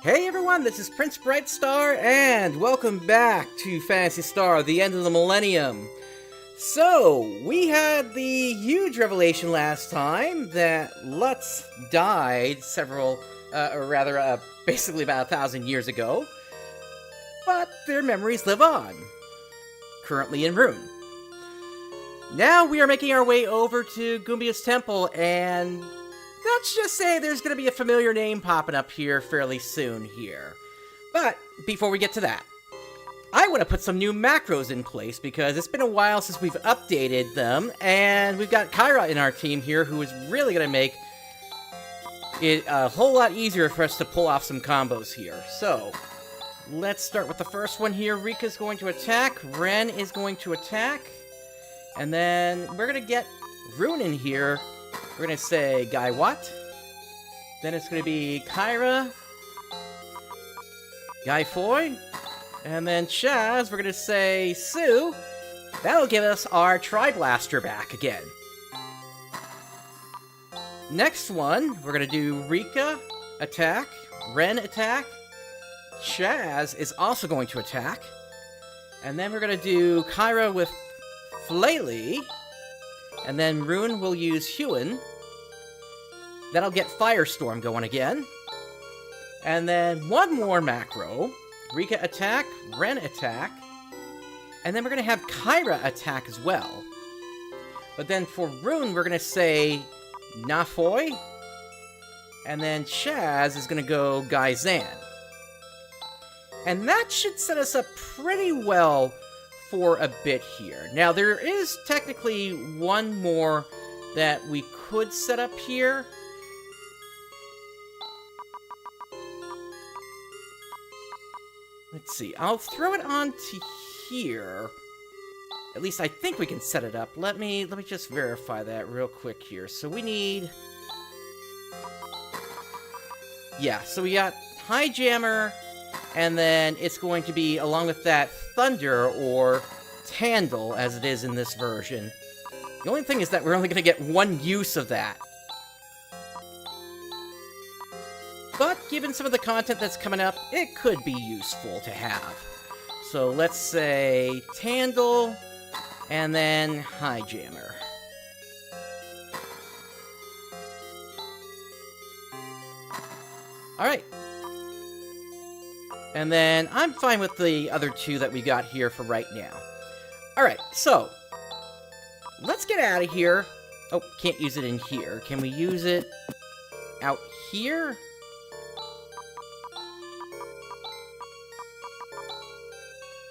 Hey everyone, this is PrinceBrightstar, and welcome back to Phantasy Star The End of the Millennium. So, we had the huge revelation last time that Lutz died basically about 1,000 years ago, but their memories live on, currently in Rune. Now we are making our way over to Gumbious Temple, and let's just say there's going to be a familiar name popping up here fairly soon here. But before we get to that, I want to put some new macros in place because it's been a while since we've updated them, and we've got Kyra in our team here who is really going to make it a whole lot easier for us to pull off some combos here. So, let's start with the first one here. Rika's going to attack, Rune is going to attack, and then we're going to get Rune in here. We're going to say Guy Watt. Then it's going to be Kyra, Guy Foy, and then Chaz, we're going to say Sue. That'll give us our Tri-Blaster back again. Next one, we're going to do Rika, attack, Ren, attack. Chaz is also going to attack. And then we're going to do Kyra with Flaily. And then Rune will use Huon. That'll get Firestorm going again. And then one more macro. Rika attack, Ren attack. And then we're going to have Kyra attack as well. But then for Rune, we're going to say Nafoy. And then Chaz is going to go Gaizan. And that should set us up pretty well for a bit here. Now, there is technically one more that we could set up here. Let's see. I'll throw it onto here. At least I think we can set it up. Let me just verify that real quick here. So we need... Yeah, so we got Highjammer, and then it's going to be along with that Thunder or Tandle as it is in this version. The only thing is that we're only going to get one use of that. But given some of the content that's coming up, it could be useful to have. So let's say Tandle, and then Highjammer. Alright. And then I'm fine with the other two that we got here for right now. Alright, so let's get out of here. Oh, can't use it in here. Can we use it out here?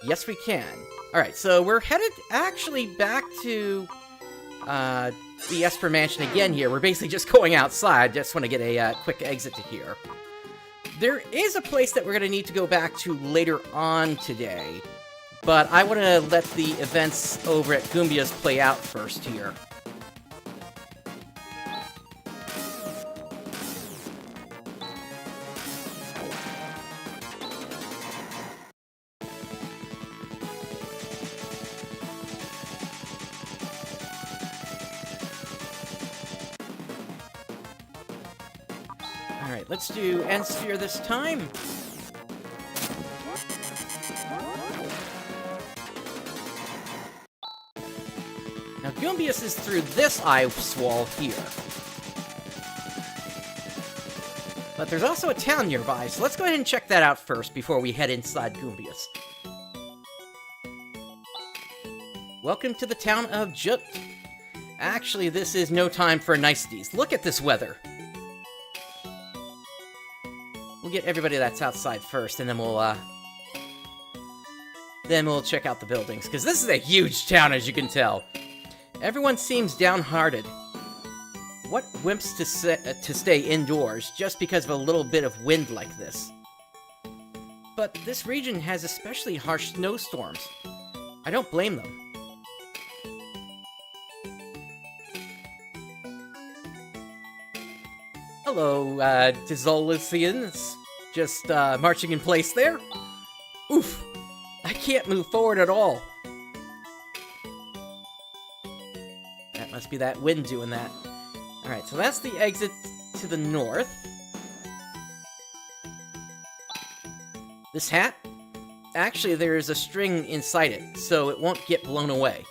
Yes, we can. Alright, so we're headed actually back to the Esper Mansion again here. We're basically just going outside. Just want to get a quick exit to here. There is a place that we're going to need to go back to later on today, but I want to let the events over at Gumbious play out first here. Alright, let's do End Sphere this time. Now, Gumbious is through this ice wall here. But there's also a town nearby, so let's go ahead and check that out first before we head inside Gumbious. Welcome to the town of Jut. Actually, this is no time for niceties. Look at this weather. We'll get everybody that's outside first, and then we'll check out the buildings, because this is a huge town, as you can tell. Everyone seems downhearted. What wimps to stay indoors just because of a little bit of wind like this? But this region has especially harsh snowstorms. I don't blame them. Hello, Dizolucians. Just, marching in place there? Oof! I can't move forward at all. That must be that wind doing that. Alright, so that's the exit to the north. This hat? Actually, there's a string inside it, so it won't get blown away.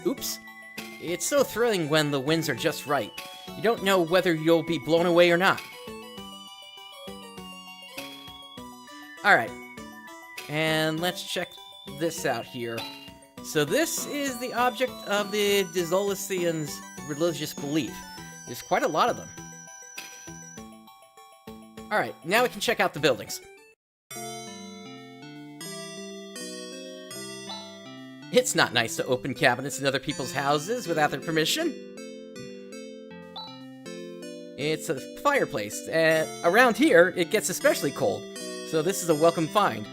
Oops. It's so thrilling when the winds are just right. You don't know whether you'll be blown away or not. Alright. And let's check this out here. So this is the object of the Dizolicians' religious belief. There's quite a lot of them. Alright, now we can check out the buildings. It's not nice to open cabinets in other people's houses without their permission. It's a fireplace, and around here, it gets especially cold, so this is a welcome find.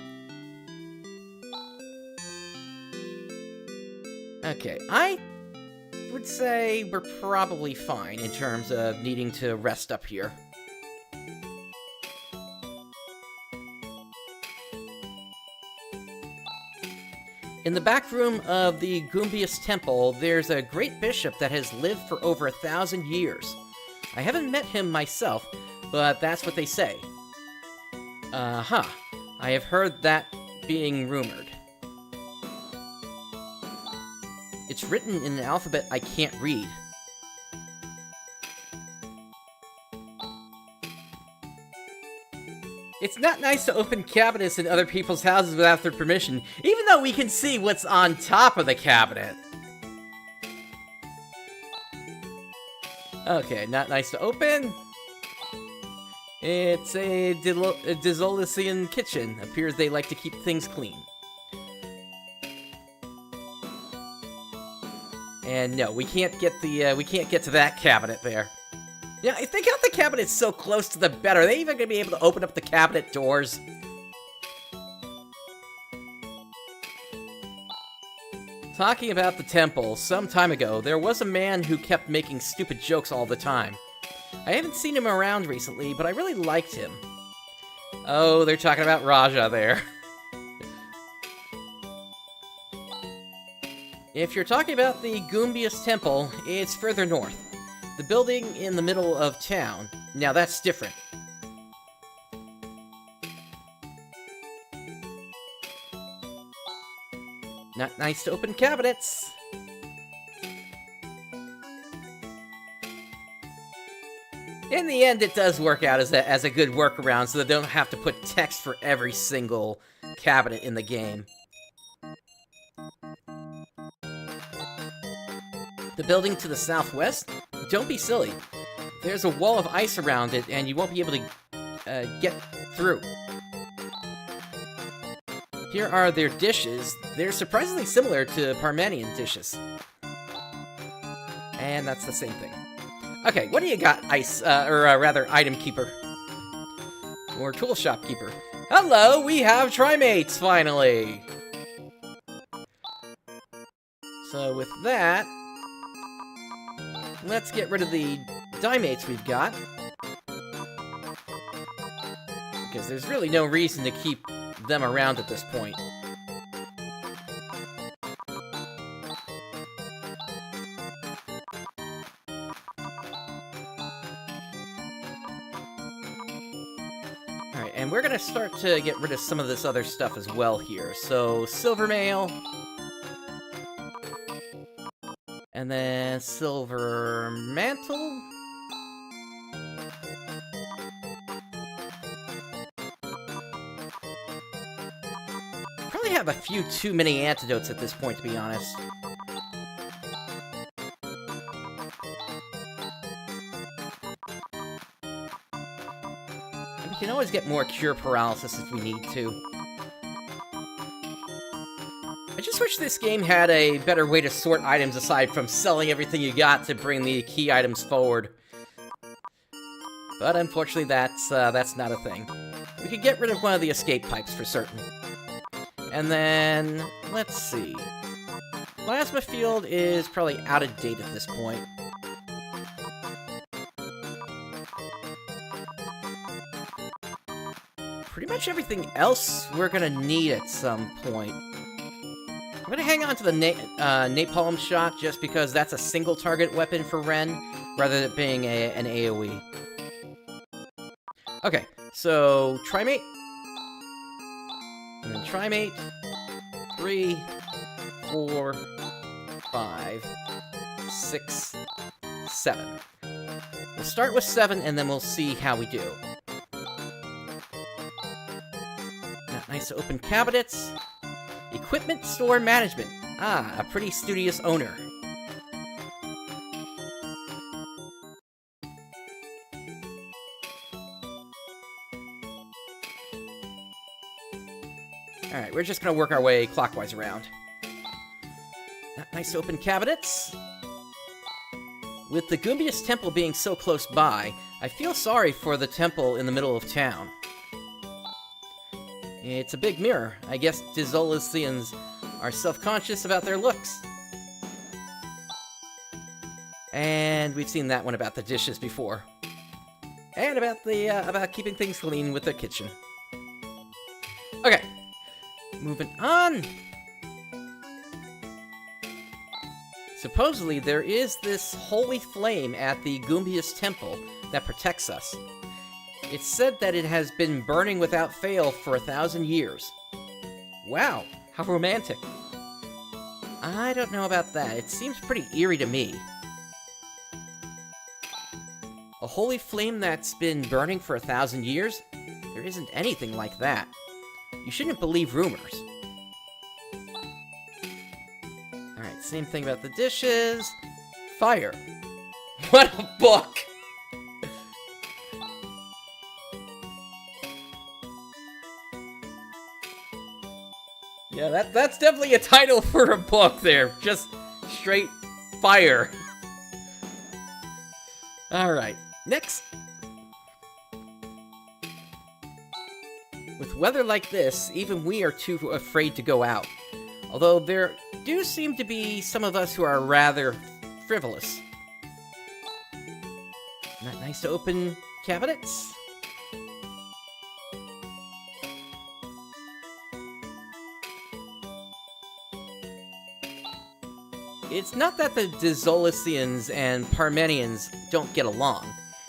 Okay, I would say we're probably fine in terms of needing to rest up here. In the back room of the Gumbious Temple, there's a great bishop that has lived for over 1,000 years. I haven't met him myself, but that's what they say. I have heard that being rumored. It's written in an alphabet I can't read. It's not nice to open cabinets in other people's houses without their permission, even though we can see what's on top of the cabinet. Okay, not nice to open. It's a Dizolician kitchen. Appears they like to keep things clean. And no, we can't get to that cabinet there. Yeah, I think out the cabinet's so close to the bed. Are they even gonna be able to open up the cabinet doors? Talking about the temple, some time ago, there was a man who kept making stupid jokes all the time. I haven't seen him around recently, but I really liked him. Oh, they're talking about Raja there. If you're talking about the Gumbious Temple, it's further north. The building in the middle of town. Now that's different. Not nice to open cabinets. In the end, it does work out as a good workaround, so they don't have to put text for every single cabinet in the game. The building to the southwest? Don't be silly. There's a wall of ice around it, and you won't be able to get through. Here are their dishes. They're surprisingly similar to Parmenian dishes. And that's the same thing. Okay, what do you got, item keeper? Or tool shop keeper? Hello, we have Trimates, finally! So with that, let's get rid of the Dimates we've got. Because there's really no reason to keep them around at this point. Alright, and we're gonna start to get rid of some of this other stuff as well here. So, silver mail. And then silver mantle. Probably have a few too many antidotes at this point, to be honest. And we can always get more cure paralysis if we need to. I just wish this game had a better way to sort items aside from selling everything you got to bring the key items forward. But unfortunately, that's not a thing. We could get rid of one of the escape pipes for certain. And then, let's see. Plasma field is probably out of date at this point. Pretty much everything else we're gonna need at some point. I'm gonna hang on to the napalm shot just because that's a single target weapon for Ren, rather than being an AoE. Okay, so Trimate. And then Trimate. 3, 4, 5, 6, 7. We'll start with 7, and then we'll see how we do. Got nice open cabinets. Equipment store management. Ah, a pretty studious owner. Alright, we're just gonna work our way clockwise around. Nice open cabinets. With the Gumbious Temple being so close by, I feel sorry for the temple in the middle of town. It's a big mirror. I guess Dizolicians are self-conscious about their looks. And we've seen that one about the dishes before. And about the about keeping things clean with their kitchen. Okay. Moving on. Supposedly, there is this holy flame at the Gumbious Temple that protects us. It's said that it has been burning without fail for 1,000 years. Wow, how romantic. I don't know about that. It seems pretty eerie to me. A holy flame that's been burning for 1,000 years? There isn't anything like that. You shouldn't believe rumors. Alright, same thing about the dishes. Fire. What a book! Yeah, that's definitely a title for a book there. Just straight fire. Alright, next. With weather like this, even we are too afraid to go out. Although there do seem to be some of us who are rather frivolous. Not nice to open cabinets. It's not that the Dizolicians and Parmenians don't get along.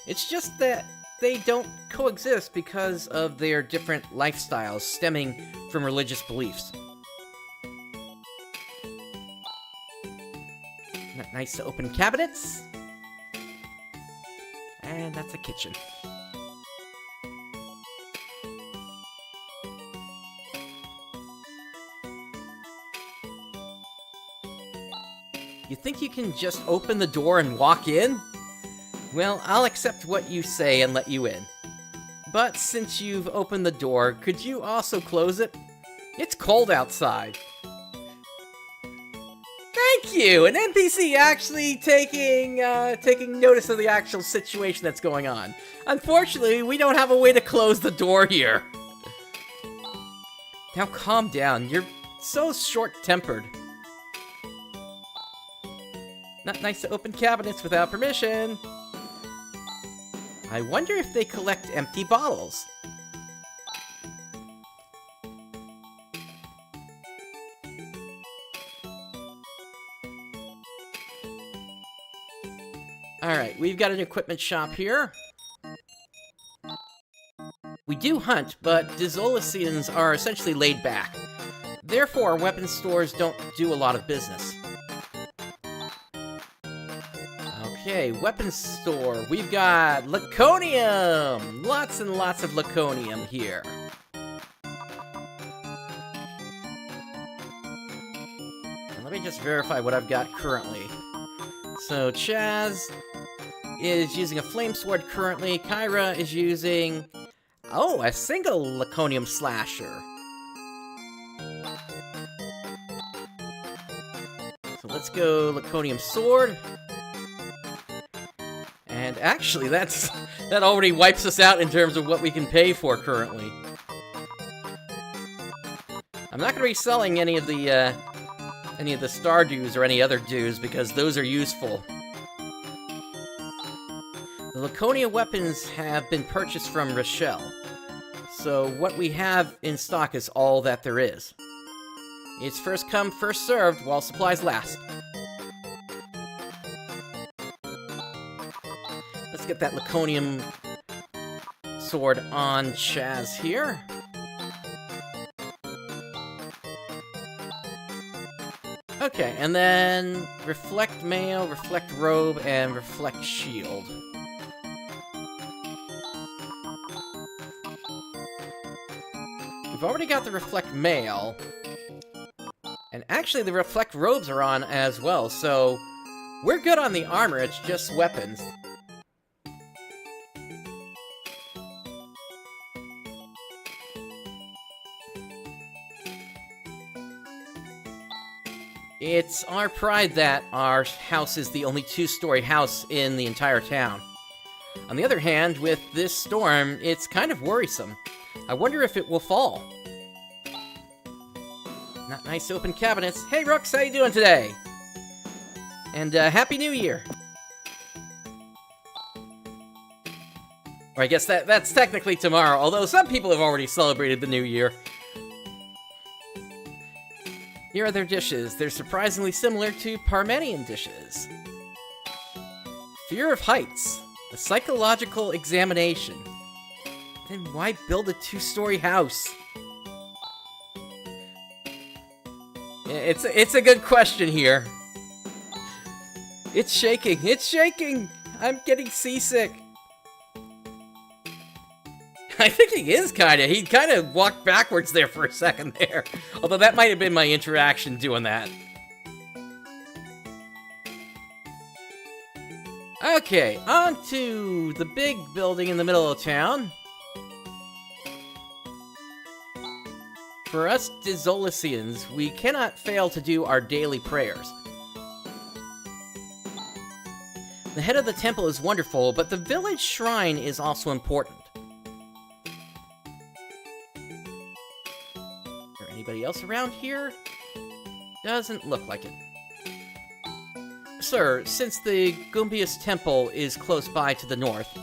It's just that they don't coexist because of their different lifestyles stemming from religious beliefs. Nice to open cabinets. And that's a kitchen. You think you can just open the door and walk in? Well, I'll accept what you say and let you in. But since you've opened the door, could you also close it? It's cold outside. Thank you! An NPC actually taking notice of the actual situation that's going on. Unfortunately, we don't have a way to close the door here. Now calm down, you're so short-tempered. Not nice to open cabinets without permission. I wonder if they collect empty bottles. Alright, we've got an equipment shop here. We do hunt, but Dizolicians are essentially laid back. Therefore, weapon stores don't do a lot of business. Okay, weapons store. We've got Laconium! Lots and lots of Laconium here. And let me just verify what I've got currently. So, Chaz is using a flame sword currently. Kyra is using... oh, a single Laconium slasher. So let's go Laconium sword. And actually, that already wipes us out in terms of what we can pay for currently. I'm not going to be selling any of the Stardews or any other dews because those are useful. The Laconia weapons have been purchased from Rochelle, so what we have in stock is all that there is. It's first come, first served while supplies last. Let's get that Laconium sword on Chaz here. Okay, and then reflect mail, reflect robe, and reflect shield. We've already got the reflect mail. And actually the reflect robes are on as well, so we're good on the armor, it's just weapons. It's our pride that our house is the only two-story house in the entire town. On the other hand, with this storm, it's kind of worrisome. I wonder if it will fall. Not nice open cabinets. Hey, Rooks, how you doing today? And, Happy New Year! Or I guess that's technically tomorrow, although some people have already celebrated the New Year. Here are their dishes. They're surprisingly similar to Parmenian dishes. Fear of heights. A psychological examination. Then why build a two-story house? It's a good question here. It's shaking. It's shaking! I'm getting seasick. I think he is kinda. He kinda walked backwards there for a second there. Although that might have been my interaction doing that. Okay, on to the big building in the middle of town. For us Dizolicians, we cannot fail to do our daily prayers. The head of the temple is wonderful, but the village shrine is also important. Anybody else around here? Doesn't look like it. Sir, since the Gumbious Temple is close by to the north,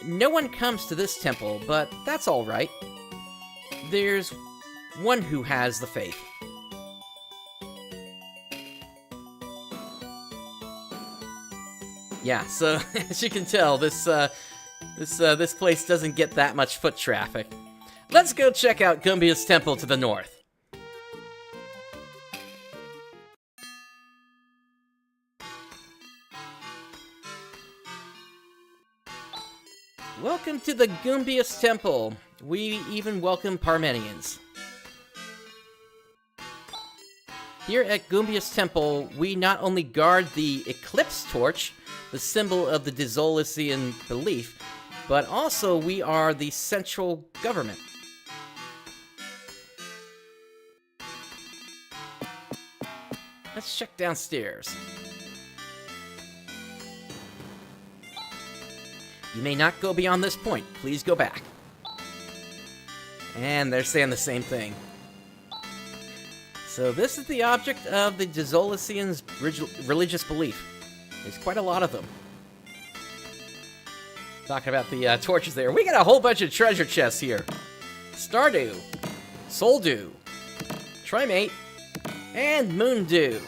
no one comes to this temple, but that's alright. There's one who has the faith. Yeah, so as you can tell, this place doesn't get that much foot traffic. Let's go check out Gumbious Temple to the north. Welcome to the Gumbious Temple. We even welcome Parmenians. Here at Gumbious Temple, we not only guard the Eclipse Torch, the symbol of the Dizolician belief, but also we are the central government. Let's check downstairs. You may not go beyond this point. Please go back. And they're saying the same thing. So this is the object of the Dizolicians' religious belief. There's quite a lot of them. Talking about the torches there. We got a whole bunch of treasure chests here. Stardew, Soldew, Trimate, and Moondew.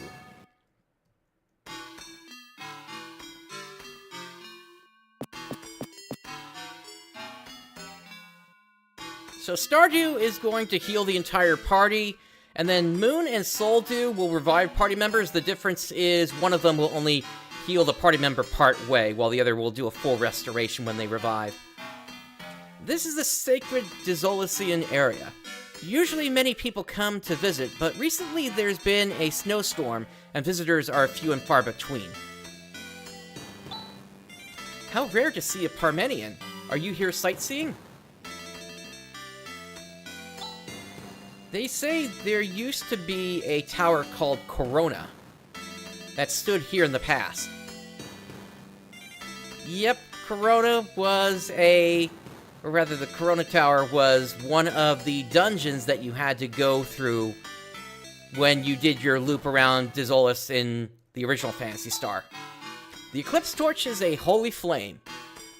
So Stardew is going to heal the entire party, and then Moon and Soldew will revive party members. The difference is one of them will only heal the party member part way, while the other will do a full restoration when they revive. This is the sacred Dizolician area. Usually many people come to visit, but recently there's been a snowstorm, and visitors are few and far between. How rare to see a Parmenian. Are you here sightseeing? They say there used to be a tower called Corona that stood here in the past. Yep, Corona was the Corona Tower was one of the dungeons that you had to go through when you did your loop around Dizolis in the original Phantasy Star. The Eclipse Torch is a holy flame.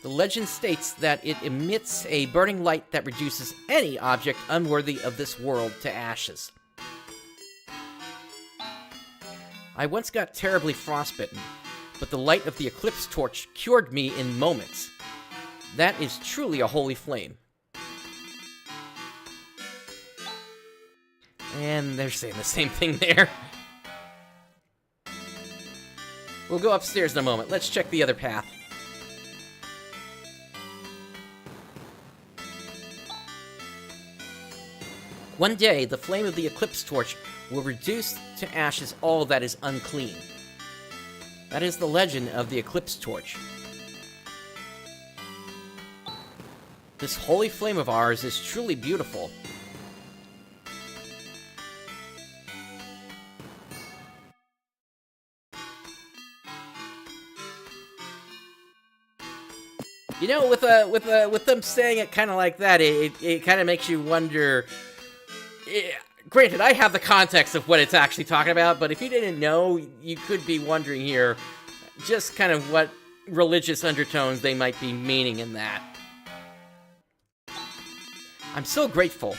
The legend states that it emits a burning light that reduces any object unworthy of this world to ashes. I once got terribly frostbitten, but the light of the Eclipse Torch cured me in moments. That is truly a holy flame. And they're saying the same thing there. We'll go upstairs in a moment. Let's check the other path. One day, the flame of the eclipse torch will reduce to ashes all that is unclean. That is the legend of the eclipse torch. This holy flame of ours is truly beautiful. You know, with them saying it kind of like that, it kind of makes you wonder. Granted, I have the context of what it's actually talking about, but if you didn't know, you could be wondering here just kind of what religious undertones they might be meaning in that. I'm so grateful.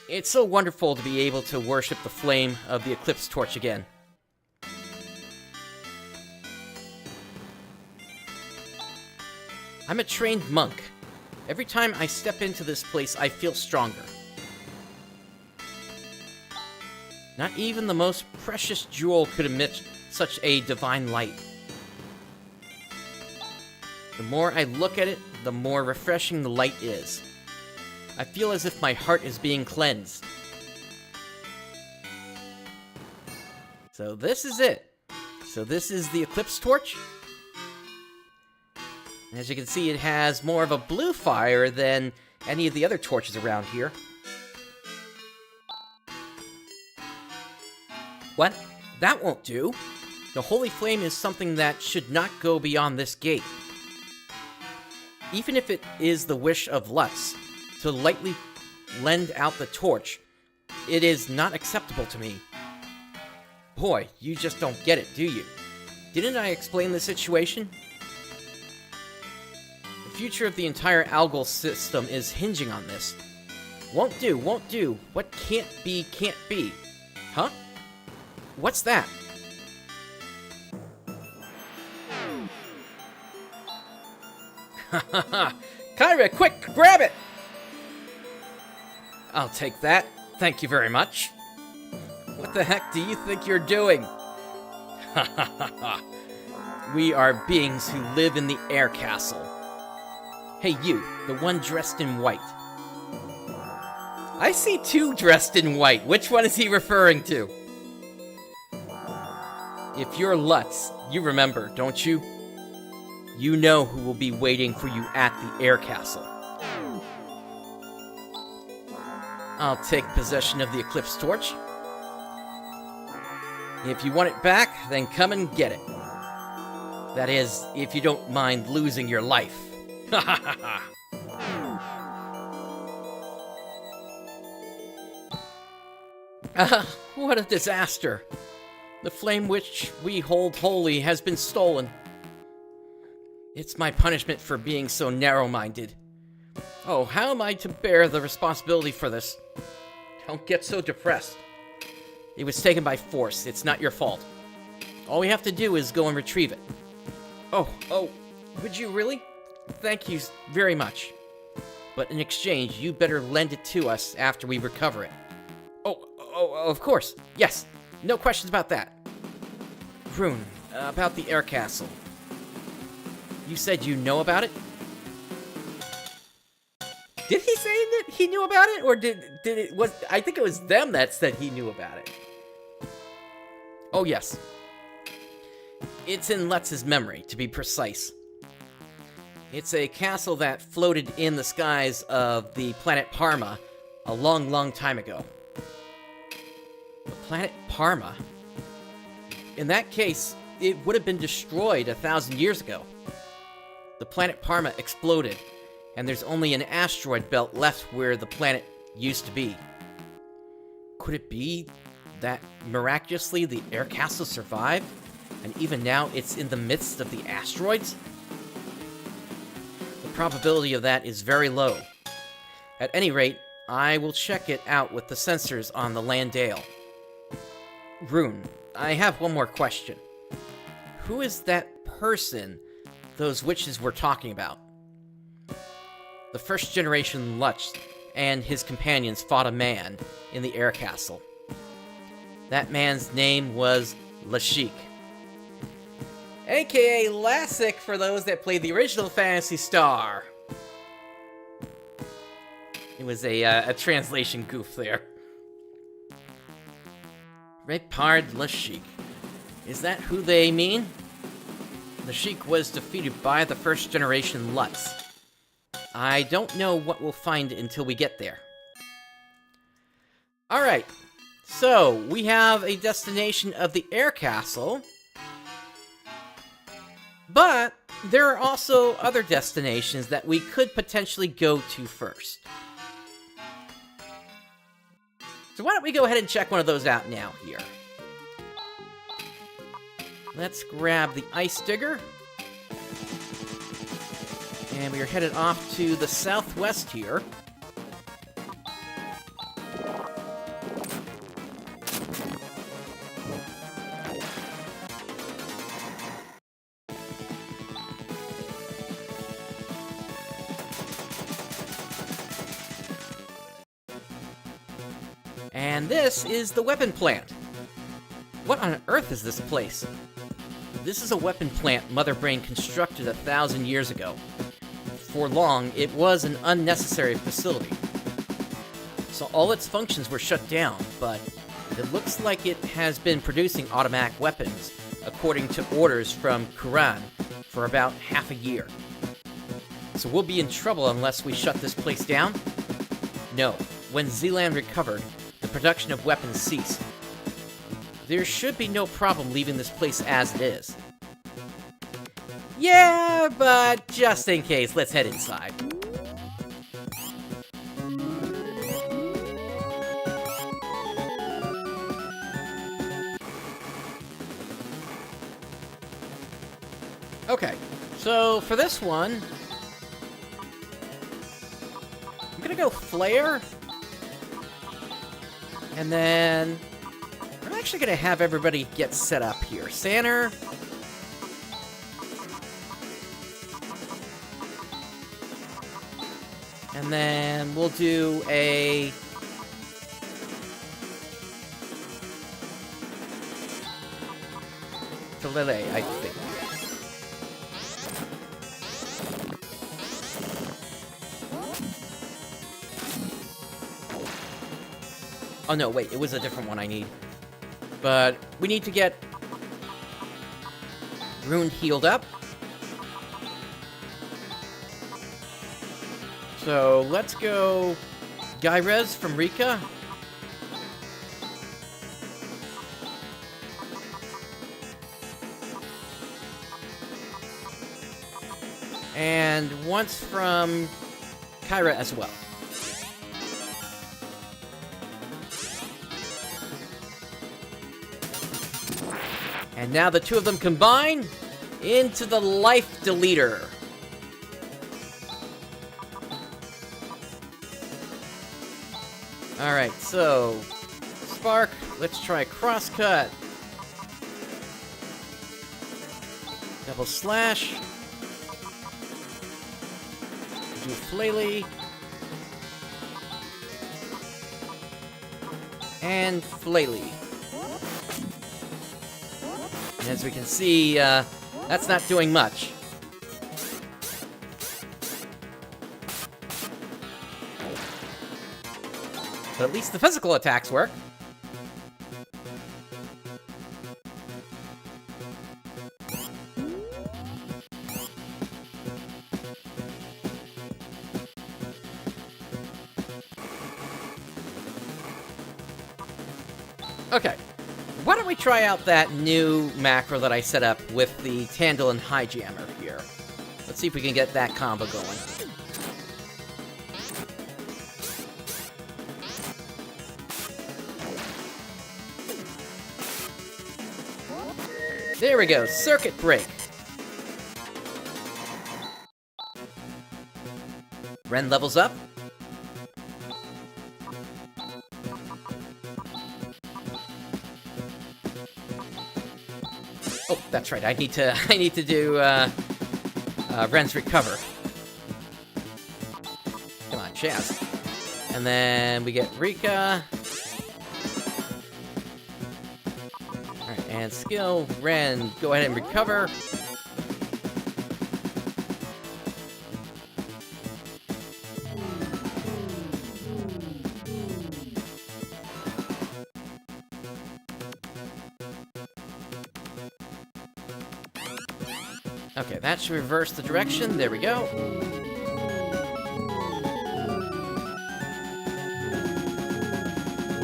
It's so wonderful to be able to worship the flame of the eclipse torch again. I'm a trained monk. Every time I step into this place, I feel stronger. Not even the most precious jewel could emit such a divine light. The more I look at it, the more refreshing the light is. I feel as if my heart is being cleansed. So this is it. So this is the eclipse torch. As you can see, it has more of a blue fire than any of the other torches around here. What? That won't do. The holy flame is something that should not go beyond this gate. Even if it is the wish of Lutz to lightly lend out the torch, it is not acceptable to me. Boy, you just don't get it, do you? Didn't I explain the situation? The future of the entire algal system is hinging on this. Won't do, won't do. What can't be, can't be. Huh? What's that? Kyra, quick, grab it! I'll take that. Thank you very much. What the heck do you think you're doing? We are beings who live in the air castle. Hey you, the one dressed in white. I see two dressed in white. Which one is he referring to? If you're Lutz, you remember, don't you? You know who will be waiting for you at the air castle. I'll take possession of the eclipse torch. If you want it back, then come and get it. That is, if you don't mind losing your life. Ha ha ha ha! What a disaster! The flame which we hold holy has been stolen. It's my punishment for being so narrow-minded. Oh, how am I to bear the responsibility for this? Don't get so depressed. It was taken by force. It's not your fault. All we have to do is go and retrieve it. Oh, would you really? Thank you very much. But in exchange, you better lend it to us after we recover it. Oh, of course. Yes. No questions about that. Rune, about the air castle. You said you know about it? Did he say that he knew about it? Or did it was I think it was them that said he knew about it. Oh yes. It's in Lutz's memory, to be precise. It's a castle that floated in the skies of the planet Parma a long, long time ago. The planet Parma? In that case, it would have been destroyed 1,000 years ago. The planet Parma exploded, and there's only an asteroid belt left where the planet used to be. Could it be that miraculously the air castle survived, and even now it's in the midst of the asteroids? The probability of that is very low. At any rate, I will check it out with the sensors on the Landale. Rune, I have one more question. Who is that person those witches were talking about? the first generation Lutz and his companions fought a man in the air castle. That man's name was Lashik, aka Lassic for those that played the original Phantasy Star. It was a translation goof there. Repard Lashik. Is that who they mean? Lashik was defeated by the first generation Lutz. I don't know what we'll find until we get there. Alright, so we have a destination of the air castle, but there are also other destinations that we could potentially go to first. So why don't we go ahead and check one of those out now here. Let's grab the ice digger. And we are headed off to the southwest here. And this is the weapon plant. What on earth is this place? This is a weapon plant Mother Brain constructed 1,000 years ago. For long, it was an unnecessary facility. So all its functions were shut down, but it looks like it has been producing automatic weapons, according to orders from Quran, for about half a year. So we'll be in trouble unless we shut this place down? No, when Zealand recovered, the production of weapons ceased. There should be no problem leaving this place as it is. Yeah, but just in case, let's head inside. Okay, so for this one, I'm gonna go Flare, and then I'm actually gonna have everybody get set up here. Sanner. And then we'll do a Lele, I think. Oh no, wait, it was a different one I need. But we need to get Rune healed up. So let's go Gyrez from Rika. And once from Kyra as well. And now the two of them combine into the Life Deleter. Alright, so Spark, let's try Crosscut. Double Slash. Do Flaily. And Flaily. And as we can see, that's not doing much. But at least the physical attacks work. Okay, why don't we try out that new macro that I set up with the Tandil and High Jammer here. Let's see if we can get that combo going. There we go, Circuit Break. Ren levels up. Oh, that's right. I need to do Ren's recover. Chaz. And then we get Rika. Alright, and skill, Ren, go ahead and recover. Okay, that should reverse the direction. There we go.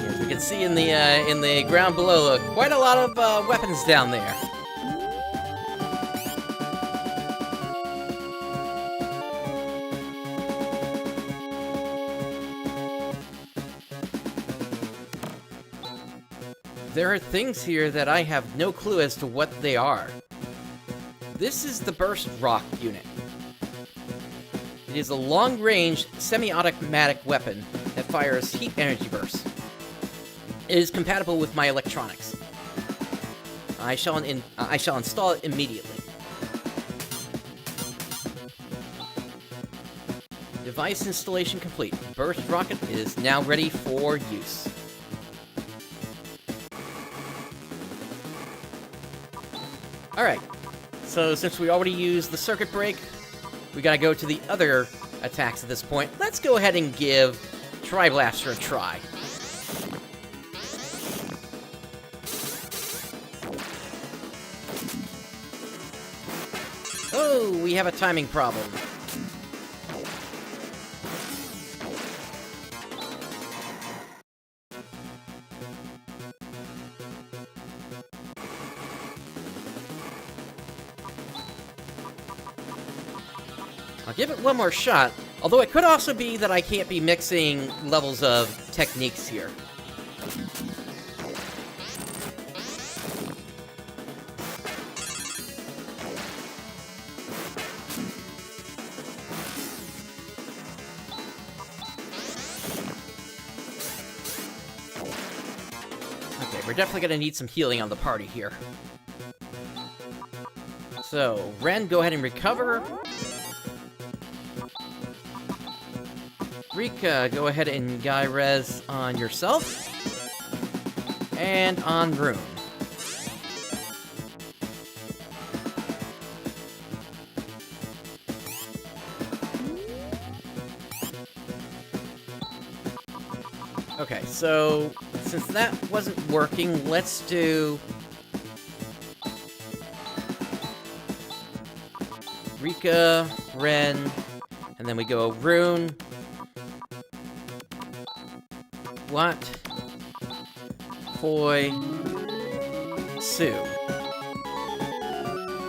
As we can see in the ground below, quite a lot of weapons down there. There are things here that I have no clue as to what they are. This is the Burst Rock unit. It is a long-range, semi-automatic weapon that fires heat energy bursts. It is compatible with my electronics. I shall install it immediately. Device installation complete. Burst rocket is now ready for use. Alright. So, since we already used the circuit break, we gotta go to the other attacks at this point. Let's go ahead and give Tri-Blaster a try. Oh, we have a timing problem. I'll give it one more shot, although it could also be that I can't be mixing levels of techniques here. Okay, we're definitely gonna need some healing on the party here. So, Ren, go ahead and recover. Rika, go ahead and Guy Res on yourself. And on Rune. Okay, so since that wasn't working, let's do Rika, Ren, and then we go Rune. What? Foy. Sue.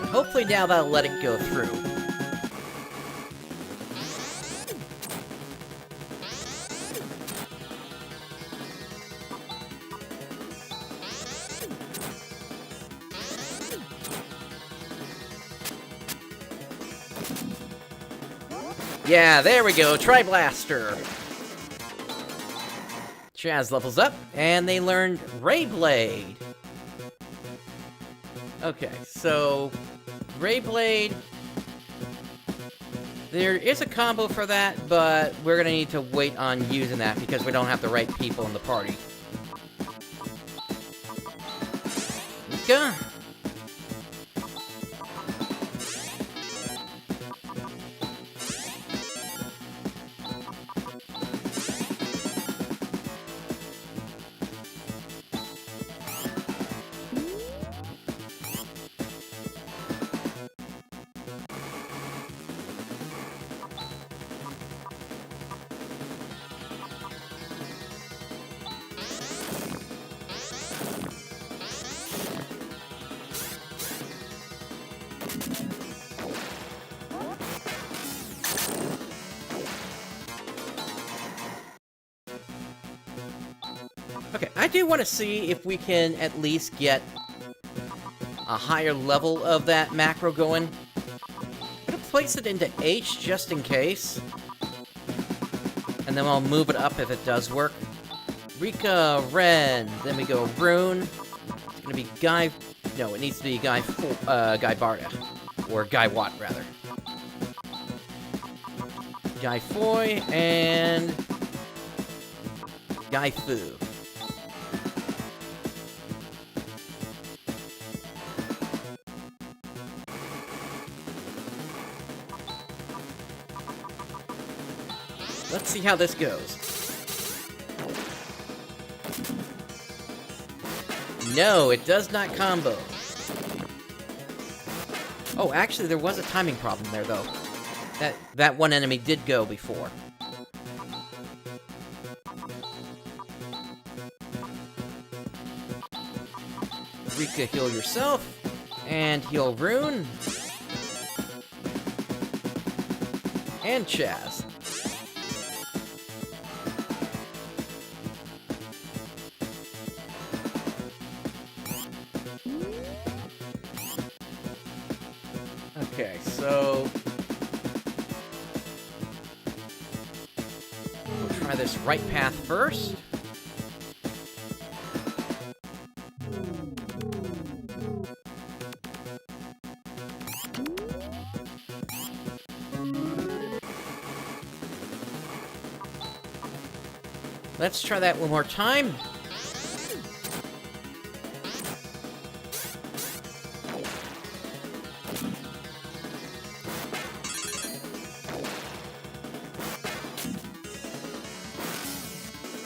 Hopefully now that'll let it go through. Yeah, there we go, Tri-Blaster. Chaz levels up, and they learned Ray Blade. Okay, so Ray Blade. There is a combo for that, but we're gonna need to wait on using that because we don't have the right people in the party. Mika. Okay, I do want to see if we can at least get a higher level of that macro going. I'm gonna place it into H just in case. And then I'll move it up if it does work. Rika, Ren, then we go Rune. It's gonna be Guy... No, it needs to be Guy Barda. Or Guy Watt, rather. Guy Foy, and Guy Fu. Let's see how this goes. No, it does not combo. Oh, actually, there was a timing problem there, though. That one enemy did go before. Rika, heal yourself. And heal Rune. And Chaz. Okay, so we'll try this right path first. Let's try that one more time.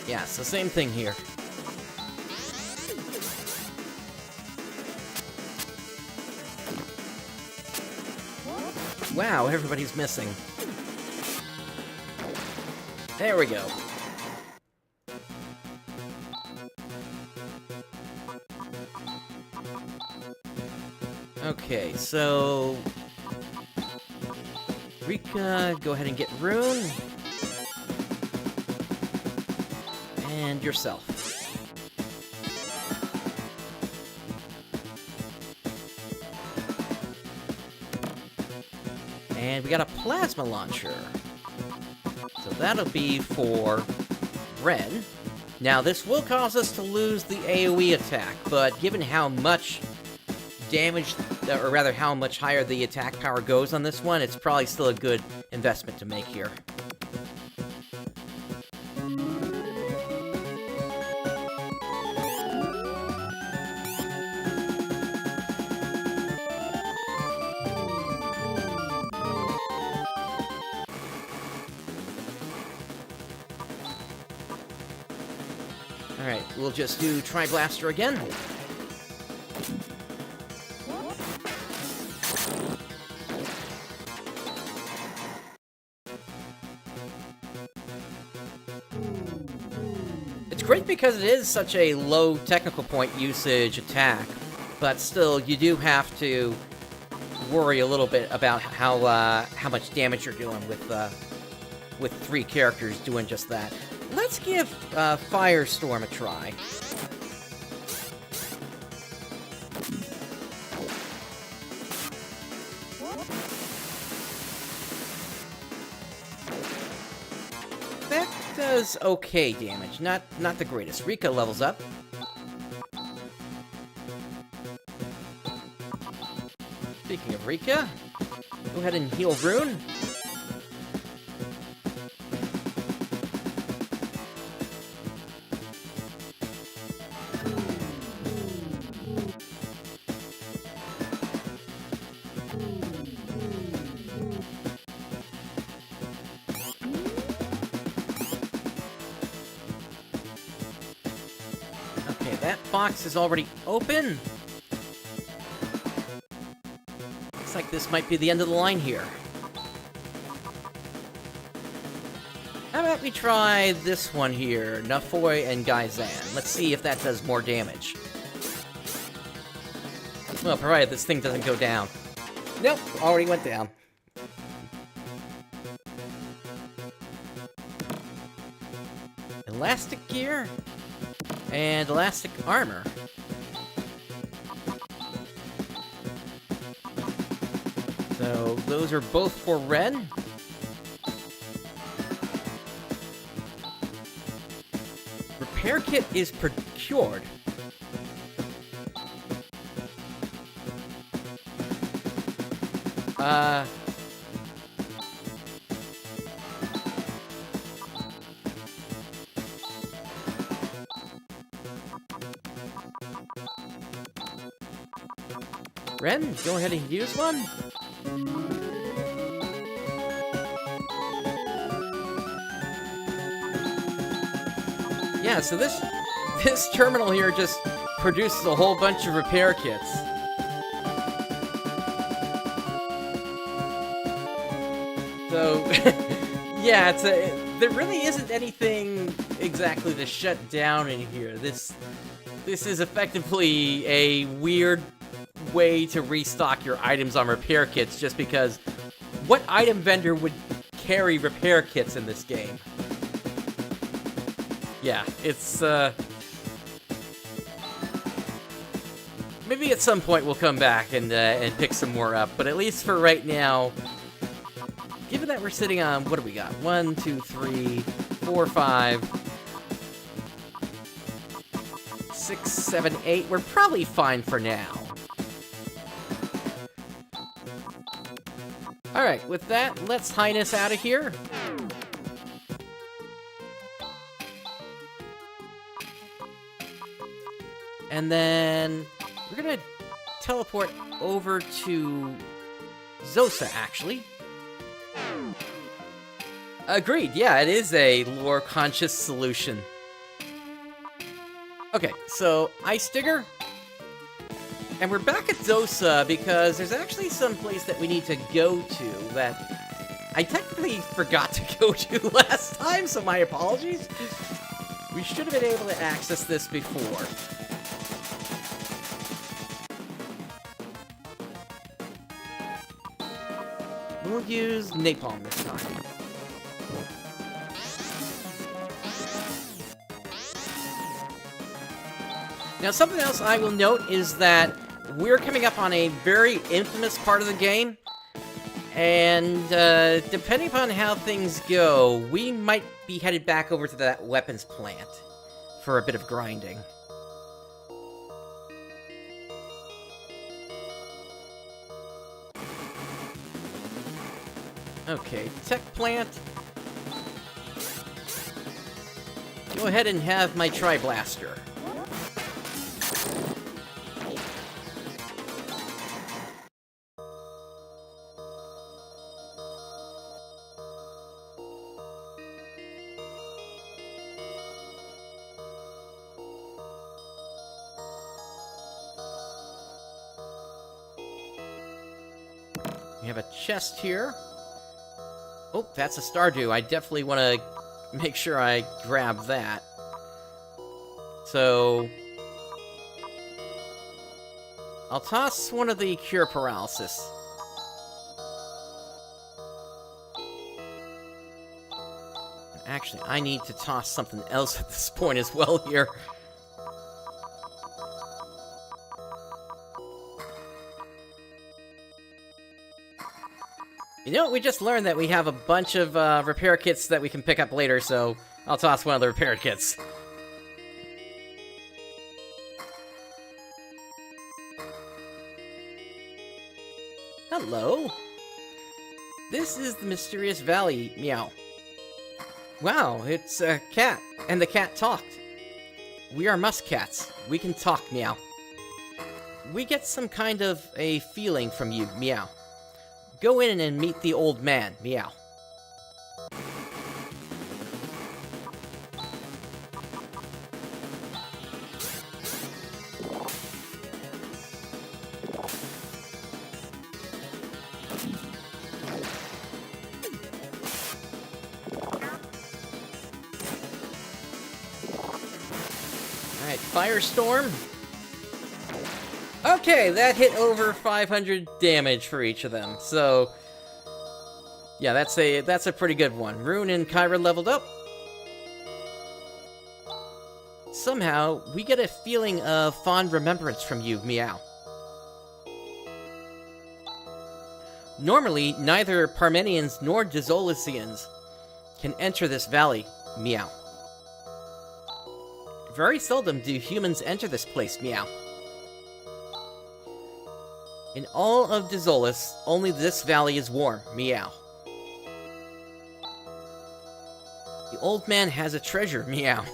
Yeah, it's the same thing here. Wow, everybody's missing. There we go. Okay, so Rika, go ahead and get Rune. And yourself. And we got a plasma launcher. So that'll be for Ren. Now this will cause us to lose the AoE attack, but given how much damage, or rather how much higher the attack power goes on this one, it's probably still a good investment to make here. Alright, we'll just do Tri-Blaster again. It's great because it is such a low technical point usage attack, but still, you do have to worry a little bit about how much damage you're doing with 3 characters doing just that. Let's give Firestorm a try. That does okay damage, not the greatest. Rika levels up. Speaking of Rika, go ahead and heal Rune. Okay, that box is already open. Looks like this might be the end of the line here. How about we try this one here, Nafoy and Gaizan. Let's see if that does more damage. Well, provided this thing doesn't go down. Nope, already went down. Elastic gear and elastic armor. So those are both for Ren. Repair kit is procured. Ren, go ahead and use one. Yeah, so this terminal here just produces a whole bunch of repair kits. So, yeah, there really isn't anything exactly to shut down in here. This is effectively a weird way to restock your items on repair kits, just because what item vendor would carry repair kits in this game? Yeah, it's, maybe at some point we'll come back and pick some more up, but at least for right now, given that we're sitting on, what do we got? 1, 2, 3, 4, 5, 6, 7, 8, we're probably fine for now. Alright, with that, let's Highness out of here. And then we're gonna teleport over to Zosa, actually. Agreed, yeah, it is a lore-conscious solution. Okay, so Ice Digger. And we're back at Zosa because there's actually some place that we need to go to that I technically forgot to go to last time, so my apologies. We should have been able to access this before. We'll use Napalm this time. Now, something else I will note is that we're coming up on a very infamous part of the game, and depending upon how things go, we might be headed back over to that weapons plant for a bit of grinding. Okay, tech plant. Go ahead and have my Tri-Blaster. We have a chest here. Oh, that's a Stardew. I definitely want to make sure I grab that. So I'll toss one of the Cure Paralysis. Actually, I need to toss something else at this point as well here. You know, we just learned that we have a bunch of repair kits that we can pick up later, so I'll toss one of the repair kits. Hello. This is the Mysterious Valley, meow. Wow, it's a cat, and the cat talked. We are muskcats. We can talk, meow. We get some kind of a feeling from you, meow. Go in and meet the old man, meow. Alright, Firestorm. Okay, that hit over 500 damage for each of them, so yeah, that's a pretty good one. Rune and Kyra leveled up. Somehow, we get a feeling of fond remembrance from you, meow. Normally, neither Parmenians nor Dizolicians can enter this valley, meow. Very seldom do humans enter this place, meow. In all of Dizolis, only this valley is warm, meow. The old man has a treasure, meow.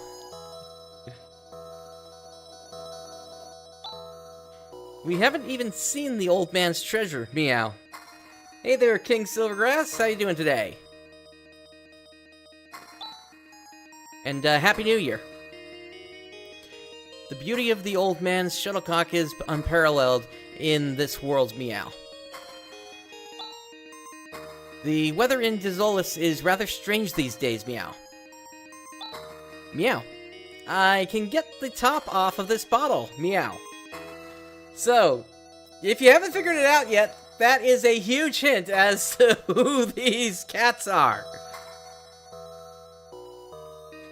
We haven't even seen the old man's treasure, meow. Hey there, King Silvergrass, how you doing today? And Happy New Year. The beauty of the old man's shuttlecock is unparalleled in this world's meow. The weather in Dizolis is rather strange these days, meow. Meow. I can get the top off of this bottle, meow. So, if you haven't figured it out yet, that is a huge hint as to who these cats are.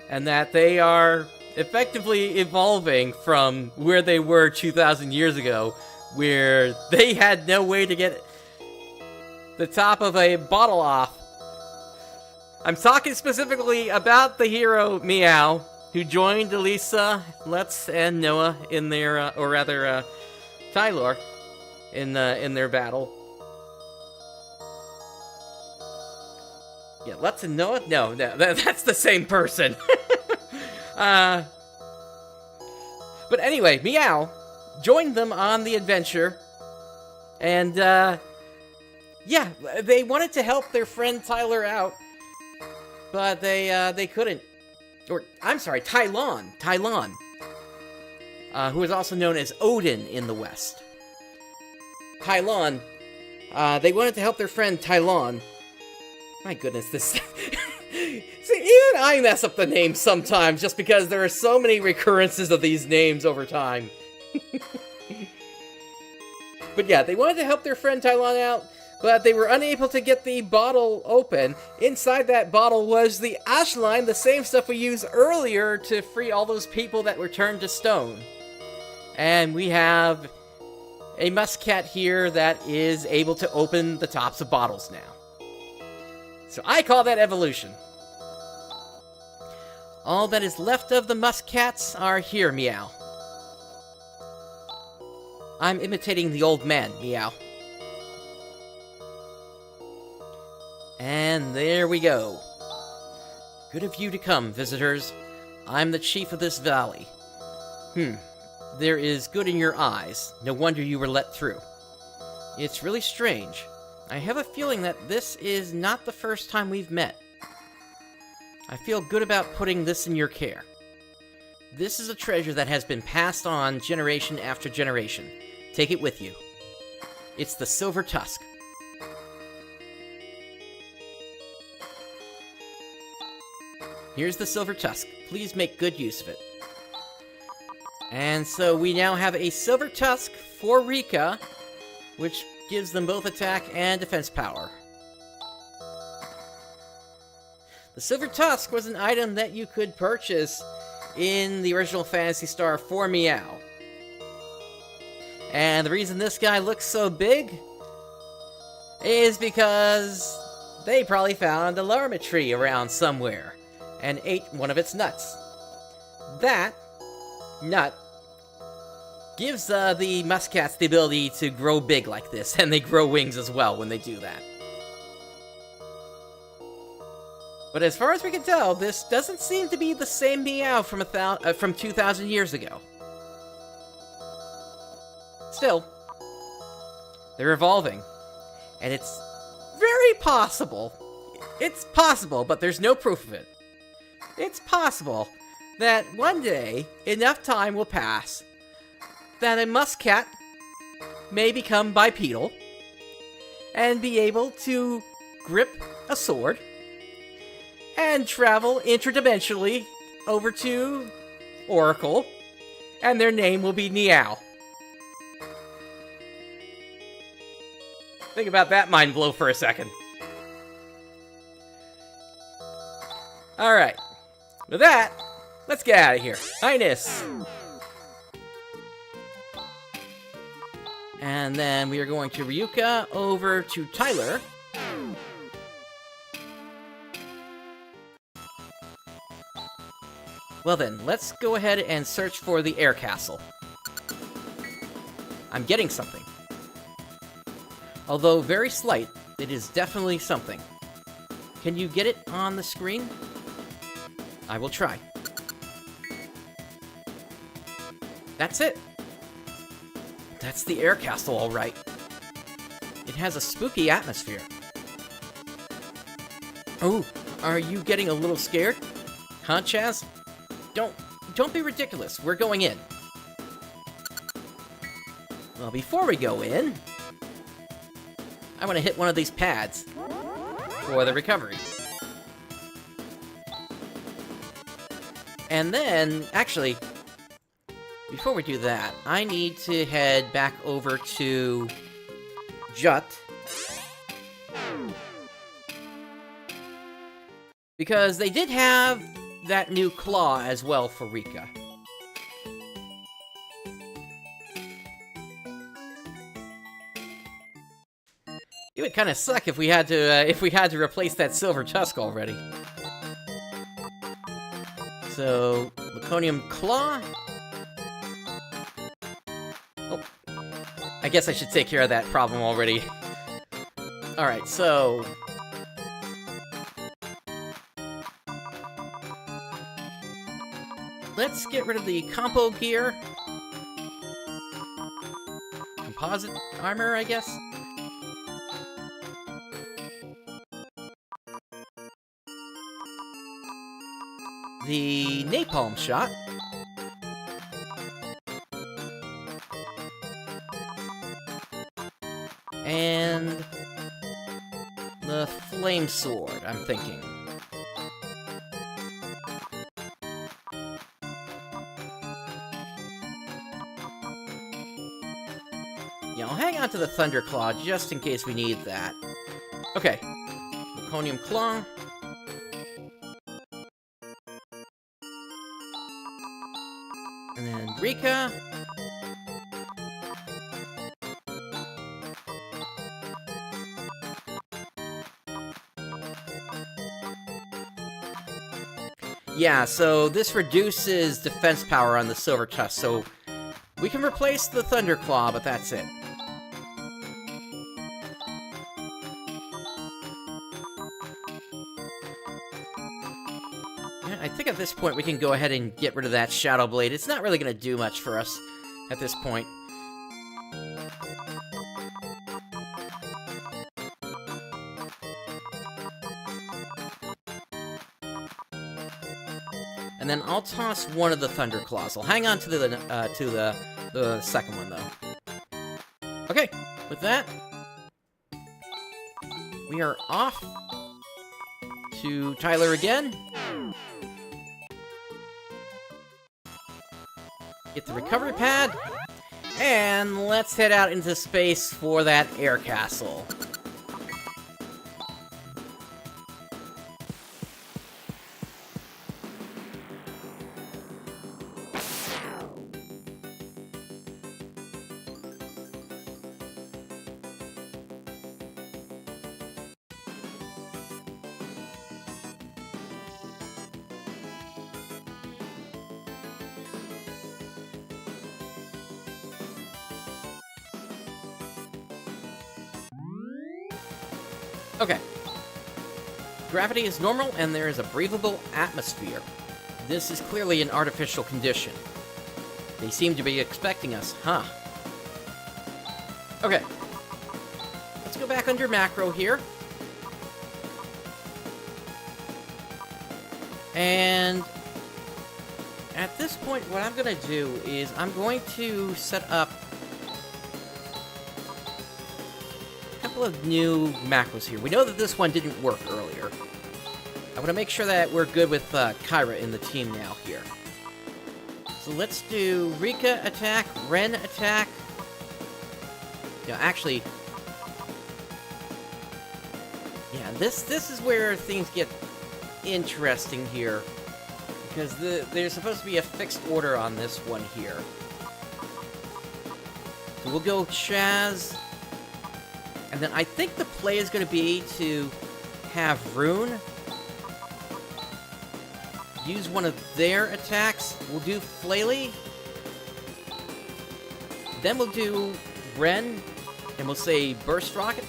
And that they are effectively evolving from where they were 2,000 years ago, where they had no way to get the top of a bottle off. I'm talking specifically about the hero, Meow, who joined Elisa, Lutz, and Noah in their, Tylor, in their battle. Yeah, Lutz and Noah? No, that's the same person. But anyway, Meow joined them on the adventure, and, yeah, they wanted to help their friend Tyler out, but they couldn't. Or, I'm sorry, Tylon, who is also known as Odin in the West. Tylon, they wanted to help their friend Tylon. My goodness, this... See, even I mess up the names sometimes, just because there are so many recurrences of these names over time. But yeah, they wanted to help their friend Tylon out, but they were unable to get the bottle open. Inside that bottle was the ashline, the same stuff we used earlier to free all those people that were turned to stone. And we have a muskcat here that is able to open the tops of bottles now. So I call that evolution. All that is left of the muskcats are here, Meow. I'm imitating the old man, Meow. And there we go. Good of you to come, visitors. I'm the chief of this valley. There is good in your eyes. No wonder you were let through. It's really strange. I have a feeling that this is not the first time we've met. I feel good about putting this in your care. This is a treasure that has been passed on generation after generation. Take it with you. It's the Silver Tusk. Here's the Silver Tusk. Please make good use of it. And so we now have a Silver Tusk for Rika, which gives them both attack and defense power. The Silver Tusk was an item that you could purchase in the original Phantasy Star for Meow. And the reason this guy looks so big is because they probably found a Larma tree around somewhere and ate one of its nuts. That nut gives the muskcats the ability to grow big like this, and they grow wings as well when they do that. But as far as we can tell, this doesn't seem to be the same Meow from 2,000 years ago. Still, they're evolving, and it's very possible, but there's no proof of it. It's possible that one day, enough time will pass that a muskcat may become bipedal and be able to grip a sword and travel interdimensionally over to Oracle, and their name will be Meow. Think about that mind blow for a second. Alright. With that, let's get out of here. Highness! And then we are going to Ryuka over to Tyler. Well then, let's go ahead and search for the air castle. I'm getting something. Although very slight, it is definitely something. Can you get it on the screen? I will try. That's it. That's the air castle, all right. It has a spooky atmosphere. Oh, are you getting a little scared? Huh, Chaz? Don't be ridiculous. We're going in. Well, before we go in, I want to hit one of these pads for the recovery. And then, actually, before we do that, I need to head back over to Jut. Because they did have that new claw as well for Rika. It would kind of suck if we had to replace that silver tusk already. So, Laconium Claw. Oh, I guess I should take care of that problem already. Alright, so... let's get rid of the compo gear. Composite armor, I guess? The napalm shot. And the flame sword, I'm thinking. Yeah, I'll hang on to the Thunder Claw just in case we need that. Okay. Laconium Claw. And then Rika. Yeah, so this reduces defense power on the Silver Tusk, so we can replace the Thunder Claw, but that's it. I think at this point we can go ahead and get rid of that Shadow Blade. It's not really going to do much for us at this point. And then I'll toss one of the Thunder Claws. I'll hang on to the second one, though. Okay, with that, we are off to Tyler again. Get the recovery pad, and let's head out into space for that air castle. Okay. Gravity is normal, and there is a breathable atmosphere. This is clearly an artificial condition. They seem to be expecting us, huh? Okay. Let's go back under macro here. And at this point, what I'm going to do is I'm going to set up of new macros here. We know that this one didn't work earlier. I want to make sure that we're good with Kyra in the team now here. So let's do Rika attack, Ren attack. Yeah, actually, yeah, this is where things get interesting here, because there's supposed to be a fixed order on this one here. So we'll go Chaz. And then I think the play is going to be to have Rune use one of their attacks. We'll do Flaily. Then we'll do Ren, and we'll say Burst Rocket.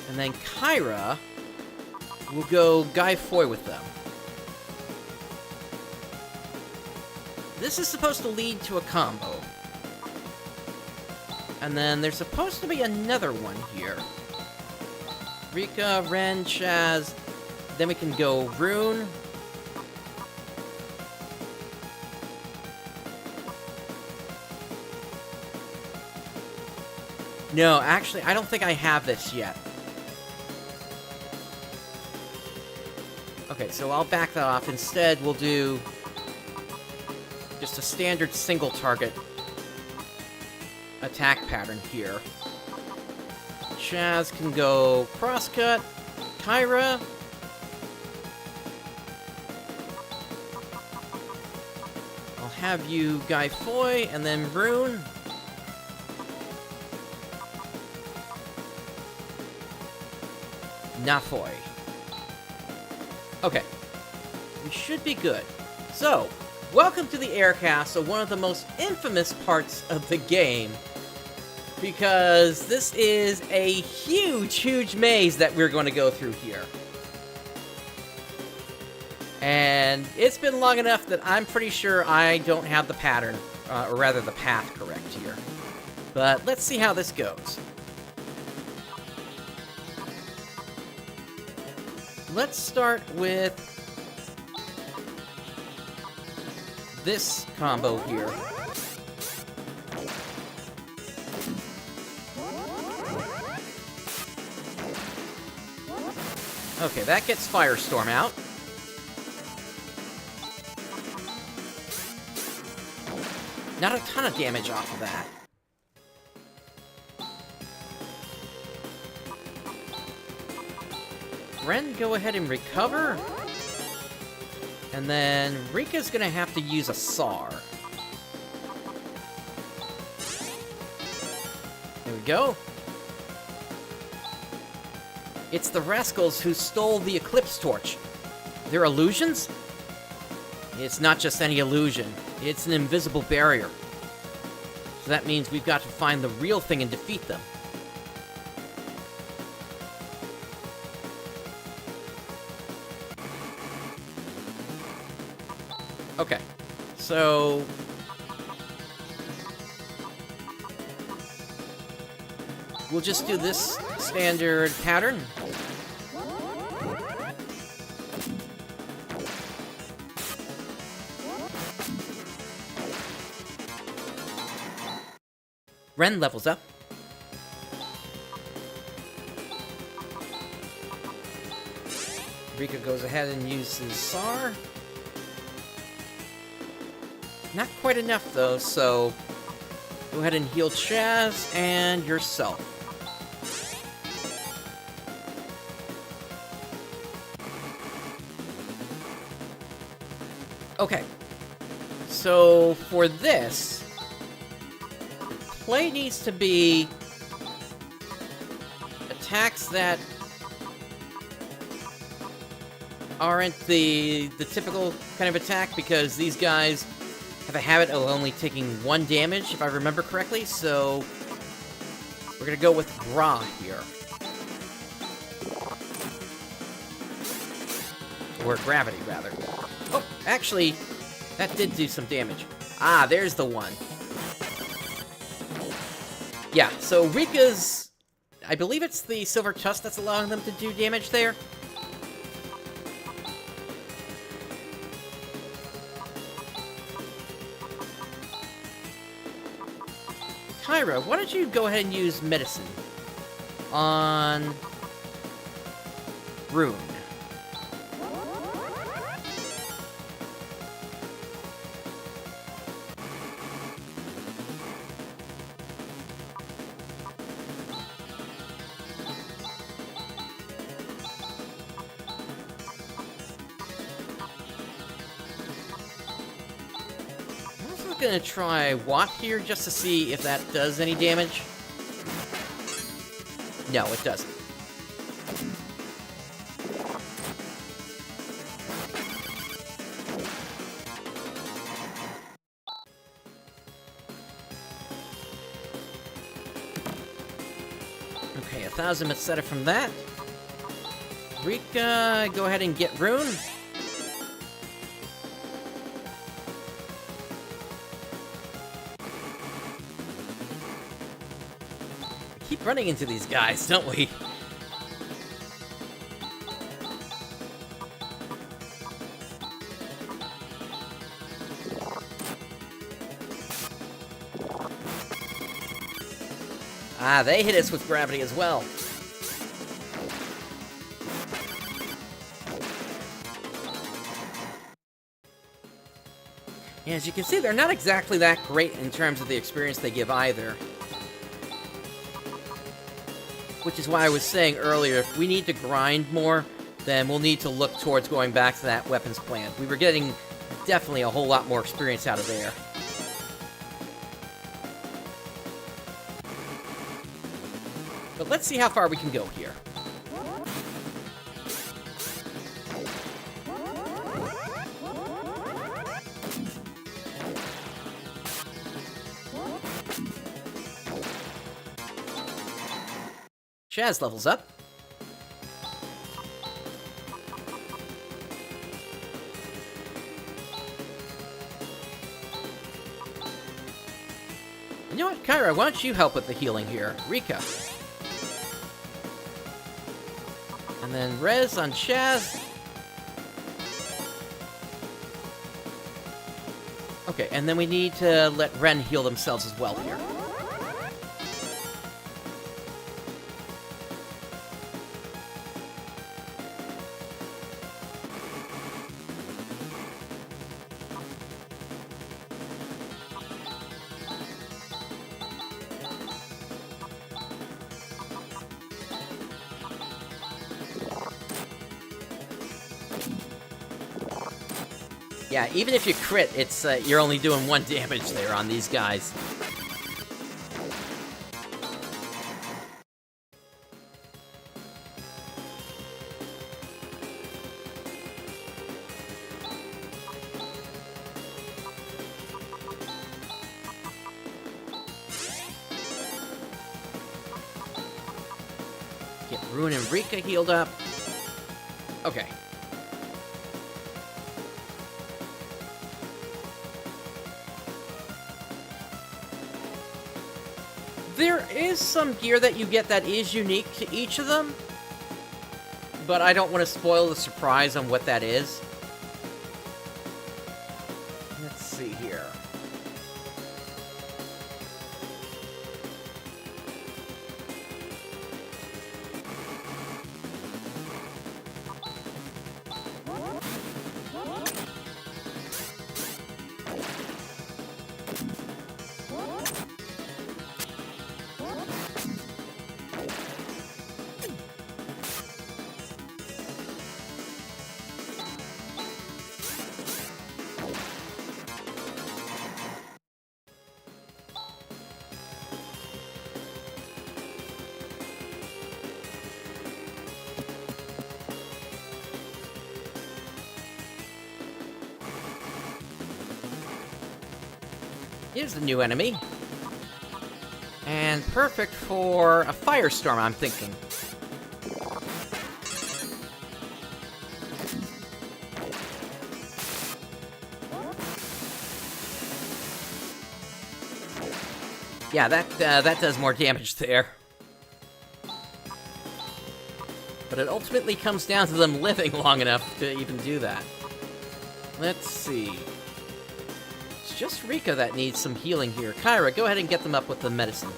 And then Kyra will go Guy Foy with them. This is supposed to lead to a combo. And then there's supposed to be another one here. Rika, Ren, Chaz. Then we can go Rune. No, actually, I don't think I have this yet. Okay, so I'll back that off. Instead, we'll do just a standard single target attack pattern here. Chaz can go crosscut. Kyra. I'll have you Guy Foy, and then Rune. Not Foy. Okay. We should be good. So, welcome to the Air Castle, one of the most infamous parts of the game. Because this is a huge, huge maze that we're going to go through here. And it's been long enough that I'm pretty sure I don't have the pattern, or rather the path correct here. But let's see how this goes. Let's start with this combo here. Okay, that gets Firestorm out. Not a ton of damage off of that. Ren, go ahead and recover. And then Rika's gonna have to use a SAR. There we go. It's the rascals who stole the Eclipse Torch. They're illusions? It's not just any illusion. It's an invisible barrier. So that means we've got to find the real thing and defeat them. Okay, so we'll just do this standard pattern. Ren levels up. Rika goes ahead and uses SAR. Not quite enough, though, so go ahead and heal Chaz and yourself. Okay. So, for this, the play needs to be attacks that aren't the typical kind of attack, because these guys have a habit of only taking 1 damage, if I remember correctly, so we're gonna go with Gra here. Or Gravity, rather. Oh, actually, that did do some damage. Ah, there's the one. Yeah, so Rika's... I believe it's the Silver Tusk that's allowing them to do damage there. Kyra, why don't you go ahead and use Medicine on Rune? I'm gonna try Watt here just to see if that does any damage. No, it doesn't. Okay, 1,000 Metseta from that. Rika, go ahead and get Rune. keep running into these guys, don't we? Ah, they hit us with gravity as well. Yeah, as you can see, they're not exactly that great in terms of the experience they give either. Which is why I was saying earlier, if we need to grind more, then we'll need to look towards going back to that weapons plant. We were getting definitely a whole lot more experience out of there. But let's see how far we can go here. Chaz levels up. You know what, Kyra, why don't you help with the healing here? Rika. And then Rez on Chaz. Okay, and then we need to let Ren heal themselves as well here. Yeah, even if you crit, it's you're only doing 1 damage there on these guys. Get Rune and Rika healed up. Okay. There is some gear that you get that is unique to each of them, but I don't want to spoil the surprise on what that is. Let's see here. Here's the new enemy. And perfect for a firestorm, I'm thinking. Yeah, that does more damage there. But it ultimately comes down to them living long enough to even do that. Let's see. It's just Rika that needs some healing here. Kyra, go ahead and get them up with the medicine.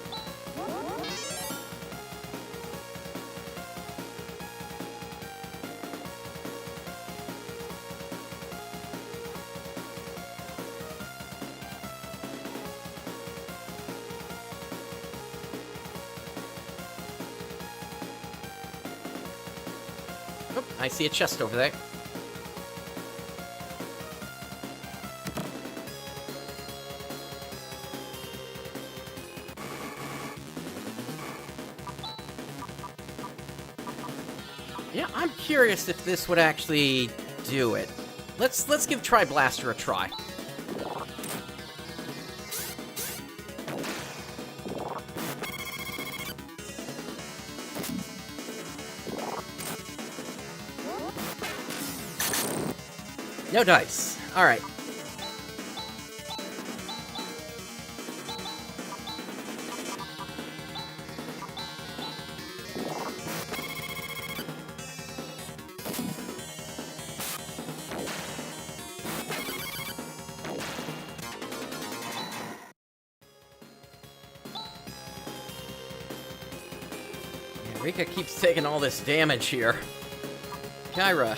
Oh, I see a chest over there. Yeah, I'm curious if this would actually do it. Let's give Tri-Blaster a try. No dice. Alright. Rika keeps taking all this damage here. Kyra.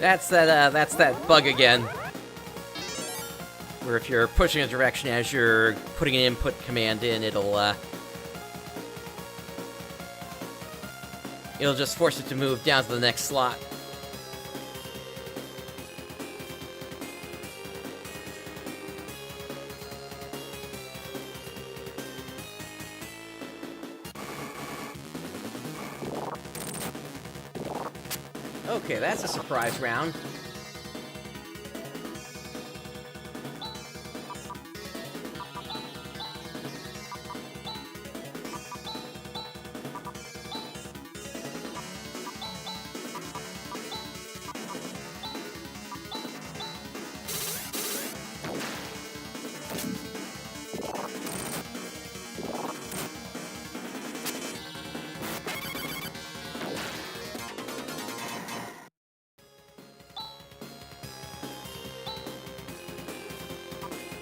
That's that bug again. Where if you're pushing a direction as you're putting an input command in, it'll just force it to move down to the next slot. Okay, that's a surprise round.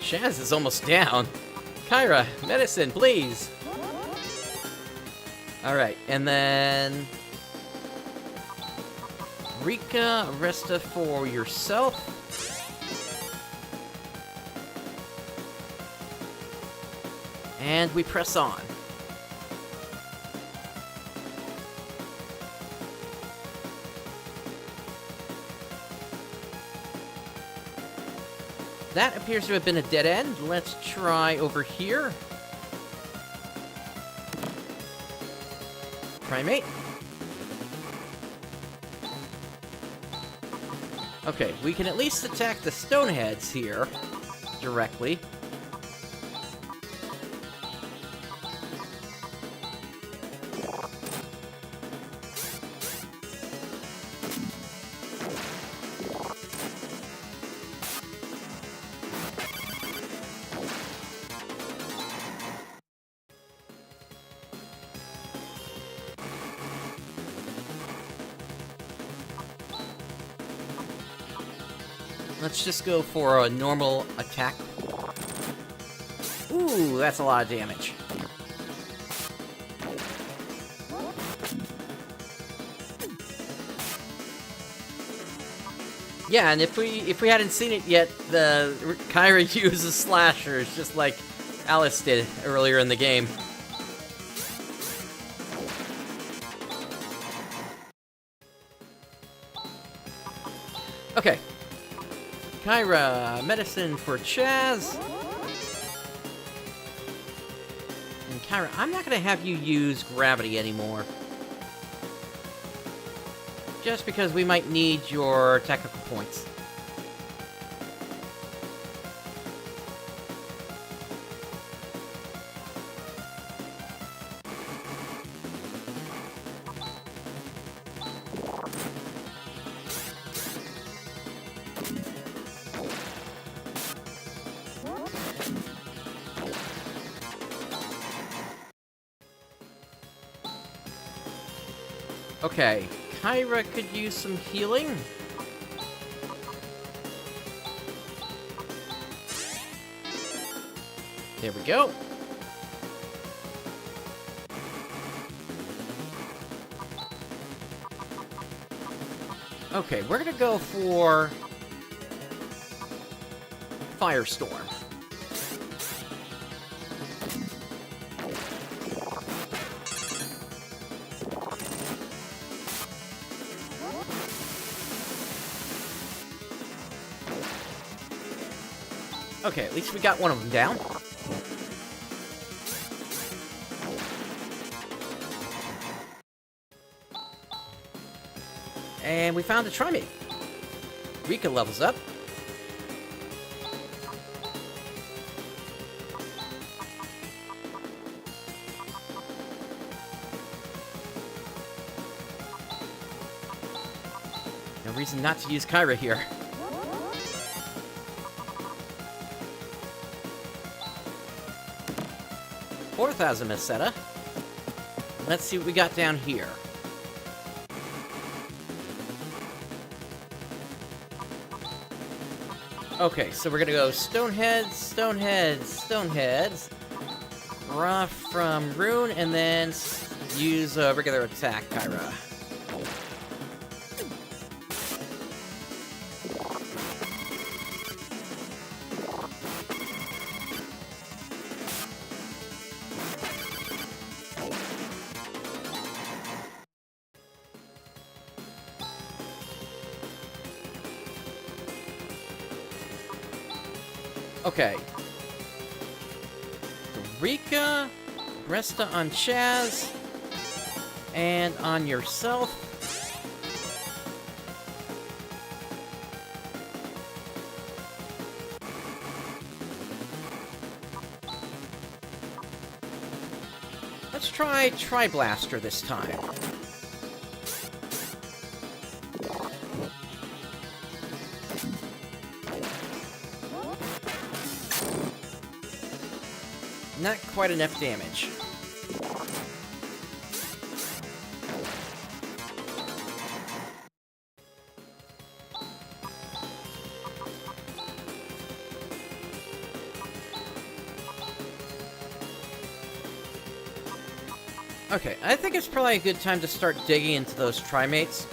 Shaz is almost down. Kyra, medicine, please. Alright, and then... Rika, Aresta for yourself. And we press on. That appears to have been a dead end. Let's try over here. Primate. Okay, we can at least attack the stoneheads here directly. Let's just go for a normal attack. Ooh, that's a lot of damage. Yeah, and if we hadn't seen it yet, the Kyra uses slashers just like Alice did earlier in the game. Okay. Kyra, medicine for Chaz. And Kyra, I'm not going to have you use gravity anymore. Just because we might need your technical points. Okay, Kyra could use some healing. There we go. Okay, we're gonna go for Firestorm. Okay, at least we got one of them down. And we found a Trimate. Rika levels up. No reason not to use Kyra here. 4,000 Meseta. Let's see what we got down here. Okay, so we're gonna go Stoneheads, Stoneheads, Stoneheads. Raw from Rune, and then use a regular attack, Kyra. Okay. Rika, Resta on Chaz, and on yourself. Let's try Tri-Blaster this time. Not quite enough damage. Okay, I think it's probably a good time to start digging into those Trimates.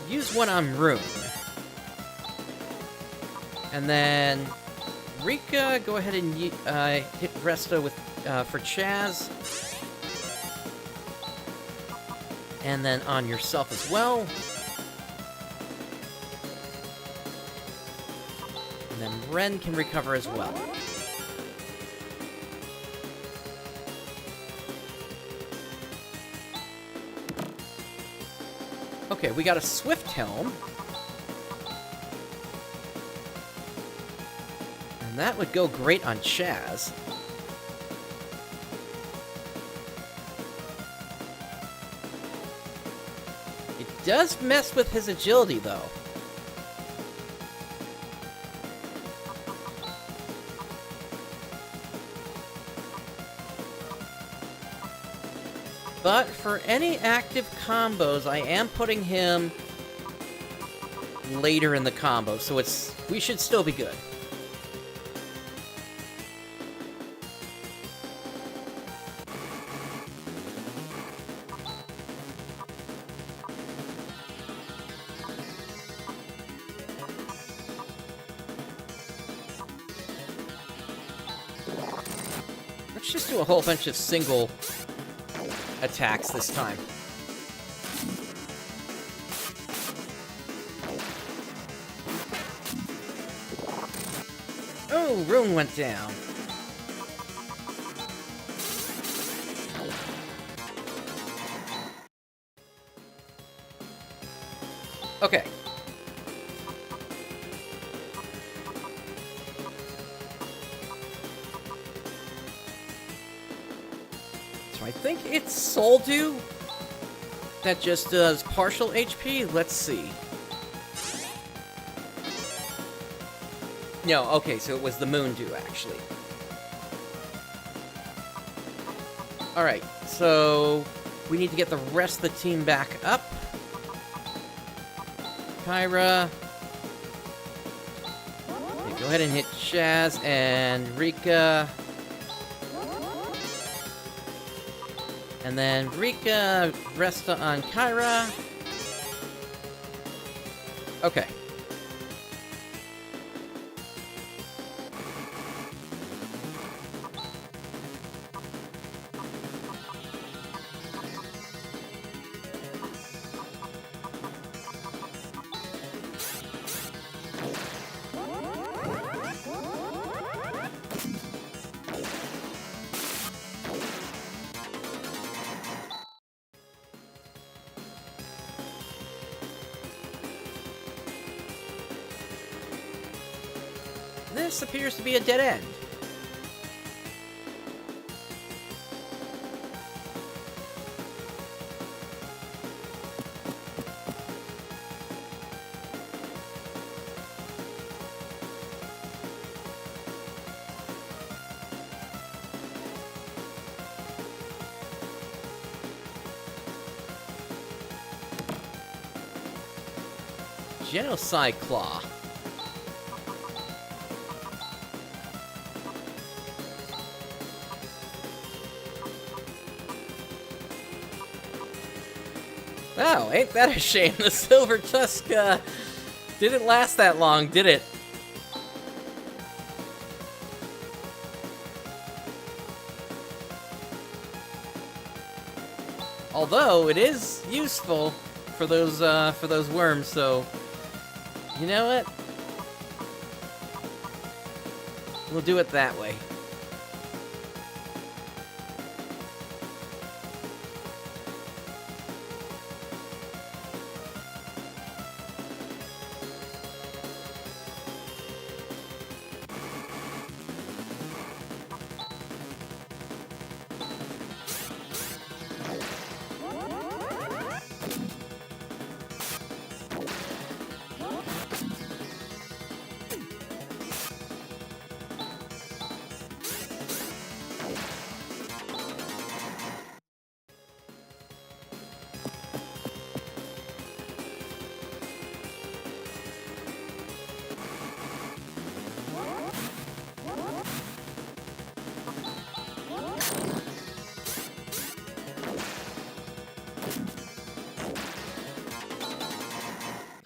Use one on Rune. And then Rika, go ahead and hit Resta with for Chaz. And then on yourself as well. And then Ren can recover as well. Okay, we got a Swift Helm. And that would go great on Chaz. It does mess with his agility, though. But for any active combos, I am putting him later in the combo, so we should still be good. Let's just do a whole bunch of single attacks this time. Oh, Rune went down. Okay. So I think it's Soldew that just does partial HP. Let's see. No, okay, so it was the Moondew, actually. Alright, so we need to get the rest of the team back up. Kyra. Okay, go ahead and hit Chaz and Rika. And then Rika, Resta on Kyra. Okay. This appears to be a dead end. Genocide Claw. Oh, ain't that a shame? The Silver Tusk, didn't last that long, did it? Although, it is useful for those worms, so... You know what? We'll do it that way.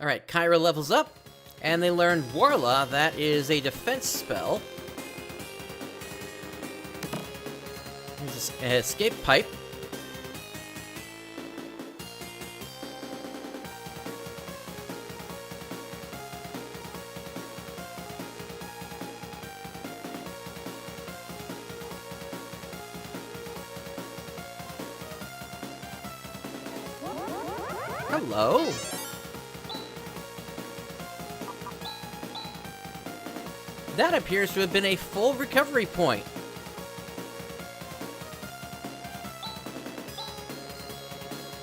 Alright, Kyra levels up, and they learn Warla, that is a defense spell. There's an escape pipe. Hello. That appears to have been a full recovery point.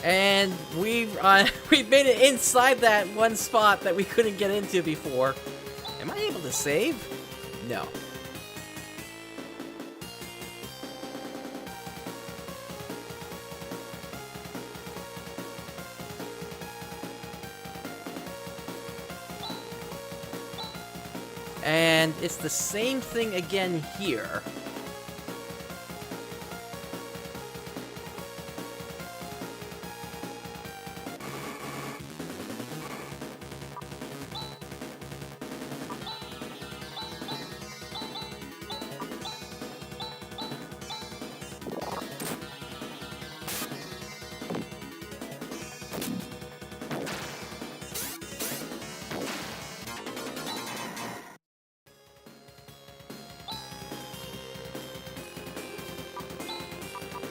And we've made it inside that one spot that we couldn't get into before. Am I able to save? No. And it's the same thing again here.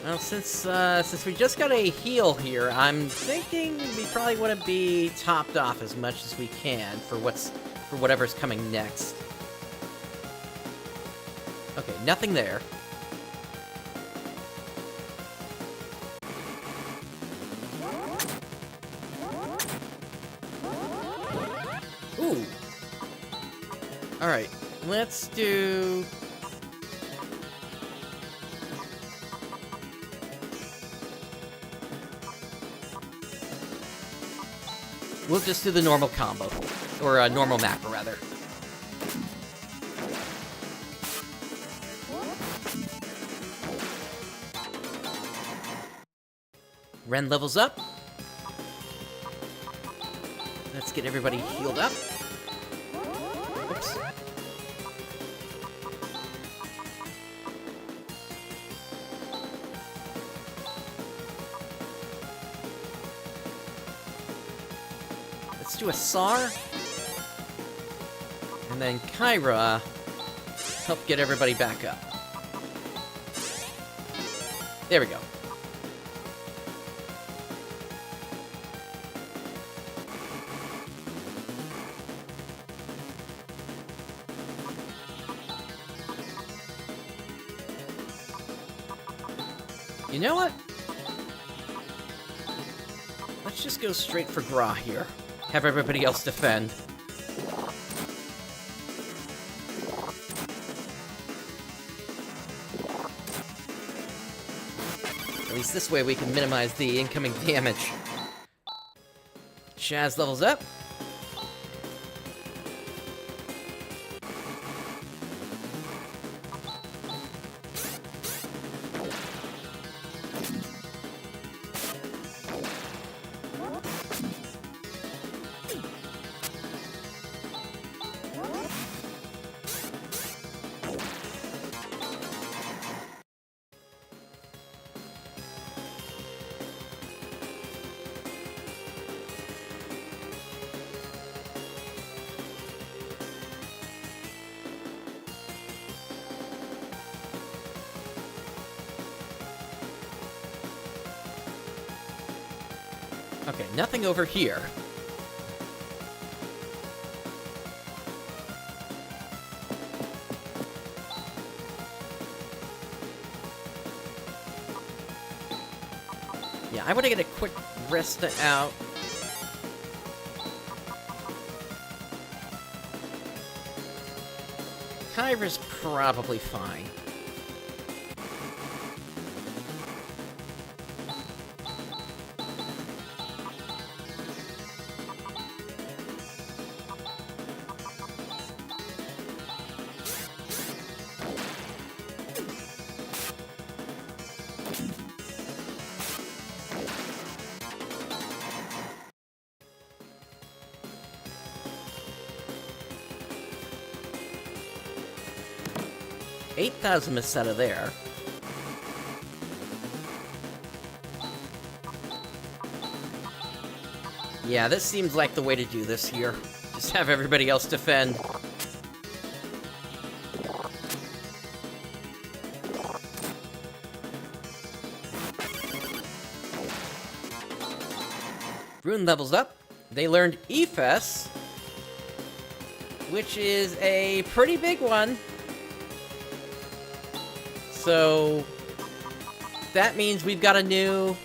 Well, since we just got a heal here, I'm thinking we probably want to be topped off as much as we can for whatever's coming next. Okay, nothing there. Ooh. Alright, let's do... We'll just do the normal combo. Or a normal macro, rather. Ren levels up. Let's get everybody healed up. Oops. Let's do a SAR. And then Kyra help get everybody back up. There we go. You know what? Let's just go straight for Gra here. Have everybody else defend. At least this way we can minimize the incoming damage. Shaz levels up. Okay, nothing over here. Yeah, I want to get a quick rest out. Kyra's probably fine. $8,000 is out of there. Yeah, this seems like the way to do this here. Just have everybody else defend. Rune levels up. They learned Ephes, which is a pretty big one. So that means we've got a new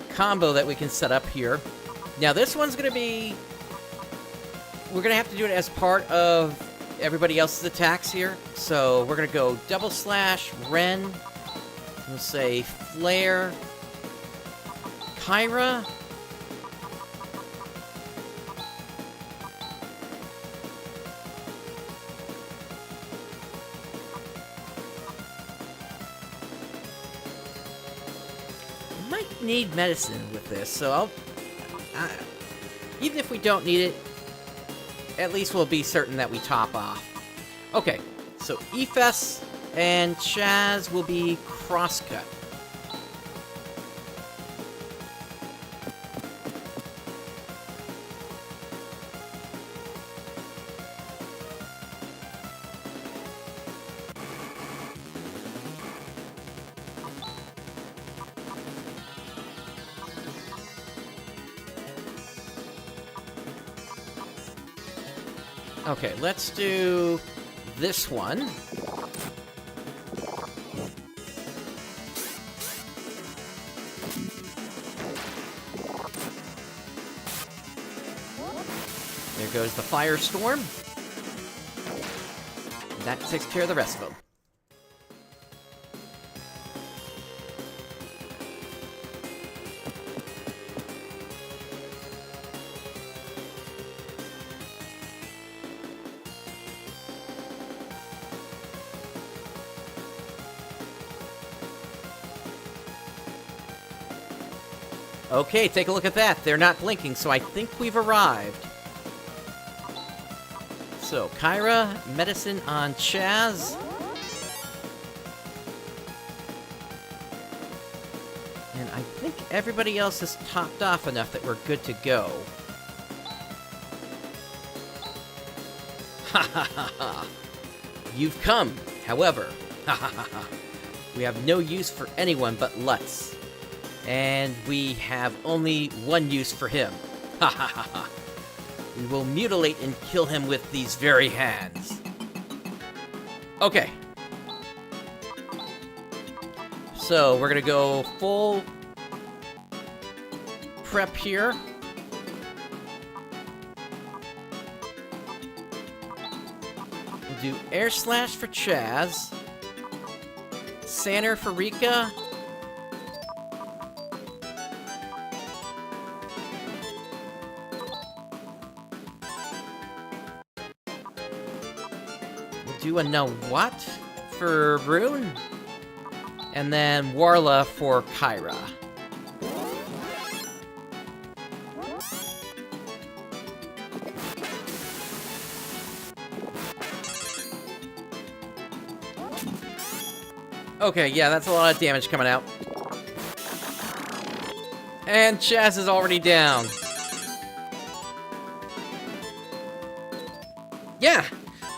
combo that we can set up here. Now this one's gonna be... we're gonna have to do it as part of everybody else's attacks here. So we're gonna go double slash, Ren, we'll say Flare, Kyra, need medicine with this, so even if we don't need it, at least we'll be certain that we top off. Okay, so Ephes and Chaz will be crosscut. Okay, let's do this one. There goes the Firestorm. That takes care of the rest of them. Okay, take a look at that. They're not blinking, so I think we've arrived. So, Kyra, medicine on Chaz. And I think everybody else is topped off enough that we're good to go. Ha ha ha ha. You've come, however. Ha ha ha ha. We have no use for anyone but Lutz. And we have only one use for him. Ha ha ha ha. We will mutilate and kill him with these very hands. Okay. So, we're gonna go full prep here. We'll do Air Slash for Chaz. Sanner for Rika. Do a know what for Rune, and then Warla for Kyra. Okay, yeah, that's a lot of damage coming out. And Chaz is already down. Yeah!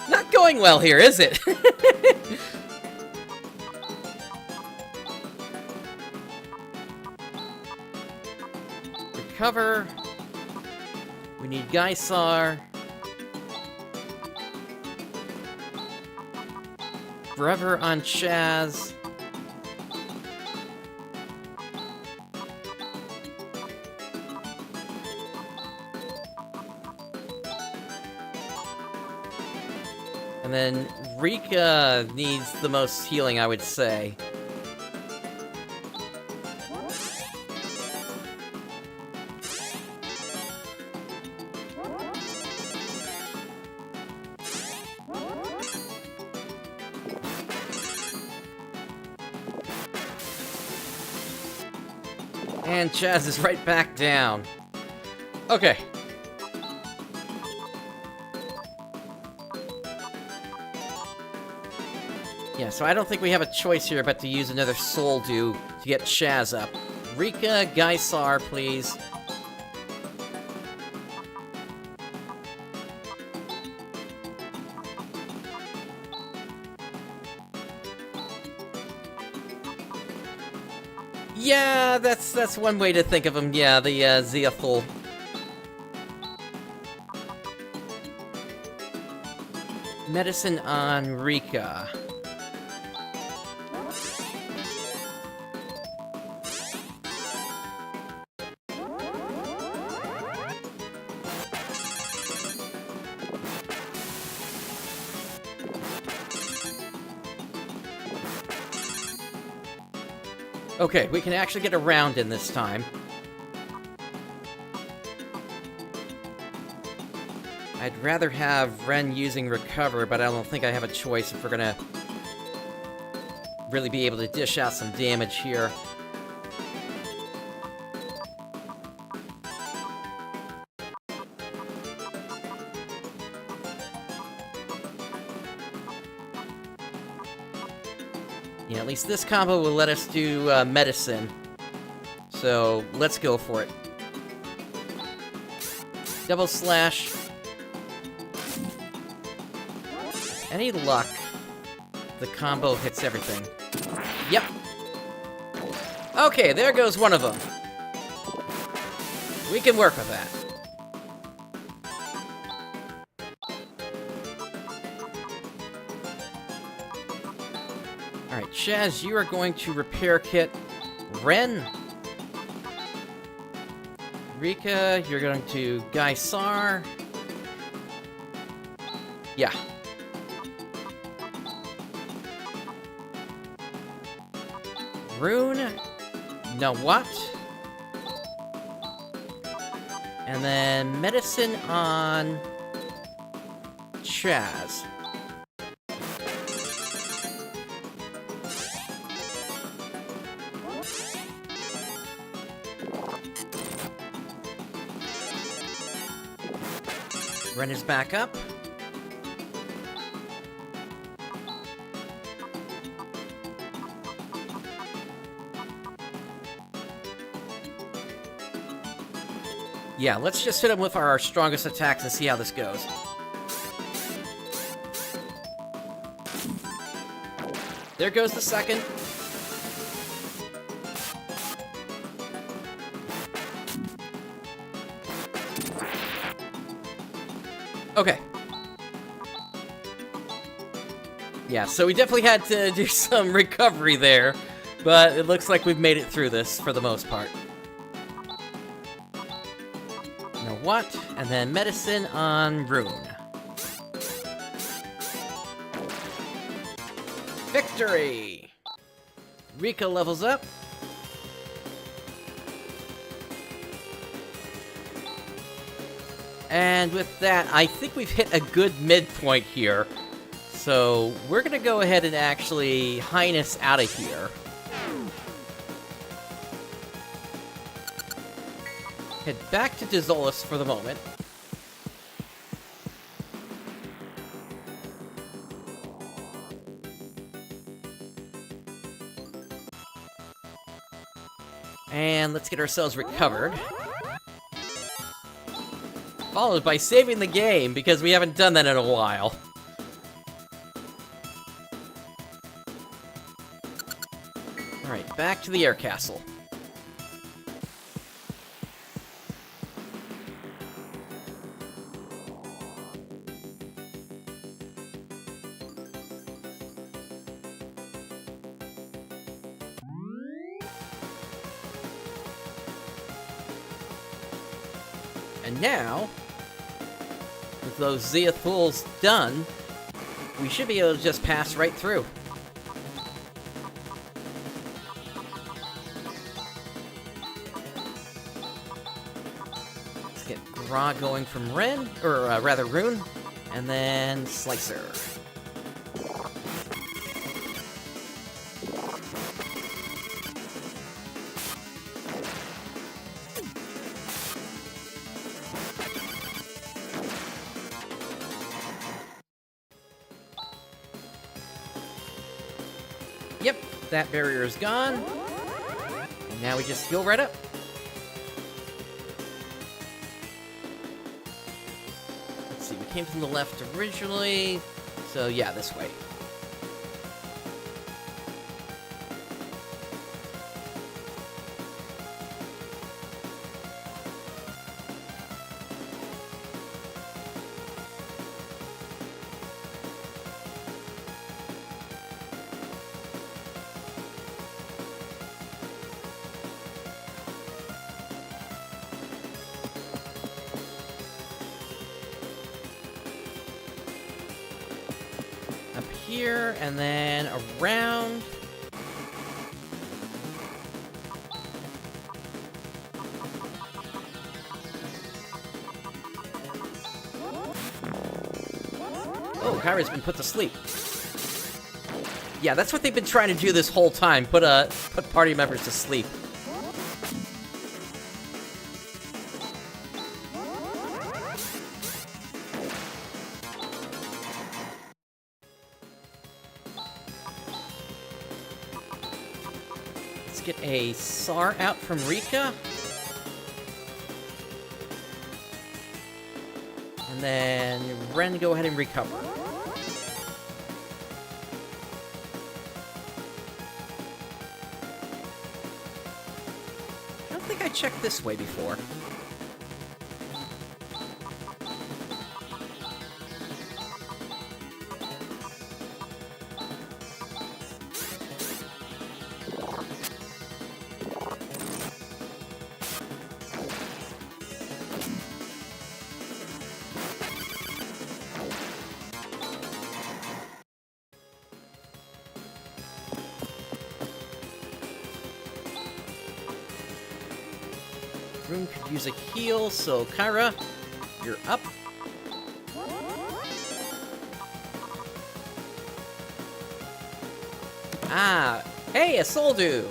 Not going well here, is it? recover. We need Geisar. Forever on Chaz. And then Rika needs the most healing, I would say. And Chaz is right back down. Okay. Yeah, so I don't think we have a choice here but to use another Soul Dew to get Chaz up. Rika, Geisar, please. Yeah, that's one way to think of him. Yeah, the Zeothul. Medicine on Rika. Okay, we can actually get around in this time. I'd rather have Ren using Recover, but I don't think I have a choice if we're gonna really be able to dish out some damage here. Yeah, at least this combo will let us do medicine. So, let's go for it. Double slash. Any luck, the combo hits everything. Yep. Okay, there goes one of them. We can work with that. Alright, Chaz, you are going to repair kit Ren. Rika, you're going to Geisar. Yeah. Rune. No, what? And then medicine on Chaz. Ren is back up. Yeah, let's just hit him with our strongest attacks and see how this goes. There goes the second. Okay. Yeah, so we definitely had to do some recovery there, but it looks like we've made it through this for the most part. Now what? And then medicine on Rune. Victory! Rika levels up. And with that, I think we've hit a good midpoint here. So we're gonna go ahead and actually Highness out of here. Head back to Dezolis for the moment. And let's get ourselves recovered. Followed by saving the game, because we haven't done that in a while. Alright, back to the air castle. And now, with those Zeathools done, we should be able to just pass right through. Let's get Gra going from Ren, or rather Rune, and then Slicer. Yep, that barrier is gone. And now we just heal right up. Let's see, we came from the left originally, so yeah, this way. Up here, and then around. Oh, Kyra's been put to sleep. Yeah, that's what they've been trying to do this whole time, put party members to sleep. Let's get a SAR out from Rika. And then Ren, go ahead and recover. I don't think I checked this way before. Rune could use a heal, so Kyra, you're up. Ah, hey, a Soldu!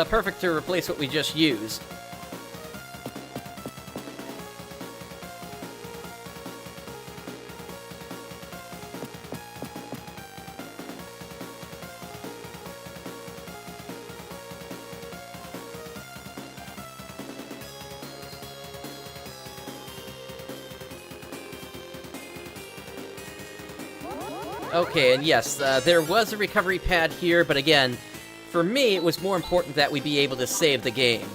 Perfect to replace what we just used. Okay, and yes, there was a recovery pad here, but again, for me, it was more important that we be able to save the game.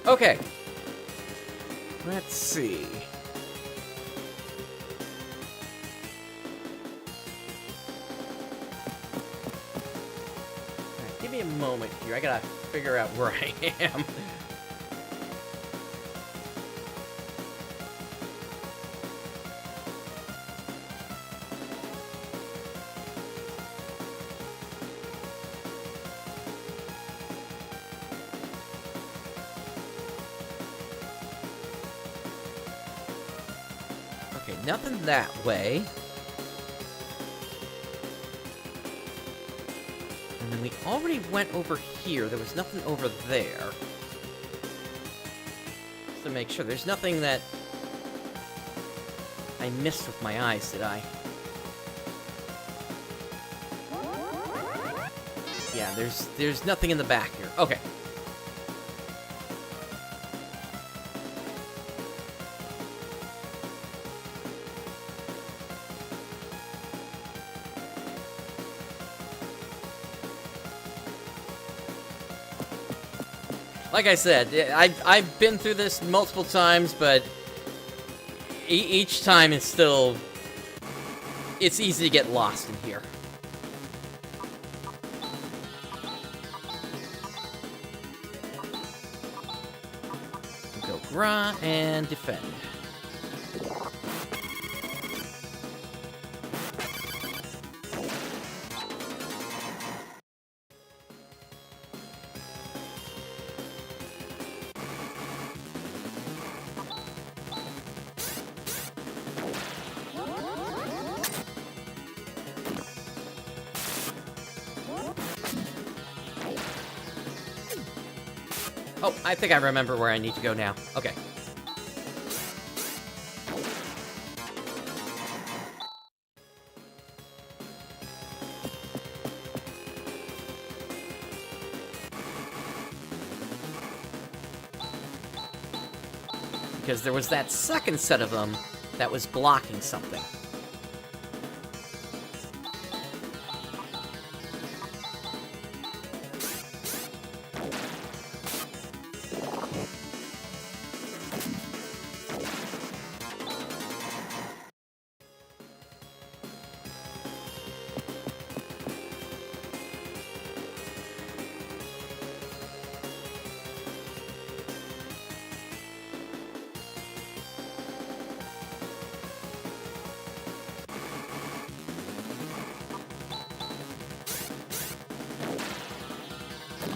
Okay. Let's see. Alright, give me a moment here. I gotta figure out where I am. Okay, nothing that way. And then we already went over here. There was nothing over there. Just to make sure. There's nothing that I missed with my eyes, did I? Yeah, there's nothing in the back here. Okay. Like I said, I've been through this multiple times, but each time it's still... It's easy to get lost in here. Go Gra and defend. Oh, I think I remember where I need to go now. Okay. Because there was that second set of them that was blocking something.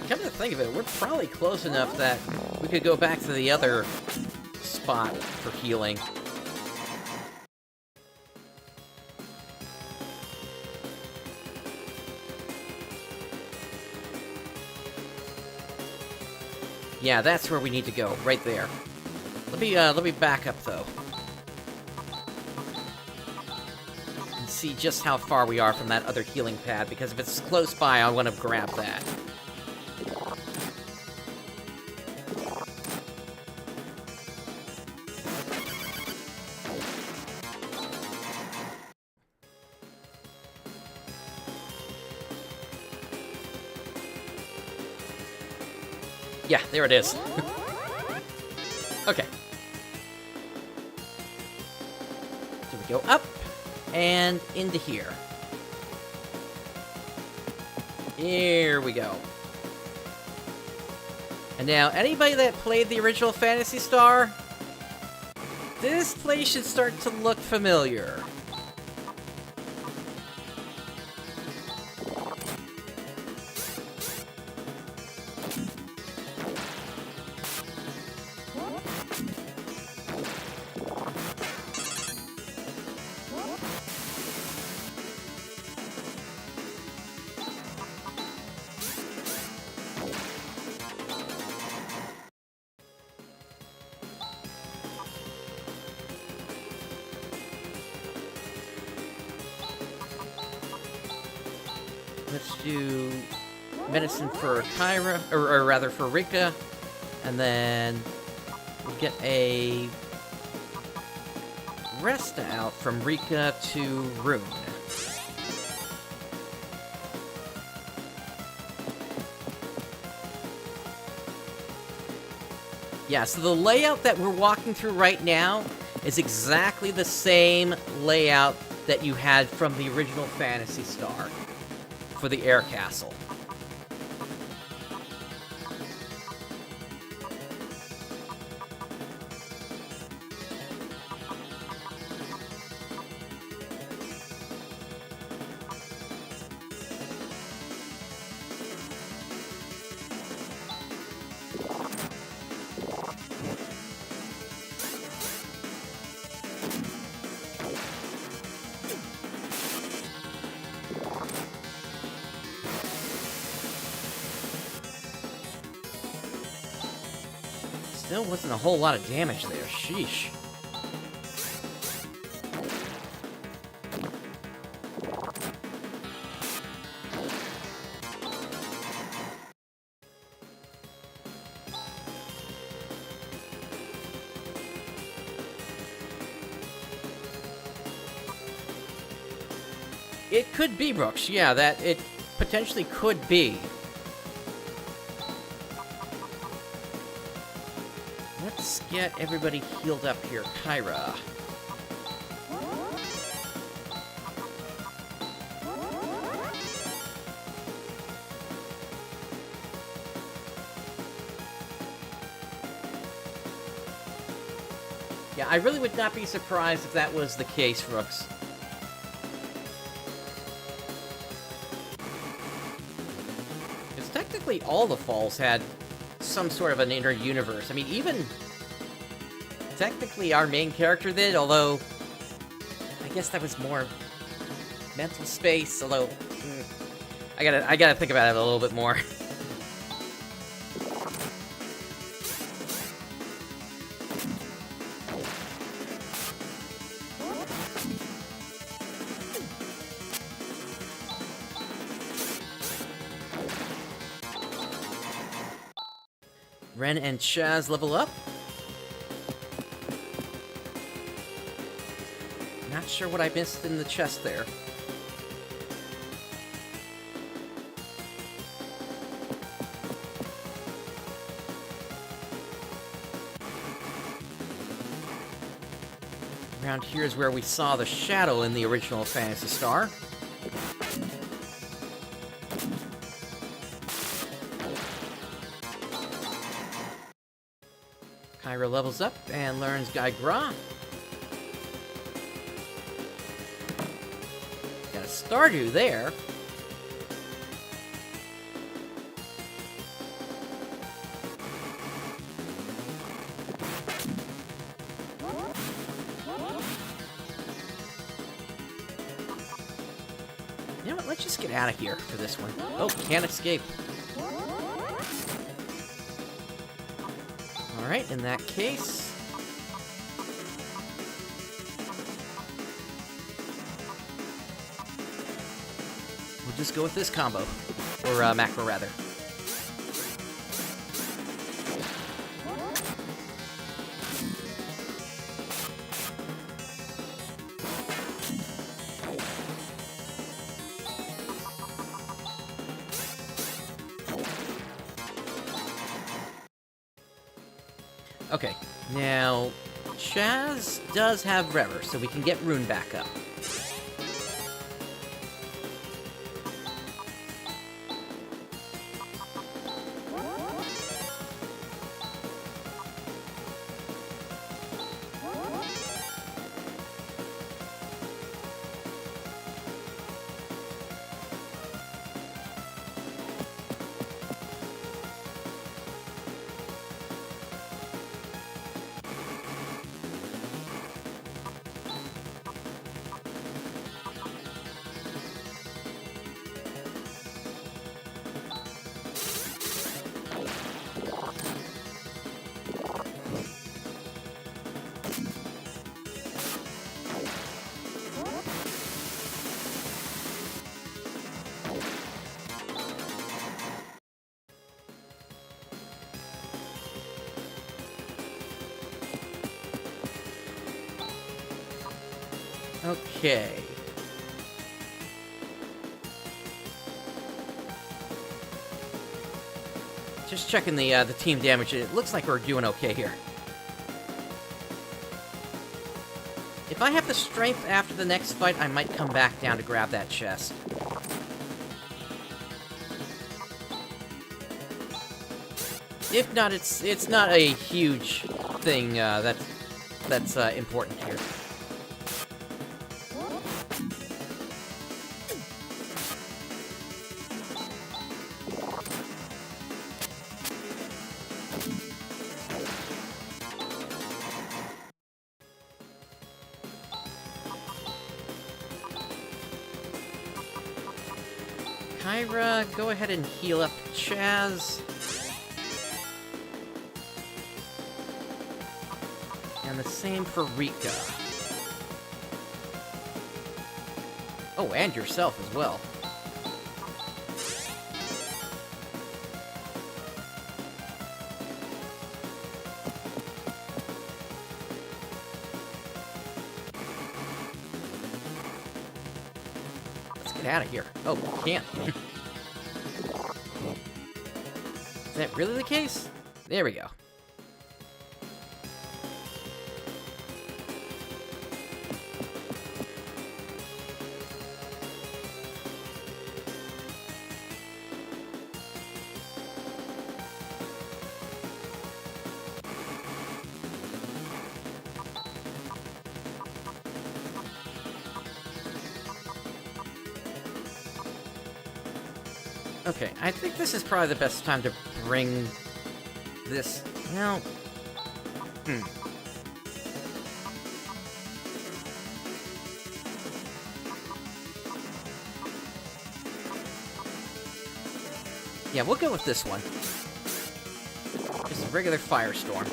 Come to think of it, we're probably close enough that we could go back to the other spot for healing. Yeah, that's where we need to go, right there. Let me back up though. And see just how far we are from that other healing pad, because if it's close by, I want to grab that. Yeah, there it is. Okay. So we go up and into here. Here we go. And now, anybody that played the original Phantasy Star, this place should start to look familiar. Let's do medicine for Kyra, or rather for Rika, and then we'll get a rest out from Rika to Rune. Yeah, so the layout that we're walking through right now is exactly the same layout that you had from the original Phantasy Star for the air castle. Still wasn't a whole lot of damage there, sheesh. It could be Brooks, yeah, that it potentially could be. get everybody healed up here. Kyra. Yeah, I really would not be surprised if that was the case, Rooks. Because technically all the falls had some sort of an inner universe. I mean, even technically our main character did, although I guess that was more mental space, although I gotta think about it a little bit more. Ren and Chaz level up. Not sure what I missed in the chest there. Around here is where we saw the shadow in the original Phantasy Star. Kyra levels up and learns Gra. Got a Stardew there. You know what, let's just get out of here for this one. Oh, can't escape. Alright, in that case... we'll just go with this combo. Or, macro, rather. Okay, now, Chaz does have Rever, so we can get Rune back up. Okay. Just checking the team damage. It looks like we're doing okay here. If I have the strength after the next fight, I might come back down to grab that chest. If not, it's not a huge thing that's important here. Kyra, go ahead and heal up Chaz. And the same for Rika. Oh, and yourself as well. Let's get out of here. Oh, we can't. Is that really the case? There we go. Okay, I think this is probably the best time to bring this... Well... Yeah, we'll go with this one. Just a regular firestorm.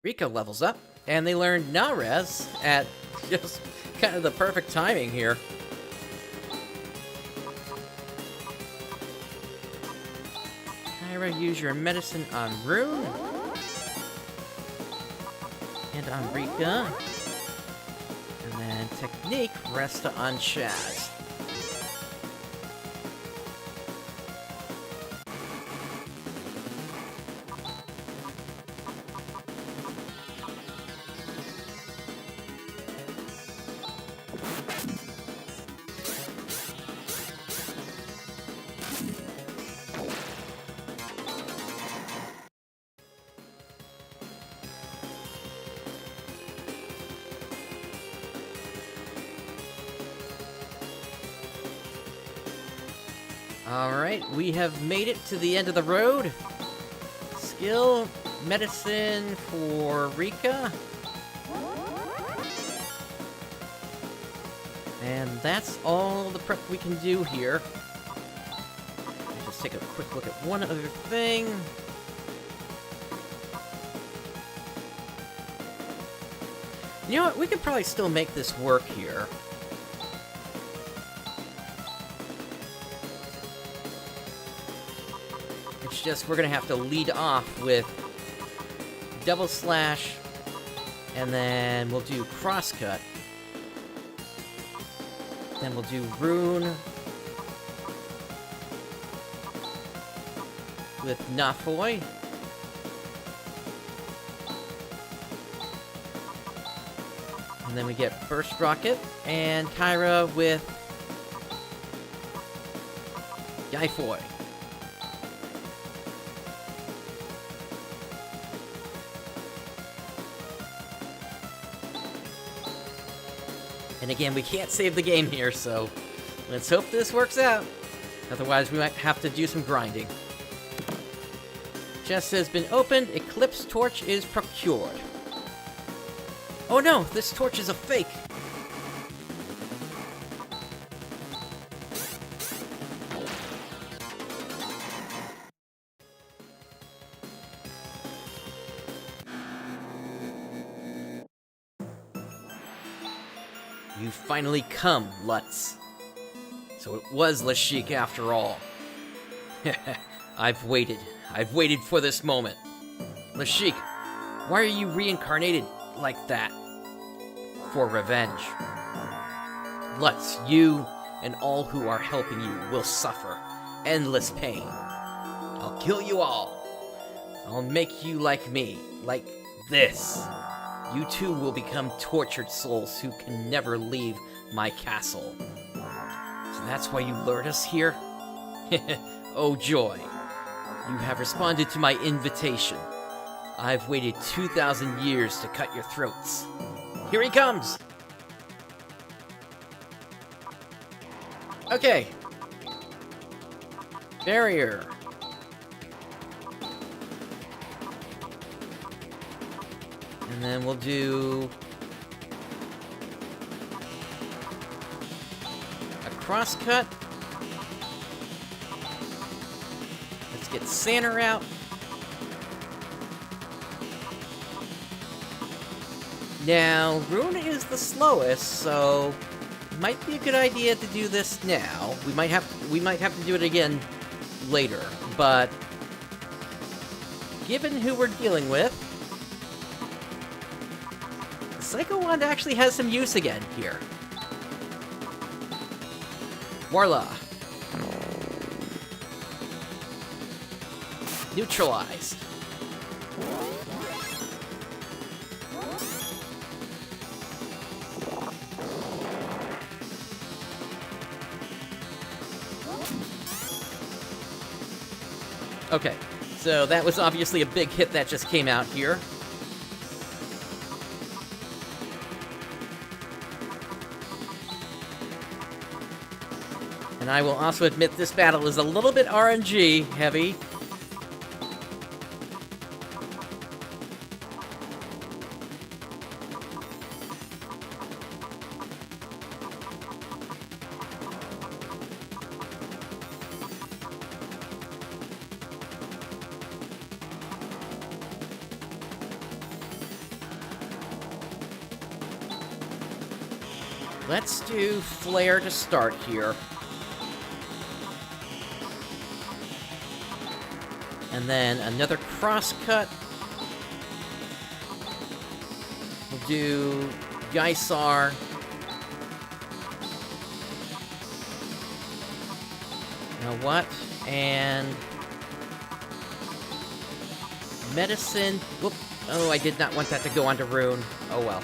Rika levels up, and they learn Narez at just kind of the perfect timing here. Kyra, use your medicine on Rune. And on Rika. And then technique, rest on Chaz. Alright, we have made it to the end of the road. Skill, medicine for Rika. And that's all the prep we can do here. Let's just take a quick look at one other thing. You know what, we could probably still make this work here. It's just we're gonna have to lead off with double slash, and then we'll do crosscut. Then we'll do Rune with Nafoy. And then we get Burst Rocket and Kyra with Yaifoy. And again, we can't save the game here, so let's hope this works out. Otherwise, we might have to do some grinding. Chest has been opened. Eclipse Torch is procured. Oh no, this torch is a fake. You finally come, Lutz. So it was Lashik after all. I've waited for this moment. Lashik, why are you reincarnated like that? For revenge. Lutz, you and all who are helping you will suffer endless pain. I'll kill you all. I'll make you like me, like this. You too will become tortured souls who can never leave my castle. So that's why you lured us here? Oh joy. You have responded to my invitation. I've waited 2,000 years to cut your throats. Here he comes! Okay. Barrier. And then we'll do a crosscut. Let's get Santa out. Now, Rune is the slowest, so it might be a good idea to do this now. We might have to do it again later, but given who we're dealing with, Psycho Wand actually has some use again here. Warla. Neutralized. Okay, so that was obviously a big hit that just came out here. And I will also admit this battle is a little bit RNG heavy. Let's do Flare to start here. And then another crosscut. We'll do Geisar. You know what? And Medicine. Whoop. Oh, I did not want that to go onto Rune. Oh well.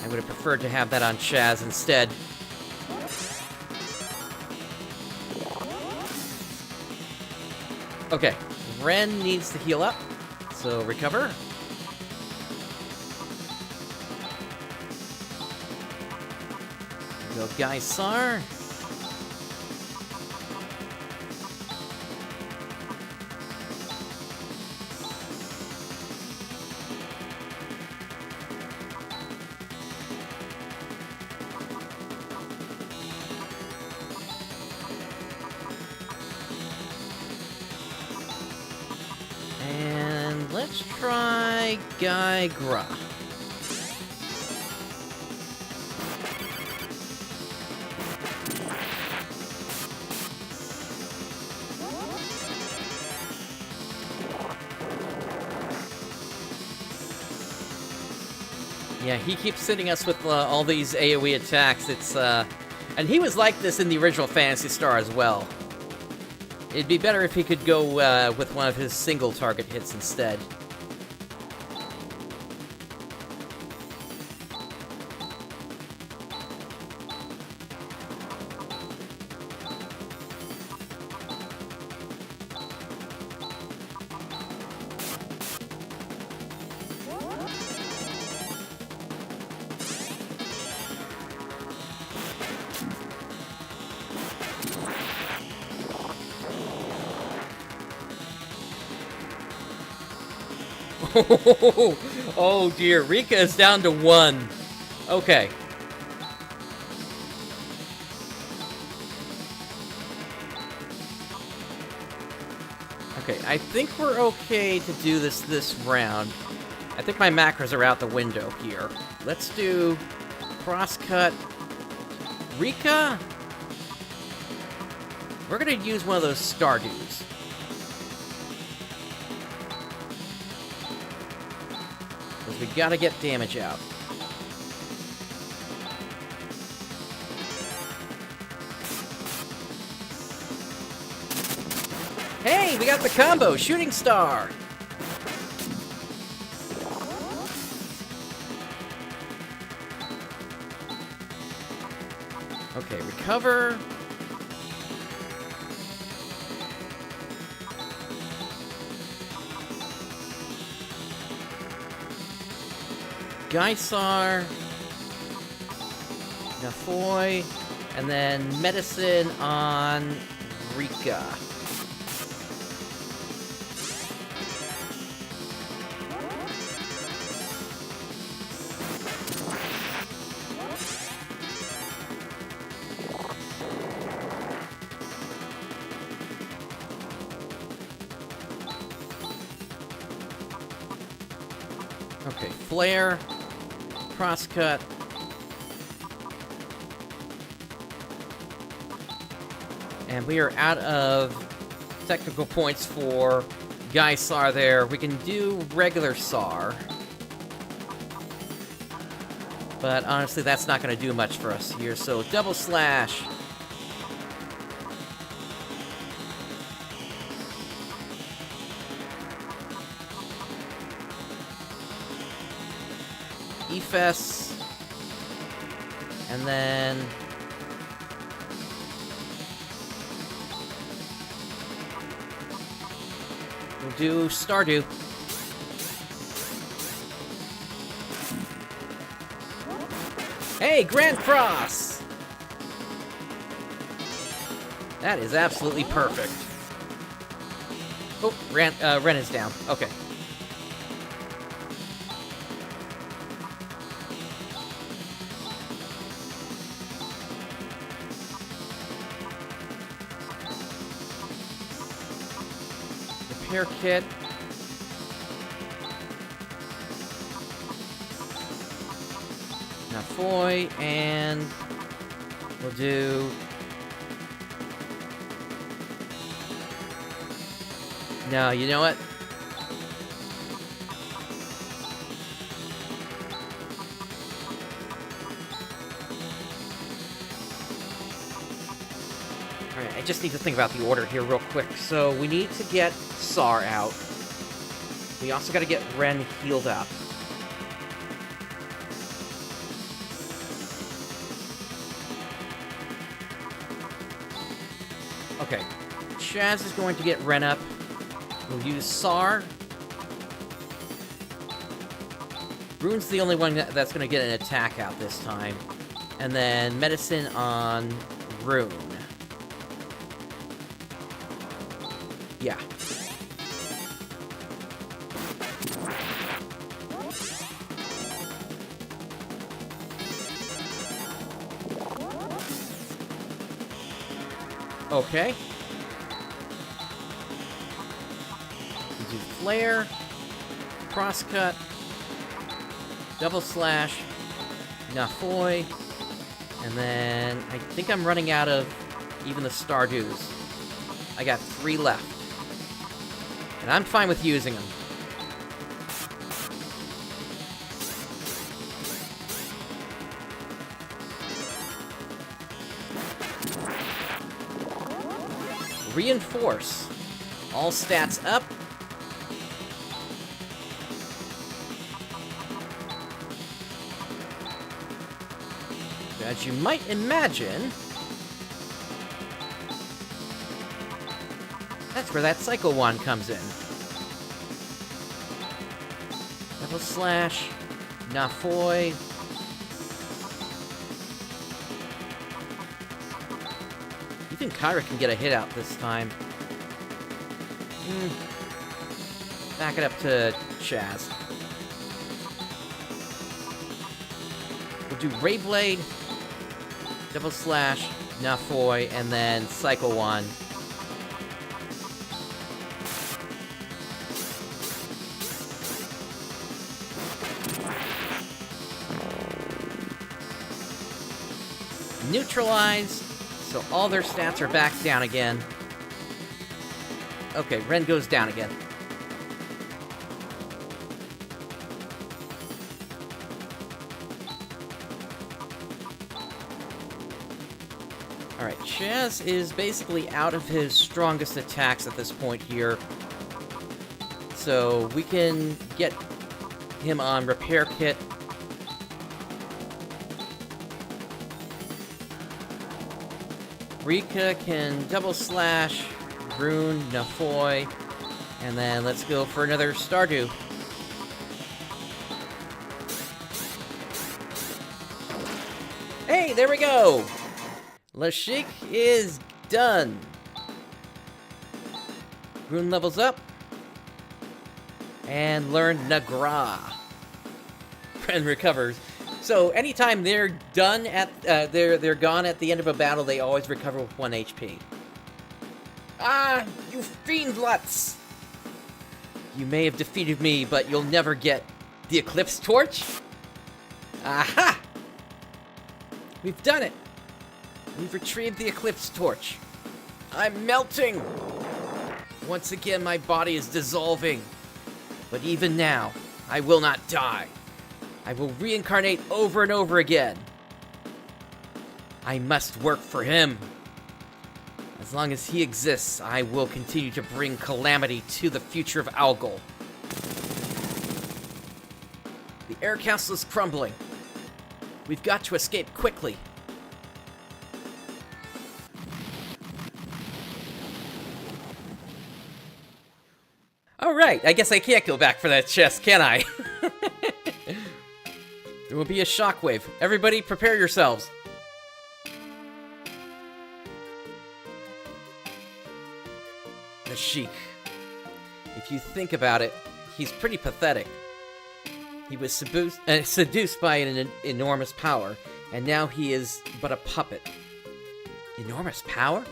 I would have preferred to have that on Chaz instead. Okay, Ren needs to heal up, so recover. Go Geisar. And let's try Gaigra. Yeah, he keeps sitting us with all these AoE attacks. It's and he was like this in the original Phantasy Star as well. It'd be better if he could go with one of his single target hits instead. Oh dear, Rika is down to 1. Okay. Okay, I think we're okay to do this round. I think my macros are out the window here. Let's do crosscut. Rika? We're gonna use one of those Stardews. Because we gotta get damage out. Hey, we got the combo! Shooting Star! Okay, recover. Geisar, Nafoy, and then medicine on Rika. Okay, flare. Crosscut. And we are out of technical points for Geisar there. We can do regular Sar. But honestly, that's not going to do much for us here. So double slash. Efes, and then We'll do Stardew. Hey, Grand Cross! That is absolutely perfect. Oh, Ren is down. Okay. Repair kit. Foy, and we'll do... No, you know what? Alright, I just need to think about the order here real quick. So, we need to get Sar out. We also gotta get Ren healed up. Okay, Chaz is going to get Ren up. We'll use Sar. Rune's the only one that's going to get an attack out this time. And then medicine on Rune. Yeah. Okay. We do flare, crosscut, double slash, Nafoy, and then I think I'm running out of even the Stardews. I got 3 left. And I'm fine with using them. Reinforce. All stats up. As you might imagine, that's where that Psycho Wand comes in. Double slash, Nafoy. Even Kyra can get a hit out this time. Back it up to Chaz. We'll do Ray Blade, double slash, Nafoy, and then Psycho Wand. Neutralize. So all their stats are back down again. Okay, Ren goes down again. Alright, Chaz is basically out of his strongest attacks at this point here. So we can get him on Repair Kit. Rika can double slash, Rune, Nafoy, and then let's go for another Stardew. Hey, there we go! Lashik is done. Rune levels up. And learned Nagra. And recovers. So anytime they're done at they're gone at the end of a battle, they always recover with 1 HP. Ah, you fiend Lutz! You may have defeated me, but you'll never get the Eclipse Torch? Aha! We've done it! We've retrieved the Eclipse Torch. I'm melting! Once again, my body is dissolving. But even now, I will not die. I will reincarnate over and over again. I must work for him. As long as he exists, I will continue to bring calamity to the future of Algol. The air castle is crumbling. We've got to escape quickly. Alright, I guess I can't go back for that chest, can I? There will be a shockwave. Everybody prepare yourselves. The Sheik. If you think about it, he's pretty pathetic. He was seduced by an enormous power, and now he is but a puppet. Enormous power?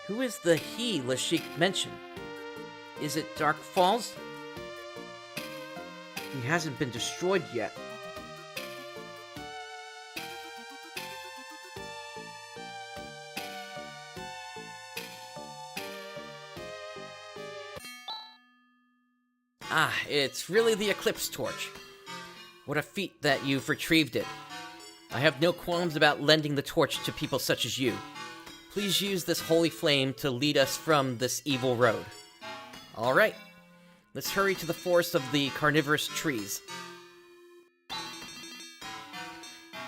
Who is the he Lashik mentioned? Is it Dark Falls? He hasn't been destroyed yet. Ah, it's really the Eclipse Torch. What a feat that you've retrieved it. I have no qualms about lending the torch to people such as you. Please use this holy flame to lead us from this evil road. Alright, let's hurry to the forest of the carnivorous trees.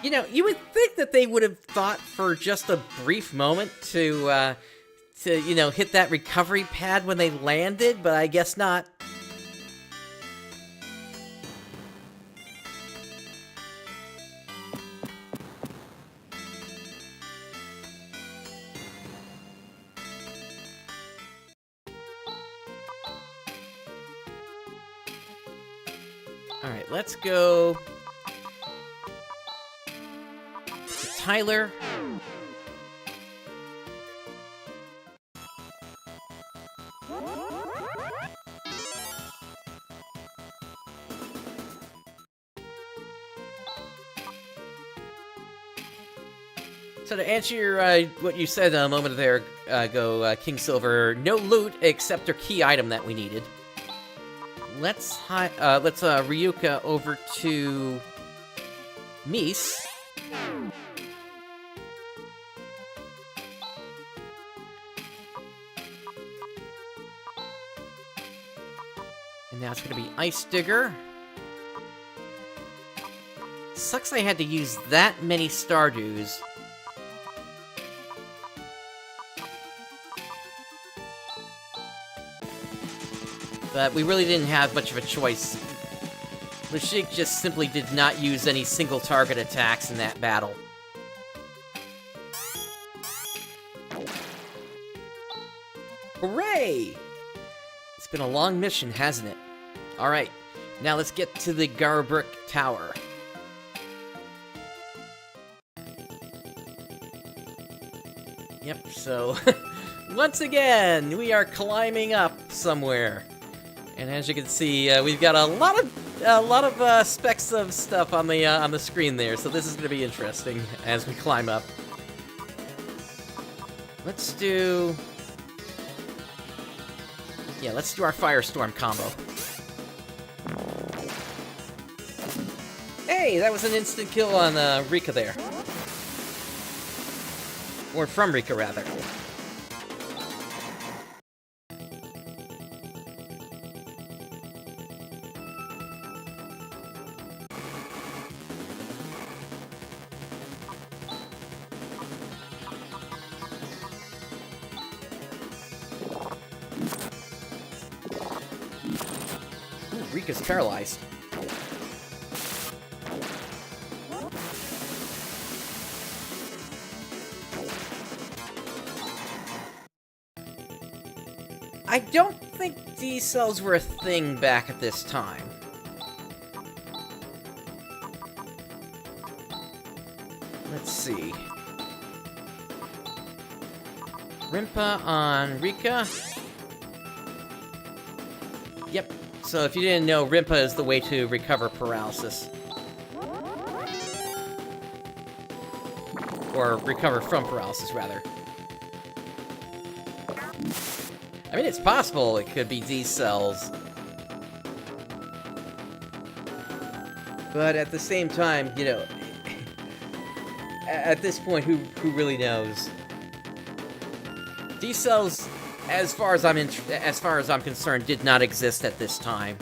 You know, you would think that they would have thought for just a brief moment to hit that recovery pad when they landed, but I guess not. Alright, let's go to Tyler. So to answer your, what you said a moment there King Silver, no loot except our key item that we needed. Let's Ryuka over to Mies. And now it's gonna be Ice Digger. Sucks I had to use that many Stardews. But we really didn't have much of a choice. Lashik just simply did not use any single target attacks in that battle. Hooray! It's been a long mission, hasn't it? Alright, now let's get to the Garbrick Tower. Yep, so once again, we are climbing up somewhere. And as you can see, we've got a lot of specks of stuff on the screen there, so this is going to be interesting as we climb up. Let's do our Firestorm combo. Hey, that was an instant kill on Rika there. Or from Rika, rather. Rika's paralyzed. I don't think D-cells were a thing back at this time. Let's see. Rimpa on Rika. Yep. So if you didn't know, Rimpa is the way to recover paralysis. Or recover from paralysis, rather. I mean, it's possible it could be D-cells. But at the same time, you know, at this point, who really knows? D-cells, as far as I'm concerned, did not exist at this time.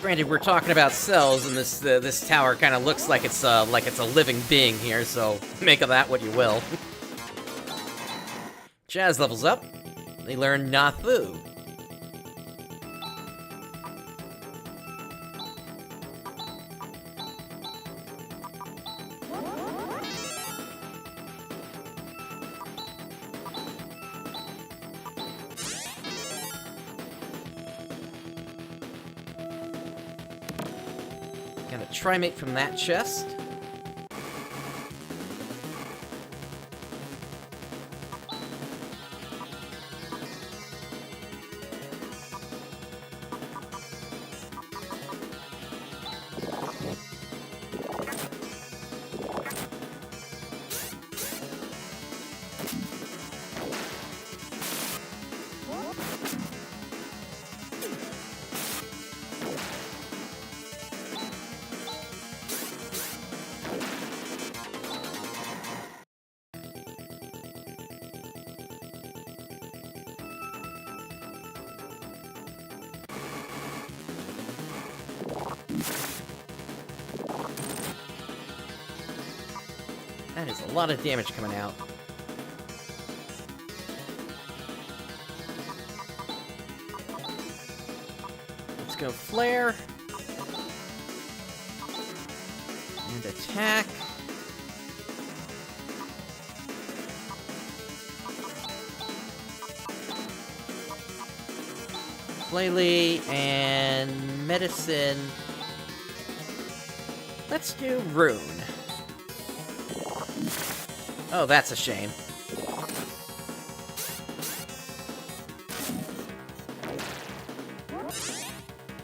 Granted, we're talking about cells, and this tower kind of looks like it's a living being here, so make of that what you will. Chaz levels up. They learn Nathu. Got a Trimate from that chest. That is a lot of damage coming out. Let's go Flare. And attack. Flaily and Medicine. Let's do Rune. Oh, that's a shame.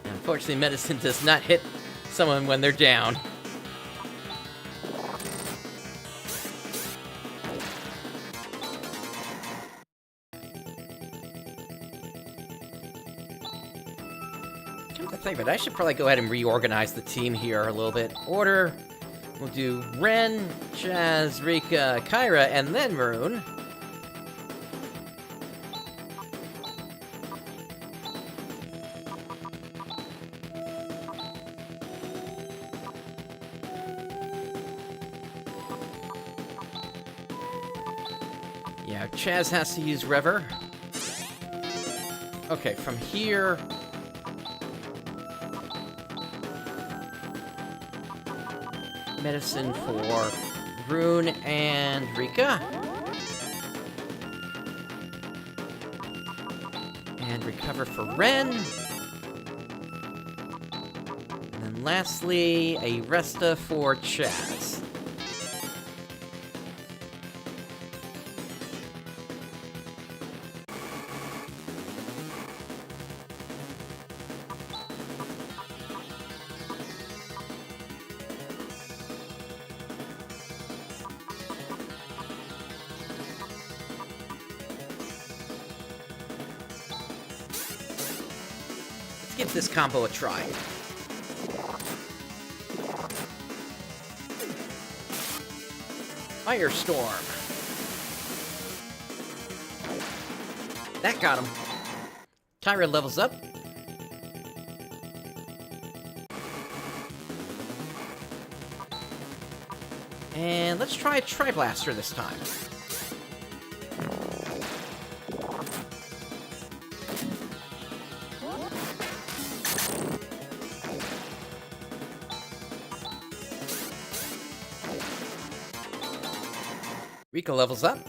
Unfortunately, medicine does not hit someone when they're down. Come to think of it, I should probably go ahead and reorganize the team here a little bit. Order. We'll do Ren, Chaz, Rika, Kyra, and then Rune. Yeah, Chaz has to use Rever. Okay, from here... Medicine for Rune and Rika. And recover for Ren. And then lastly, a Resta for Chaz. Give this combo a try. Firestorm. That got him. Kyra levels up. And let's try Tri-Blaster this time. Rika levels up.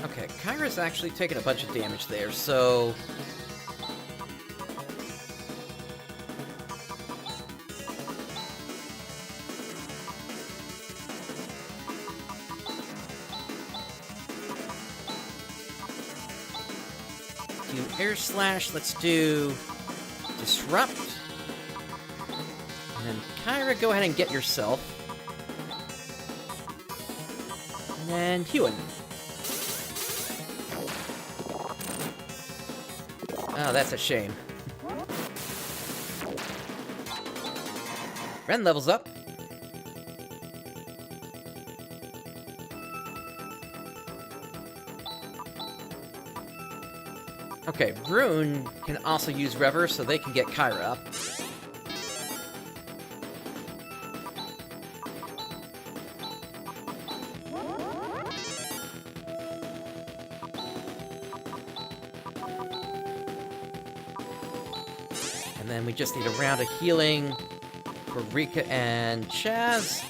Okay, Kyra's actually taking a bunch of damage there, so... do Air Slash. Let's do Disrupt. And then Kyra, go ahead and get yourself. And then Hewin. Oh, that's a shame. Ren levels up. Okay, Rune can also use Rever, so they can get Kyra up. And then we just need a round of healing for Rika and Chaz.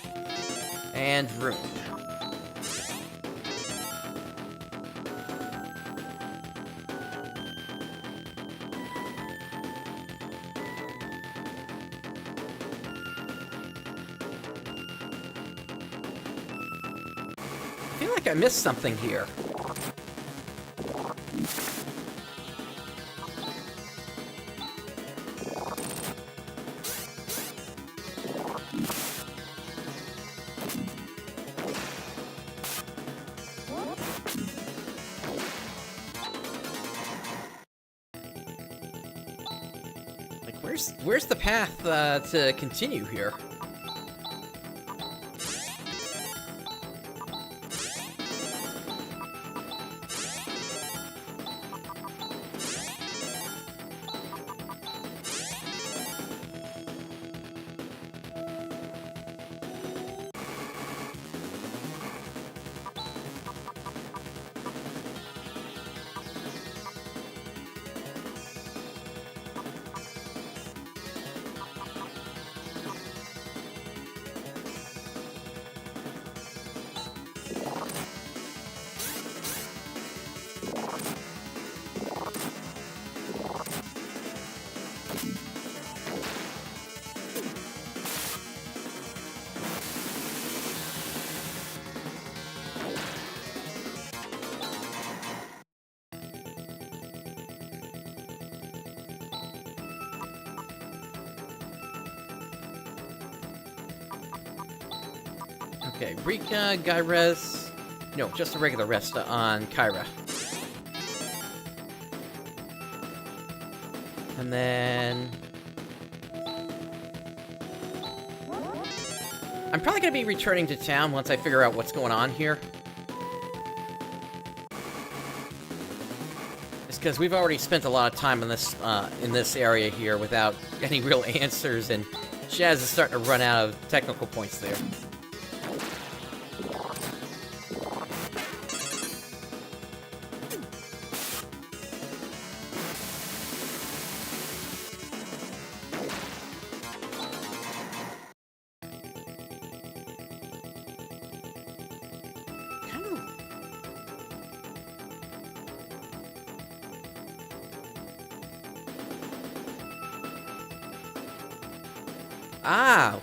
And Rune. I feel like I missed something here. Like, where's the path to continue here? Okay, Rika, Gyrez... No, just a regular rest on Kyra. And then... I'm probably gonna be returning to town once I figure out what's going on here. It's because we've already spent a lot of time in this area here without any real answers, and Shaz is starting to run out of technical points there. Ah!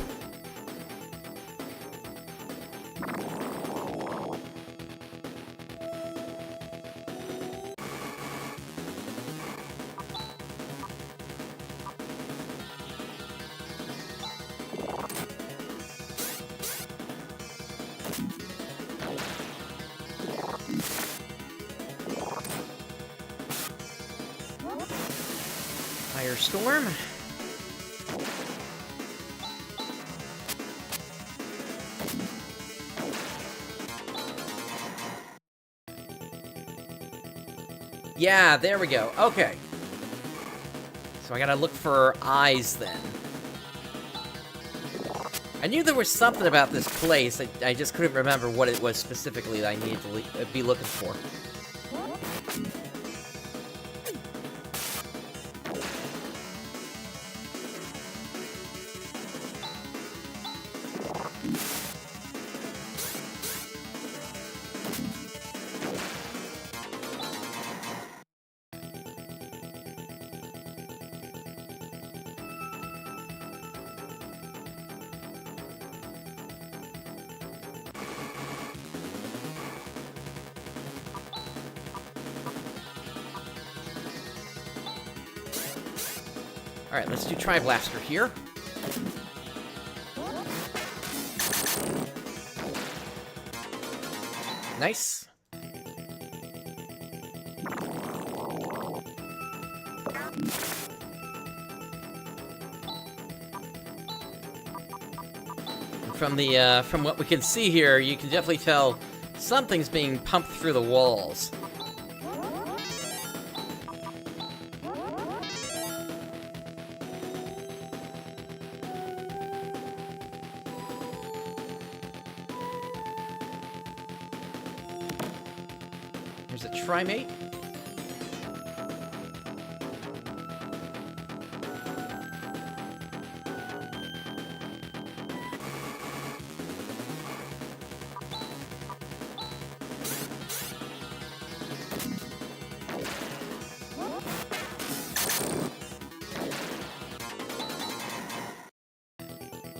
Firestorm. Yeah, there we go. Okay. So I gotta look for eyes then. I knew there was something about this place. I just couldn't remember what it was specifically that I needed to be looking for. Alright, let's do Tri-Blaster here. Nice. From what we can see here, you can definitely tell something's being pumped through the walls. There's a Trimate.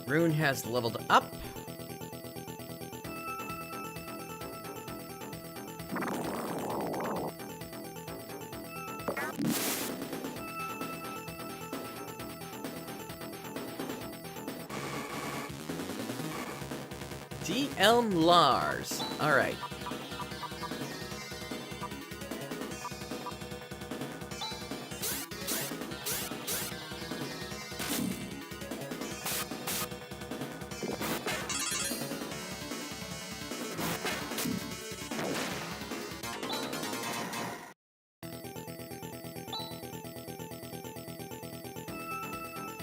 Rune has leveled up. DM Lars. Alright.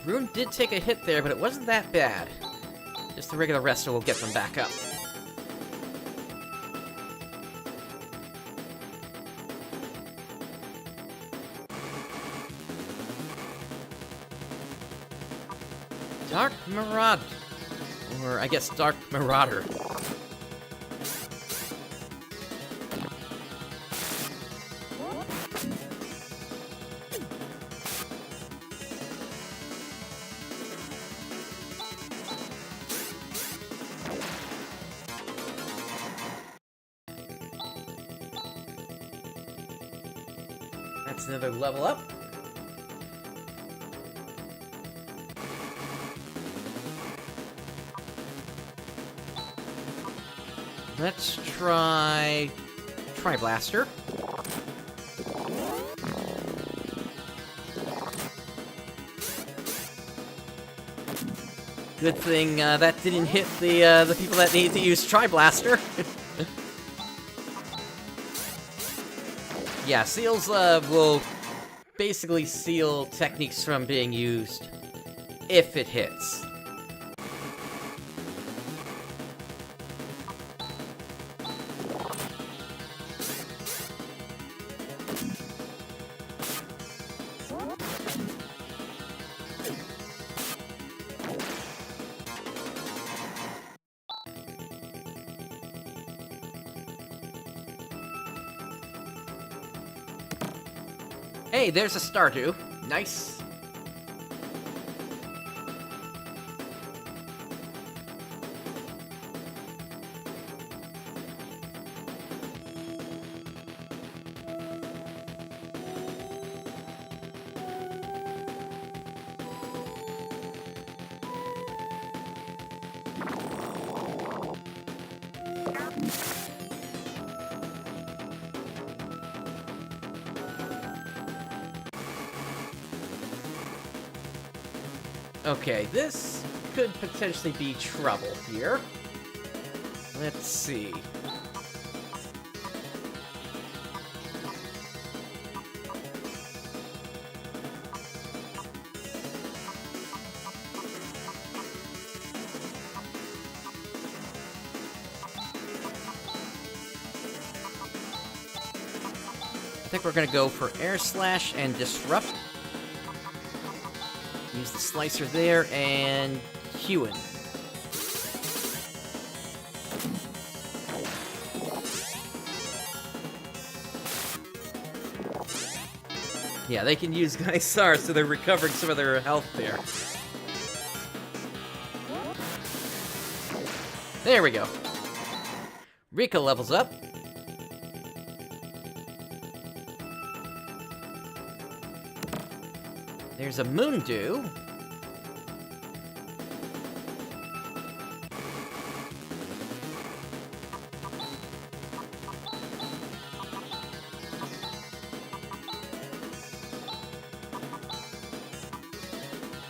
Rune did take a hit there, but it wasn't that bad. Just the regular Rester will get them back up. Dark Marauder. Or, I guess, Dark Marauder. That's another level up. Let's try Tri-Blaster. Good thing that didn't hit the people that need to use Tri-Blaster. Yeah, seals will basically seal techniques from being used if it hits. Hey, there's a Stardew. Nice. Okay, this could potentially be trouble here. Let's see. I think we're gonna go for Air Slash and Disrupt. Use the Slicer there, and Hewin. Yeah, they can use Gysar, so they're recovering some of their health there. There we go. Rika levels up. There's a Moondew.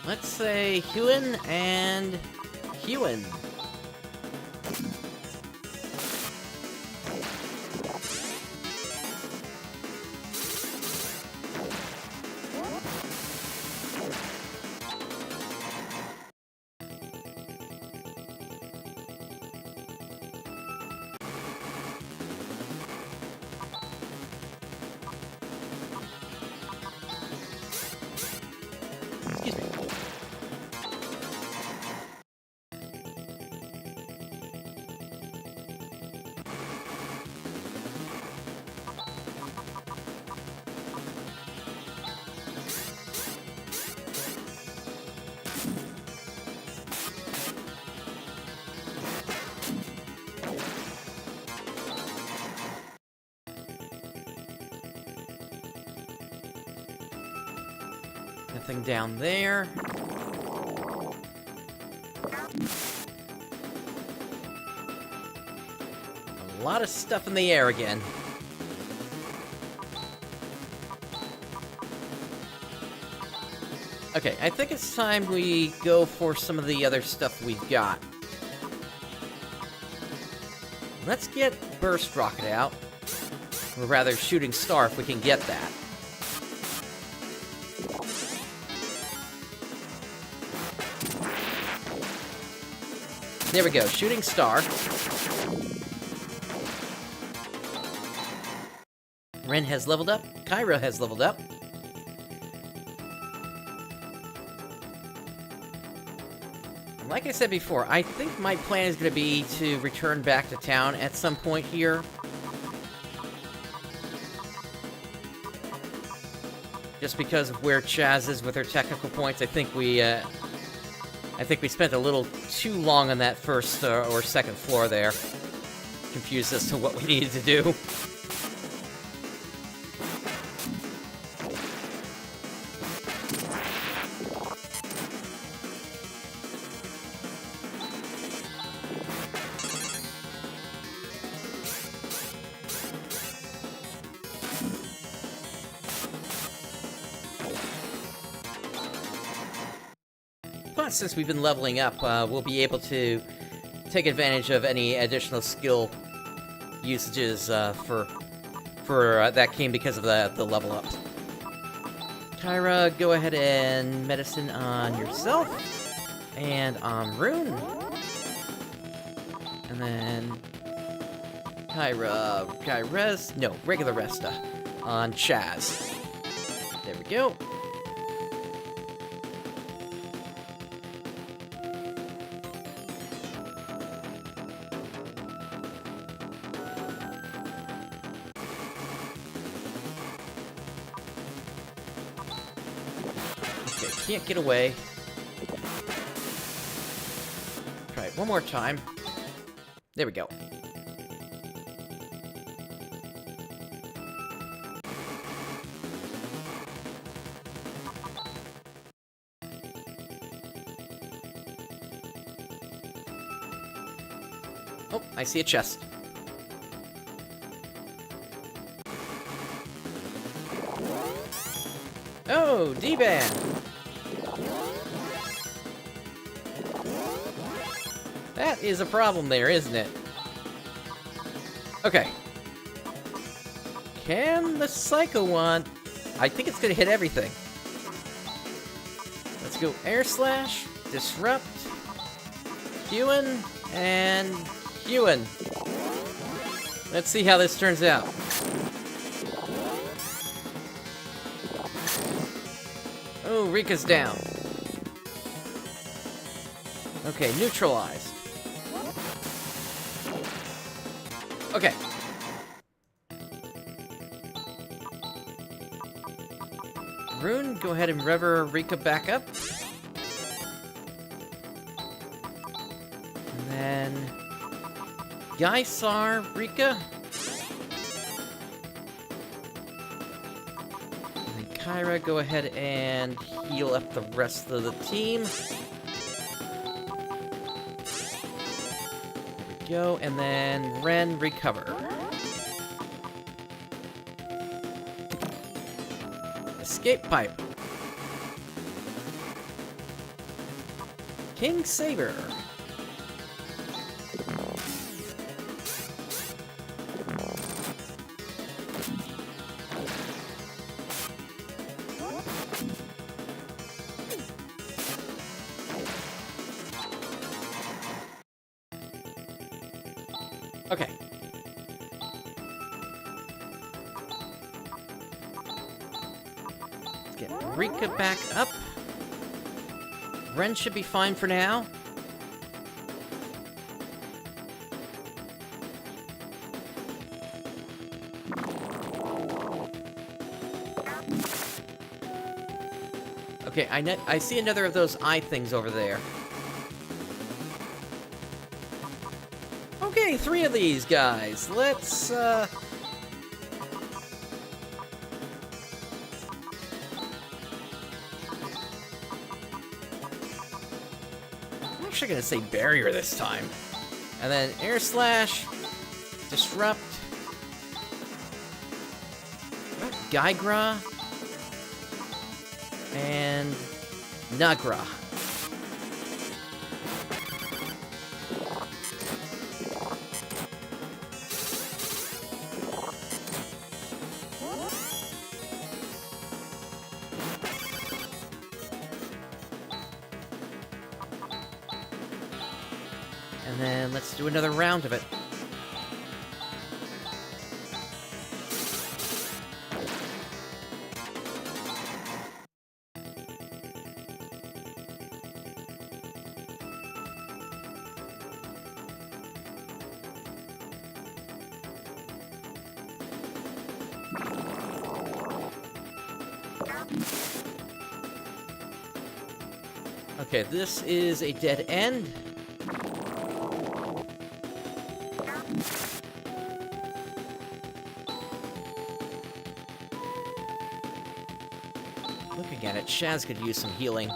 Let's say Huen and Huen. Excuse me. Nothing down there. A lot of stuff in the air again. Okay, I think it's time we go for some of the other stuff we've got. Let's get Burst Rocket out. Or rather, Shooting Star if we can get that. There we go, Shooting Star. Ren has leveled up. Kyra has leveled up. And like I said before, I think my plan is going to be to return back to town at some point here. Just because of where Chaz is with her technical points, I think we spent a little too long on that first or second floor there. Confused as to what we needed to do. But since we've been leveling up, we'll be able to take advantage of any additional skill usages for that came because of the level up. Kyra, go ahead and medicine on yourself and on Rune, and then regular Resta on Chaz. There we go. Can't get away. Try it one more time. There we go. Oh, I see a chest. Oh, D-Band! That is a problem there, isn't it? Okay. Can the Psycho one... I think it's gonna hit everything. Let's go Air Slash, Disrupt, Huen, and Huen. Let's see how this turns out. Oh, Rika's down. Okay, neutralized. Okay. Rune, go ahead and rever Rika back up. And then... Gysar, Rika. And then Kyra, go ahead and heal up the rest of the team. There we go, and then Ren, recover. Escape pipe. King Saber. Okay. Let's get Rika back up. Ren should be fine for now. Okay, I see another of those eye things over there. Okay, 3 of these guys. Let's, I'm actually gonna say barrier this time. And then air slash, disrupt, Gygra, and Nagra. And then let's do another round of it. Okay, this is a dead end. Looking at it, Shaz could use some healing.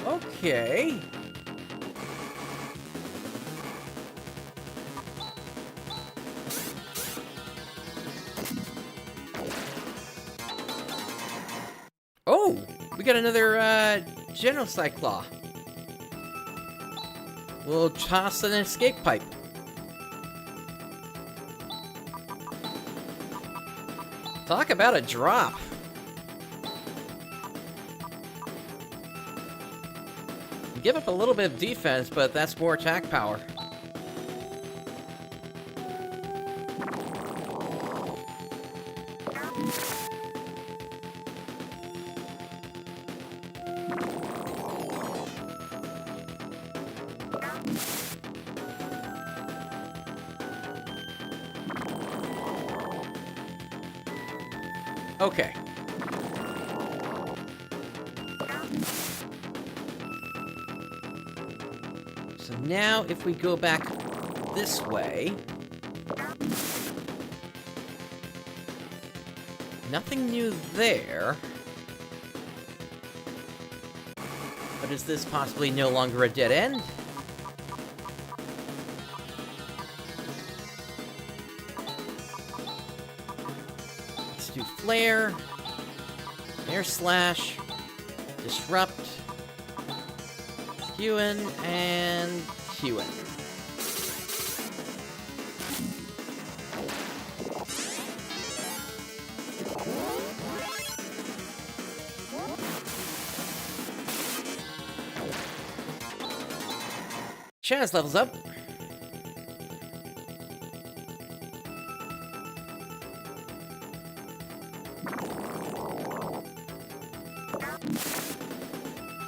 Okay. Oh, we got another Genocide Claw. We'll toss an escape pipe. Talk about a drop. Give up a little bit of defense, but that's more attack power. Okay. So now if we go back this way, nothing new there. But is this possibly no longer a dead end? Let's do Flare, Air Slash, Disrupt, Hewen, and Hewen. Shaz levels up.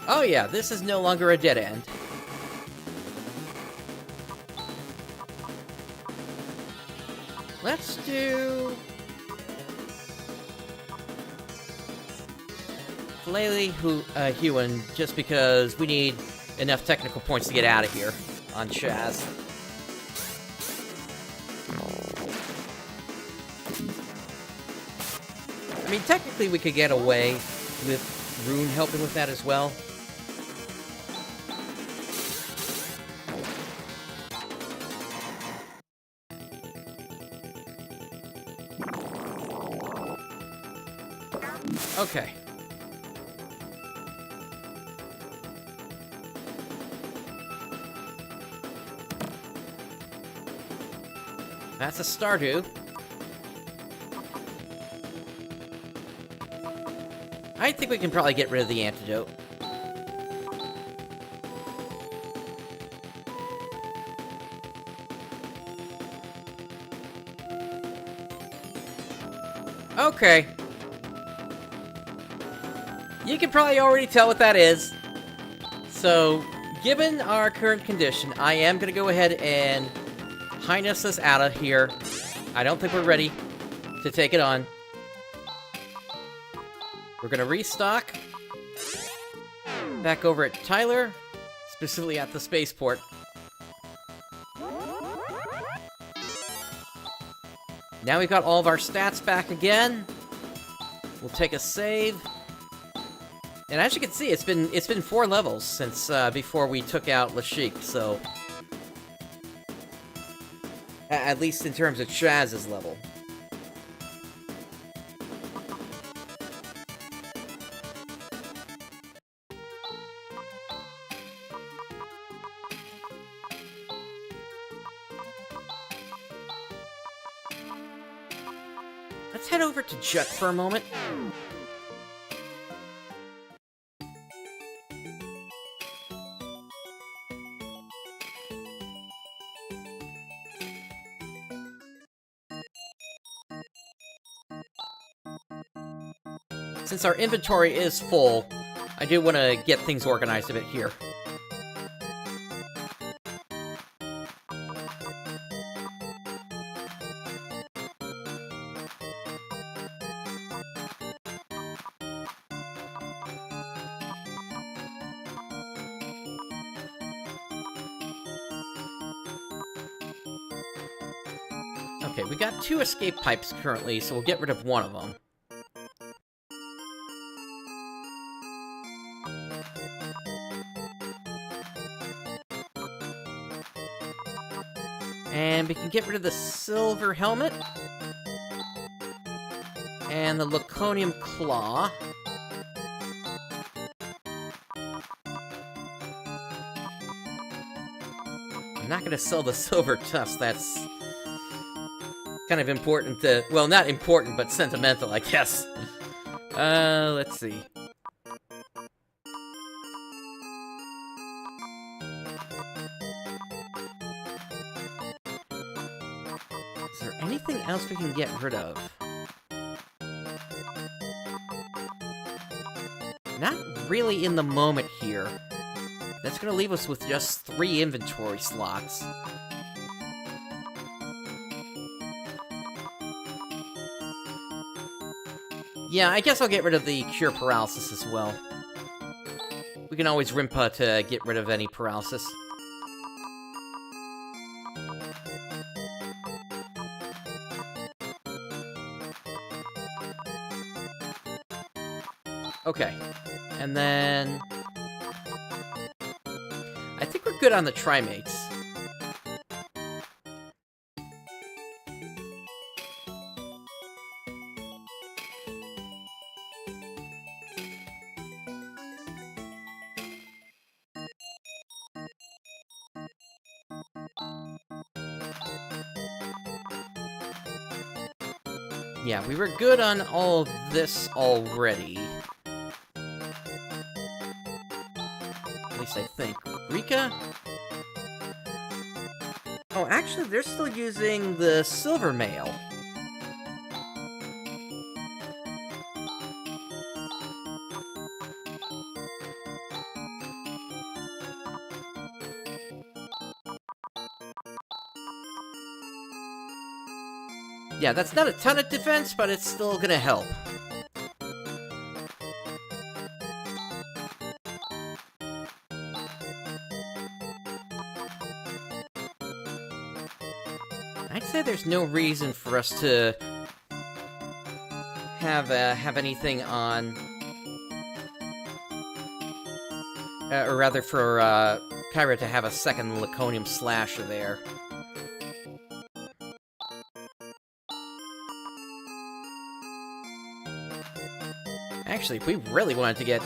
Oh yeah, this is no longer a dead end. Let's do Filet Huan, just because we need enough technical points to get out of here on Chaz. I mean, technically we could get away with Rune helping with that as well. Okay. That's a Stardew. I think we can probably get rid of the antidote. Okay. You can probably already tell what that is. So, given our current condition, I am going to go ahead and Highness us out of here. I don't think we're ready to take it on. We're going to restock. Back over at Tyler, specifically at the spaceport. Now we've got all of our stats back again. We'll take a save. And as you can see, it's been 4 levels since before we took out Lashik, so at least in terms of Chaz's level. Let's head over to Jet for a moment. Since our inventory is full, I do want to get things organized a bit here. Okay, we got 2 escape pipes currently, so we'll get rid of one of them. And we can get rid of the silver helmet. And the Laconium claw. I'm not going to sell the silver tusk, that's kind of important to... Well, not important, but sentimental, I guess. Let's see. Is there anything else we can get rid of? Not really in the moment here. That's gonna leave us with just 3 inventory slots. Yeah, I guess I'll get rid of the Cure Paralysis as well. We can always Rimpa to get rid of any paralysis. Okay, and then... I think we're good on the Trimates. Yeah, we were good on all of this already. At least I think. Rika? Oh, actually, they're still using the silver mail. Yeah, that's not a ton of defense, but it's still gonna help. I'd say there's no reason for us to have anything on, or rather for Kyra to have a second Laconium Slasher there. Actually, if we really wanted to get...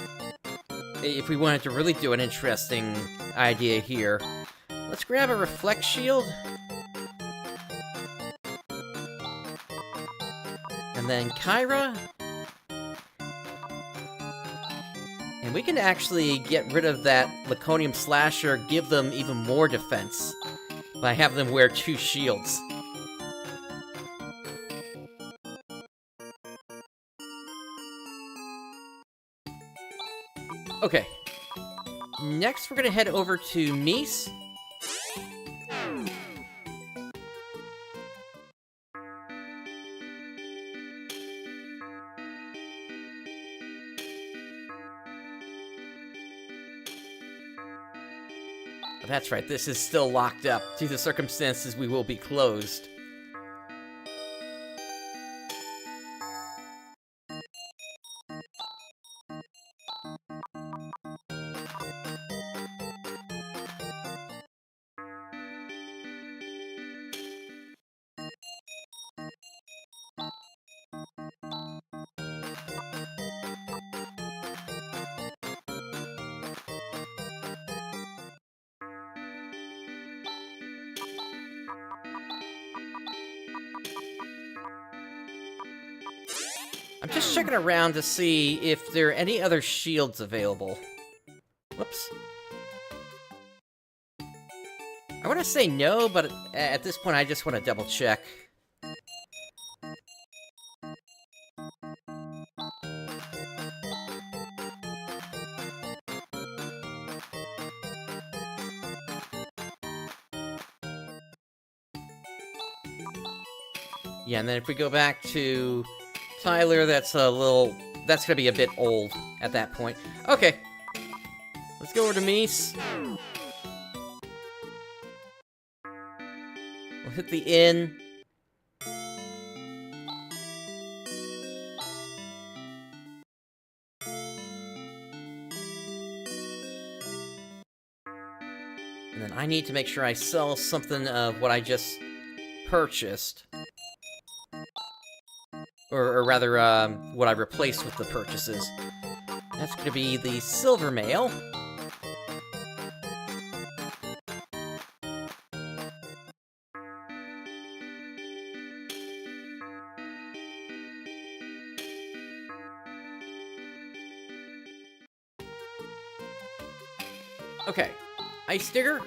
If we wanted to really do an interesting idea here, let's grab a Reflect Shield. And then Kyra. And we can actually get rid of that Laconium Slasher, give them even more defense by having them wear 2 shields. Okay. Next, we're gonna head over to Mies. That's right, this is still locked up. Due to circumstances, we will be closed. I'm just checking around to see if there are any other shields available. Whoops. I want to say no, but at this point I just want to double check. Yeah, and then if we go back to Tyler, that's gonna be a bit old at that point. Okay. Let's go over to Mies. We'll hit the inn. And then I need to make sure I sell something of what I just purchased. Or rather, what I replaced with the purchases. That's gonna be the Silver Mail. Okay, Ice Digger.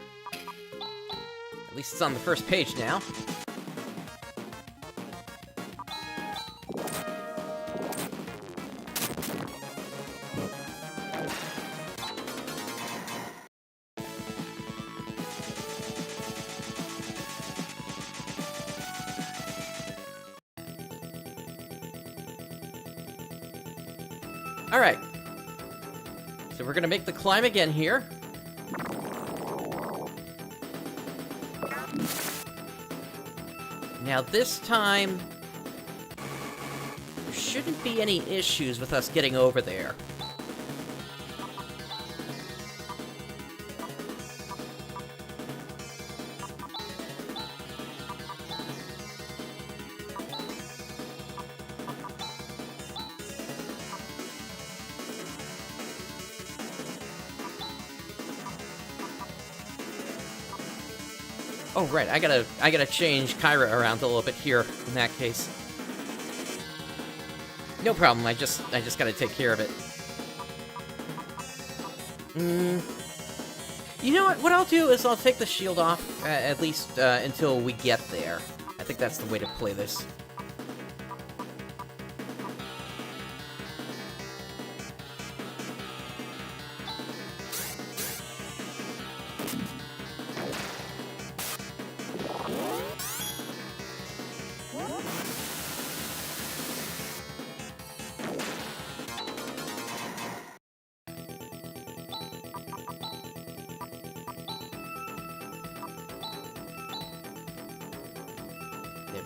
At least it's on the first page now. Alright. So we're gonna make the climb again here. Now this time, there shouldn't be any issues with us getting over there. Oh, right, I gotta change Kyra around a little bit here, in that case. No problem, I just gotta take care of it. You know what I'll do is I'll take the shield off, at least, until we get there. I think that's the way to play this.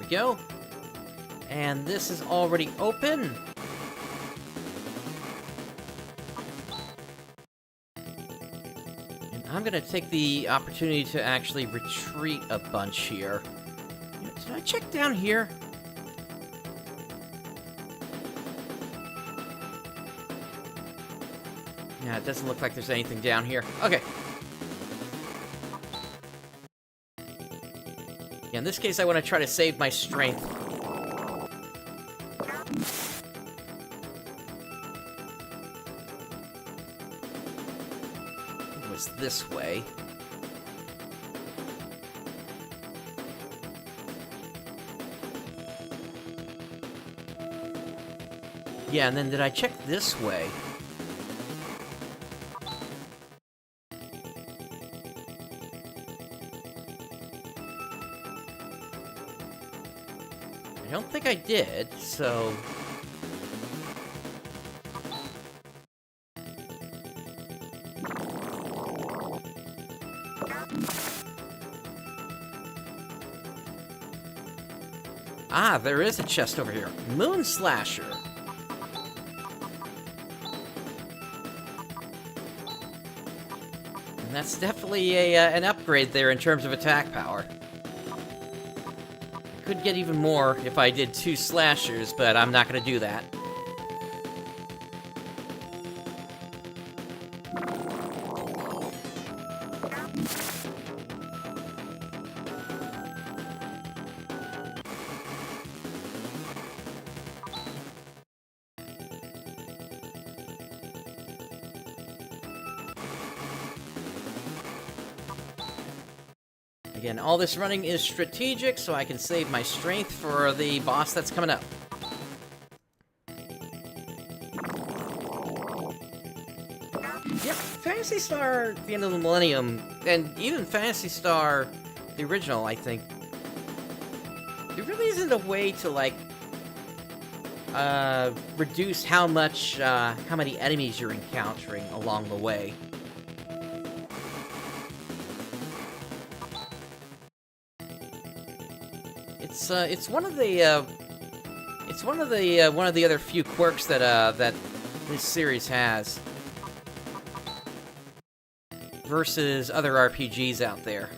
go. And this is already open. And I'm gonna take the opportunity to actually retreat a bunch here. Did I check down here? Yeah, it doesn't look like there's anything down here. Okay. Yeah, in this case, I want to try to save my strength. It was this way. Yeah, and then did I check this way? I don't think I did, so... Ah, there is a chest over here. Moon Slasher. And that's definitely an upgrade there in terms of attack power. Could get even more if I did 2 slashers, but I'm not going to do that. Again, all this running is strategic, so I can save my strength for the boss that's coming up. Yep, Phantasy Star The End of the Millennium, and even Phantasy Star the original, I think, there really isn't a way to, like, reduce how many enemies you're encountering along the way. It's one of the other few quirks that this series has versus other RPGs out there.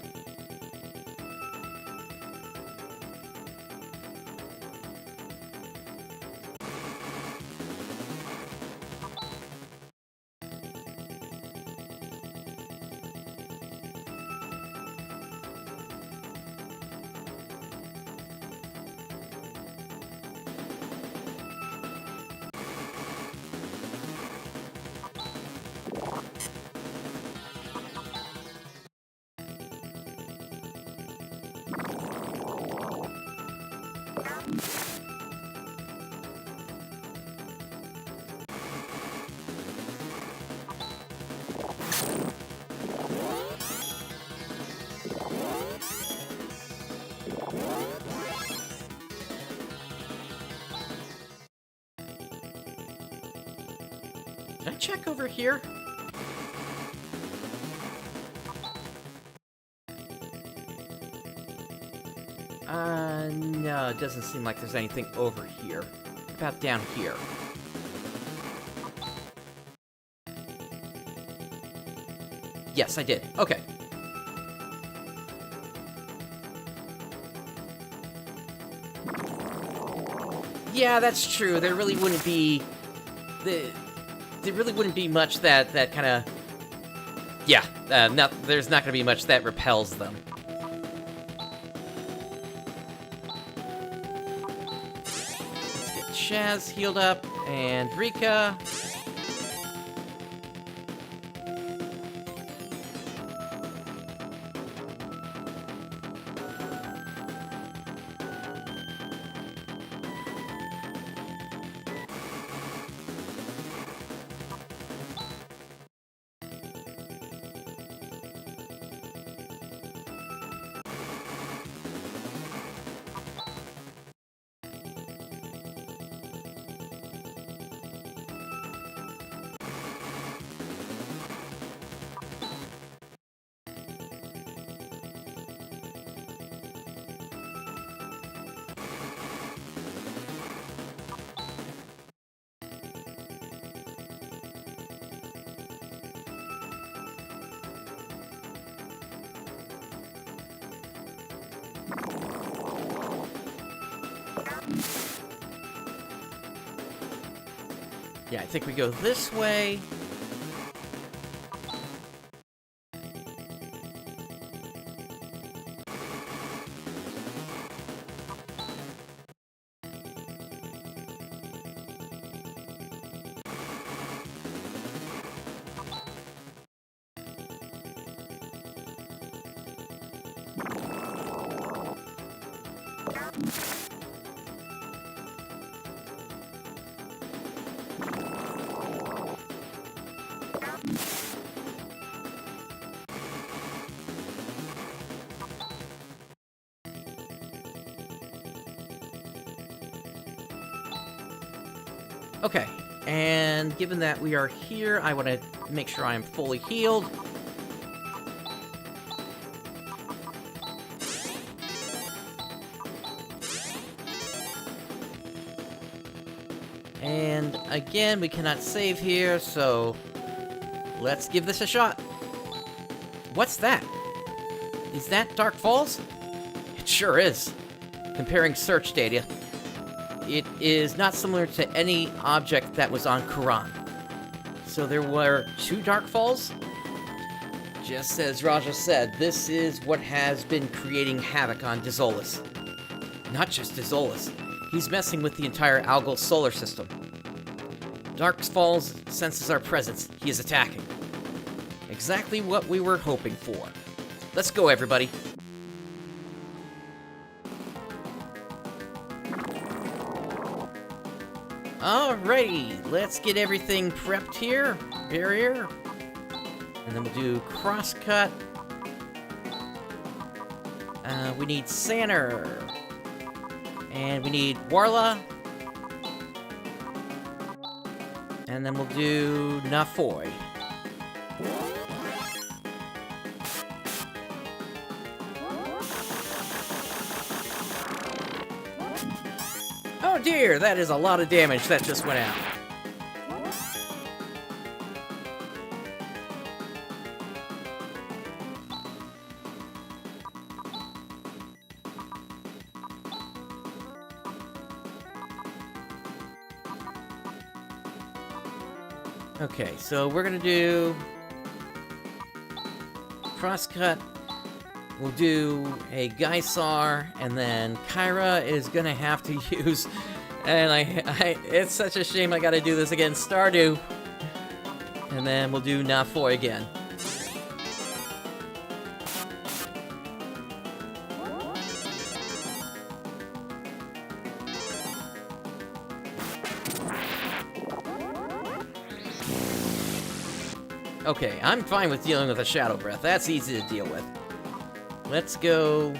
Did I check over here? No, it doesn't seem like there's anything over here. What about down here? Yes, I did. Okay. Yeah, that's true. There really wouldn't be... There really wouldn't be much that kind of... Yeah, there's not going to be much that repels them. Let's get Shaz healed up, and Rika. Yeah, I think we go this way. Okay, and given that we are here, I want to make sure I am fully healed. And again, we cannot save here, so let's give this a shot. What's that? Is that Dark Falls? It sure is. Comparing search data, it is not similar to any object that was on Quran. So there were 2 Dark Falls? Just as Raja said, this is what has been creating havoc on Dezolis. Not just Dezolis, he's messing with the entire Algol solar system. Dark Falls senses our presence. He is attacking. Exactly what we were hoping for. Let's go, everybody. Alrighty, let's get everything prepped here. Barrier. And then we'll do crosscut. We need Sanner. And we need Warla. And then we'll do Nafoy. Oh dear, that is a lot of damage that just went out. Okay, so we're gonna do crosscut. We'll do a Geisar, and then Kyra is gonna have to use, and it's such a shame I gotta do this again, Stardew. And then we'll do Nafoy again. Okay, I'm fine with dealing with a Shadow Breath. That's easy to deal with. Let's go...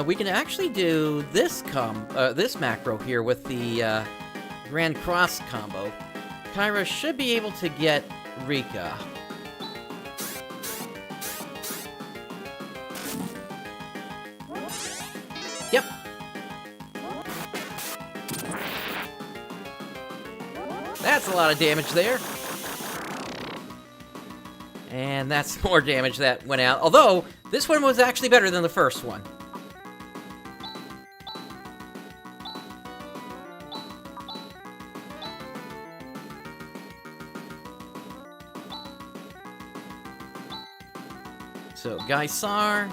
we can actually do this this macro here with the Grand Cross combo. Kyra should be able to get Rika. Yep. That's a lot of damage there. And that's more damage that went out. Although, this one was actually better than the first one. So, Geisar.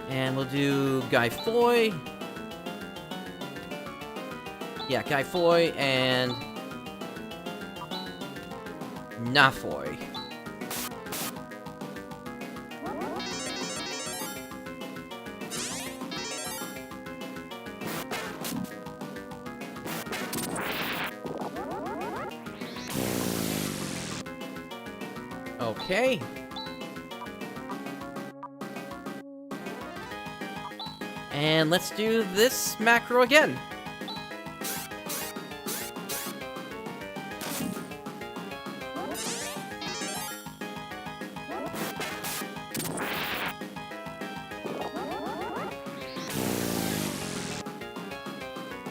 And we'll do Guy Foy. Yeah, Guy Foy and Nafoy. Okay. And let's do this macro again.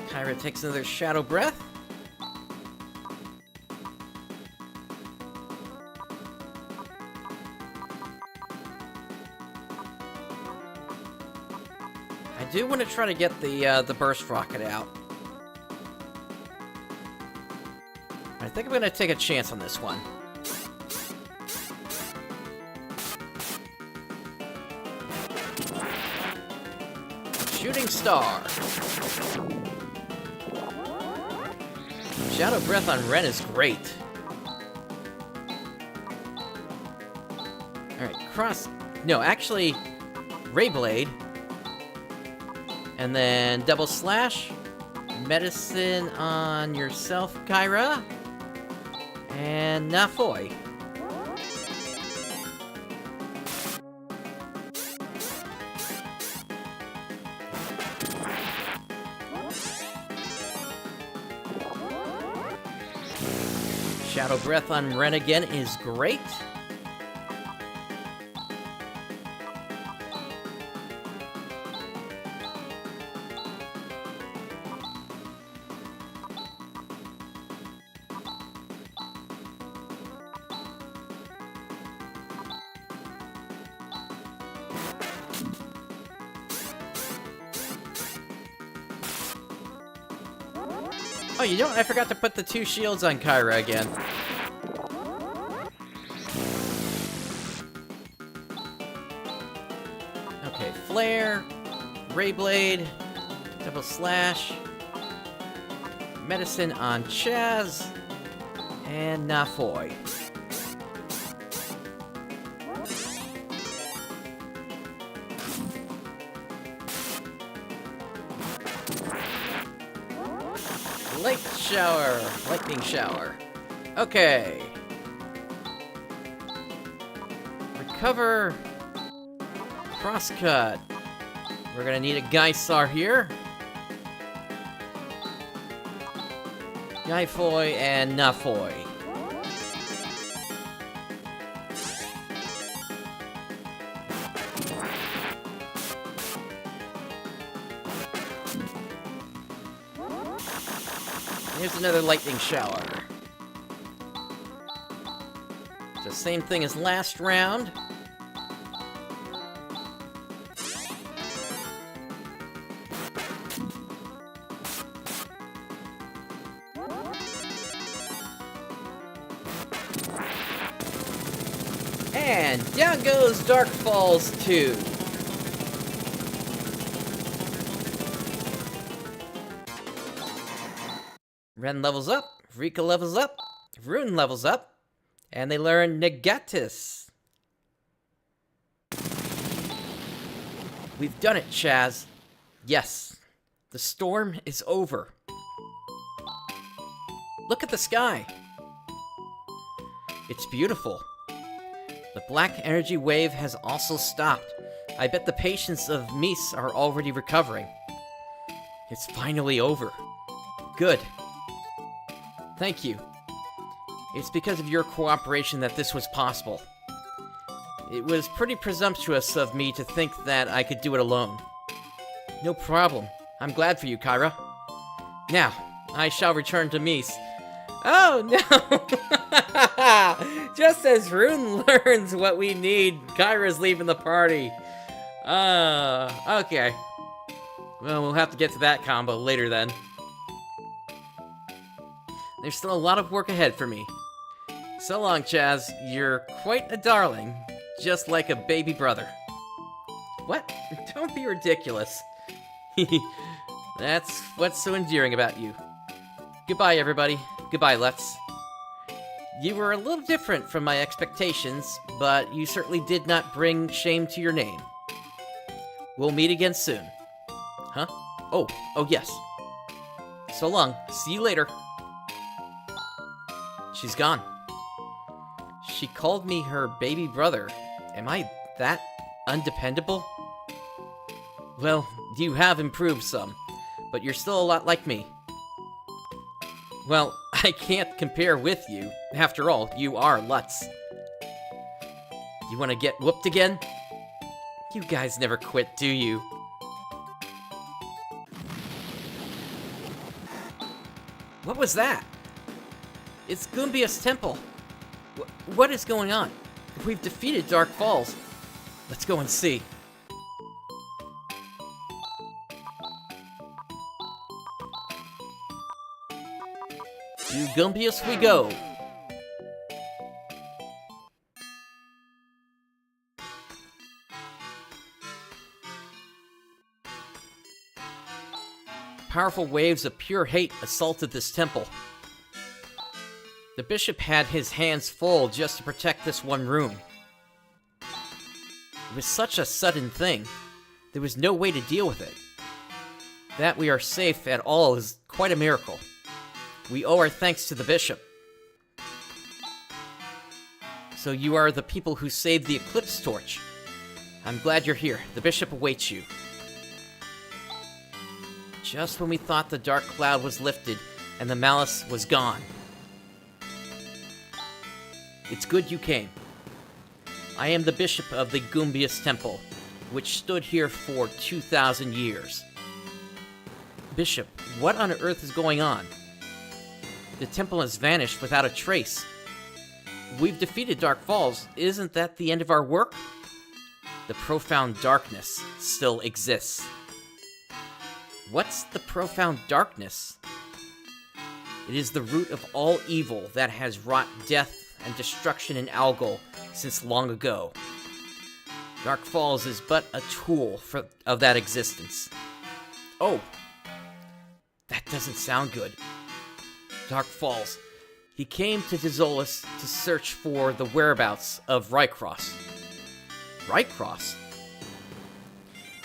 Kyra takes another Shadow Breath. do want to try to get the burst rocket out. I think I'm going to take a chance on this one. Shooting Star. Shadow Breath on Ren is great. Alright, cross... No, actually, Ray Blade. And then double slash. Medicine on yourself, Kyra. And Nafoy. Shadow Breath on Ren again is great. Oh, you know what? I forgot to put the 2 shields on Kyra again. Okay, Flare, Ray Blade, double slash, medicine on Chaz, and Nafoy. Light shower, lightning shower. Okay. Recover. Crosscut. We're gonna need a Geisar here. Gaifoy and Nafoy. Here's another lightning shower. It's the same thing as last round. And down goes Dark Falls 2. Ren levels up, Rika levels up, Rune levels up, and they learn Negatus. We've done it, Chaz. Yes, the storm is over. Look at the sky. It's beautiful. The black energy wave has also stopped. I bet the patients of Mies are already recovering. It's finally over. Good. Thank you. It's because of your cooperation that this was possible. It was pretty presumptuous of me to think that I could do it alone. No problem. I'm glad for you, Kyra. Now, I shall return to Mies. Oh, no! Just as Rune learns what we need, Kyra's leaving the party. Okay. Well, we'll have to get to that combo later then. There's still a lot of work ahead for me. So long, Chaz. You're quite a darling. Just like a baby brother. What? Don't be ridiculous. That's what's so endearing about you. Goodbye, everybody. Goodbye, Lutz. You were a little different from my expectations, but you certainly did not bring shame to your name. We'll meet again soon. Huh? Oh yes. So long. See you later. She's gone. She called me her baby brother. Am I that undependable? Well, you have improved some, but you're still a lot like me. Well, I can't compare with you. After all, you are Lutz. You want to get whooped again? You guys never quit, do you? What was that? It's Gumbious Temple. What is going on? We've defeated Dark Falls. Let's go and see. To Gumbious we go! Powerful waves of pure hate assaulted this temple. The bishop had his hands full just to protect this one room. It was such a sudden thing. There was no way to deal with it. That we are safe at all is quite a miracle. We owe our thanks to the bishop. So you are the people who saved the Eclipse Torch. I'm glad you're here. The bishop awaits you. Just when we thought the dark cloud was lifted and the malice was gone. It's good you came. I am the bishop of the Gumbious Temple, which stood here for 2,000 years. Bishop, what on earth is going on? The temple has vanished without a trace. We've defeated Dark Falls. Isn't that the end of our work? The profound darkness still exists. What's the profound darkness? It is the root of all evil that has wrought death and destruction in Algol since long ago. Dark Falls is but a tool of that existence. Oh, that doesn't sound good. Dark Falls. He came to Dezolis to search for the whereabouts of Rycross. Rycross?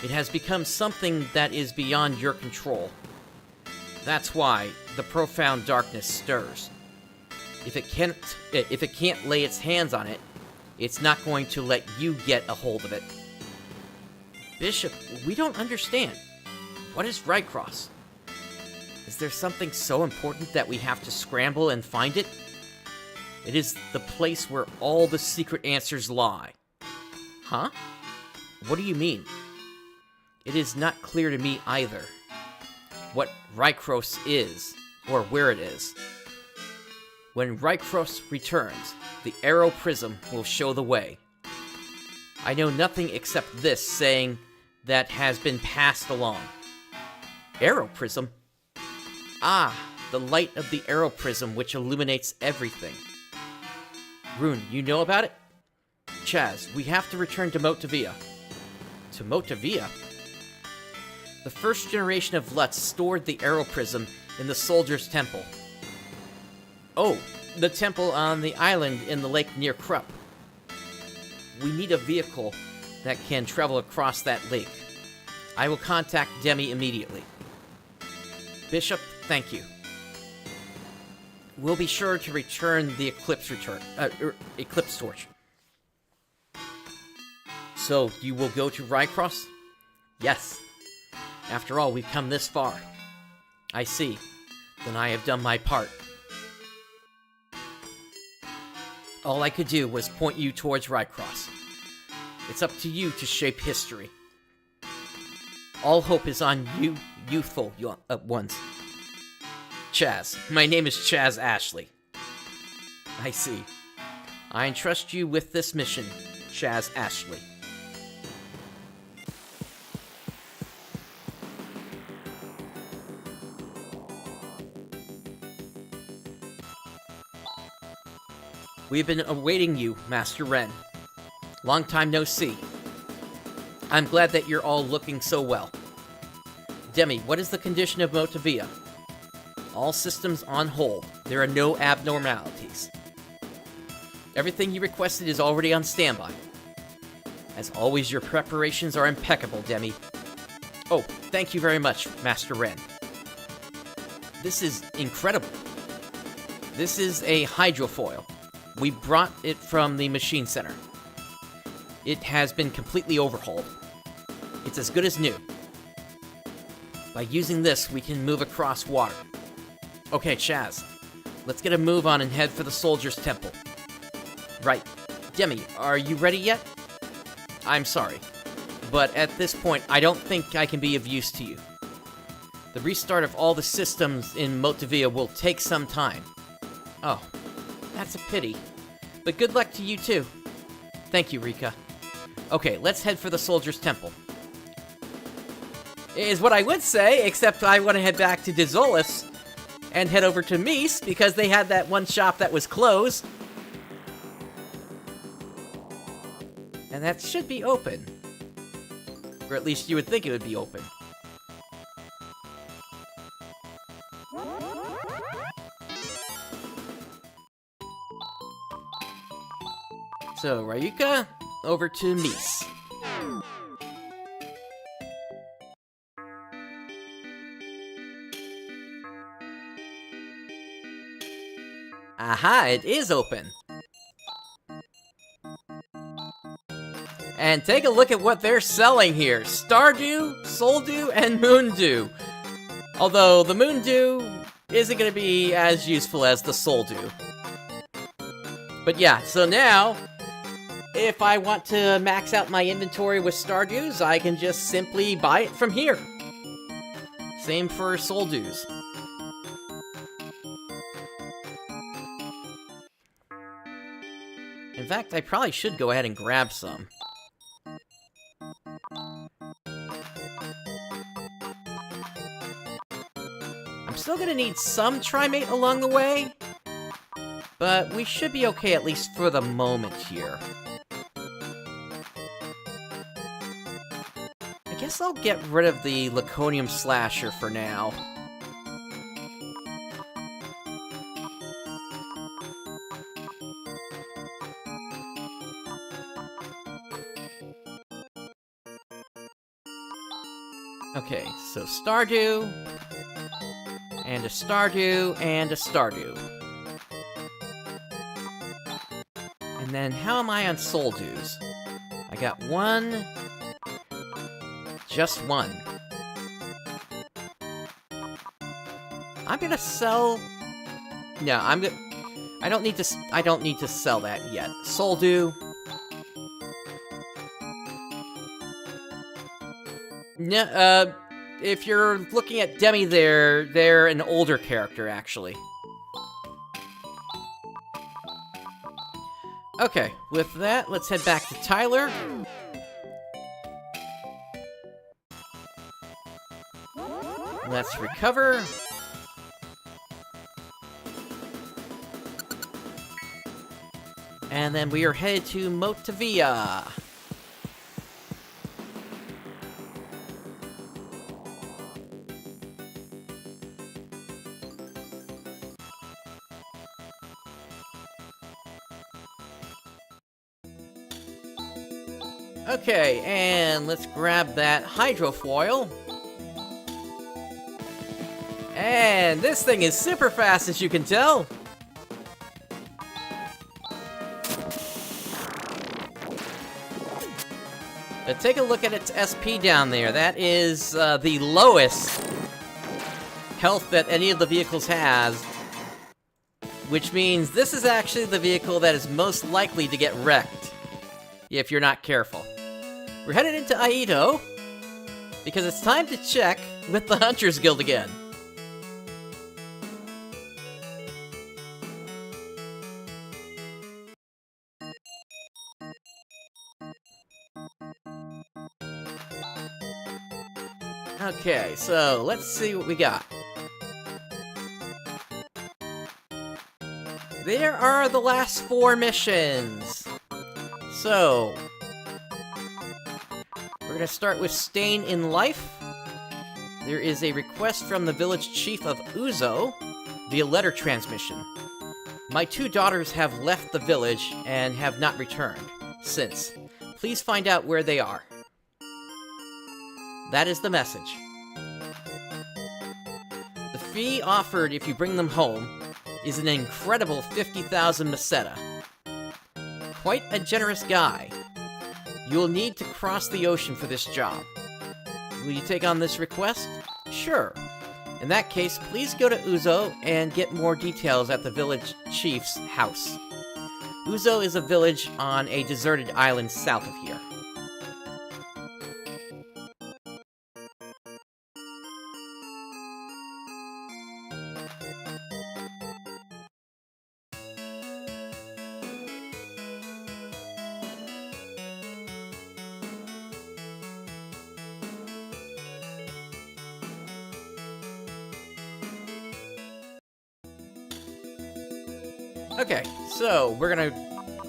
It has become something that is beyond your control. That's why the profound darkness stirs. If it can't lay its hands on it, it's not going to let you get a hold of it. Bishop, we don't understand. What is Rycross? Is there something so important that we have to scramble and find it? It is the place where all the secret answers lie. Huh? What do you mean? It is not clear to me either what Rycross is, or where it is. When Rycross returns, the Arrow Prism will show the way. I know nothing except this saying that has been passed along. Arrow Prism? Ah, the light of the Arrow Prism which illuminates everything. Rune, you know about it? Chaz, we have to return to Motavia. To Motavia? The first generation of Lutz stored the Arrow Prism in the Soldier's Temple. Oh, the temple on the island in the lake near Krupp. We need a vehicle that can travel across that lake. I will contact Demi immediately. Bishop, thank you. We'll be sure to return the Eclipse Torch. So, you will go to Rycross? Yes. After all, we've come this far. I see. Then I have done my part. All I could do was point you towards Rycross. It's up to you to shape history. All hope is on you, youthful ones. Chaz. My name is Chaz Ashley. I see. I entrust you with this mission, Chaz Ashley. We've been awaiting you, Master Ren. Long time no see. I'm glad that you're all looking so well. Demi, what is the condition of Motavia? All systems on hold. There are no abnormalities. Everything you requested is already on standby. As always, your preparations are impeccable, Demi. Oh, thank you very much, Master Ren. This is incredible. This is a hydrofoil. We brought it from the machine center. It has been completely overhauled. It's as good as new. By using this, we can move across water. Okay, Chaz. Let's get a move on and head for the Soldier's Temple. Right. Demi, are you ready yet? I'm sorry, but at this point, I don't think I can be of use to you. The restart of all the systems in Motavia will take some time. Oh, that's a pity. But good luck to you, too. Thank you, Rika. Okay, let's head for the Soldier's Temple. Is what I would say, except I want to head back to Dezolis. and head over to Mies, because they had that one shop that was closed. And that should be open. Or at least you would think it would be open. So, Ryuka, over to Mies. Aha, it is open. And take a look at what they're selling here. Stardew, Soldew, and Moondew. Although the Moondew isn't going to be as useful as the Soldew. But yeah, so now, if I want to max out my inventory with Stardews, I can just simply buy it from here. Same for Soldews. In fact, I probably should go ahead and grab some. I'm still gonna need some Trimate along the way, but we should be okay at least for the moment here. I guess I'll get rid of the Laconium Slasher for now. Okay, so Stardew, and a Stardew, and a Stardew. And then how am I on Soldews? I got one, just one. I'm gonna sell. No, I don't need to sell that yet. Soldew. No, if you're looking at Demi there, they're an older character, actually. Okay, with that, let's head back to Tyler. Let's recover. And then we are headed to Motavia. Okay, and let's grab that hydrofoil. And this thing is super fast, as you can tell. Take a look at its SP down there. That is the lowest health that any of the vehicles has. Which means this is actually the vehicle that is most likely to get wrecked, if you're not careful. We're headed into Aito, because it's time to check with the Hunters Guild again. Okay, so let's see what we got. There are the last 4 missions. So, we're gonna start with Stain in Life. There is a request from the village chief of Uzo via letter transmission. My 2 daughters have left the village and have not returned since. Please find out where they are. That is the message. The fee offered if you bring them home is an incredible 50,000 Meseta. Quite a generous guy. You will need to cross the ocean for this job. Will you take on this request? Sure. In that case, please go to Uzo and get more details at the village chief's house. Uzo is a village on a deserted island south of here. Okay, so we're gonna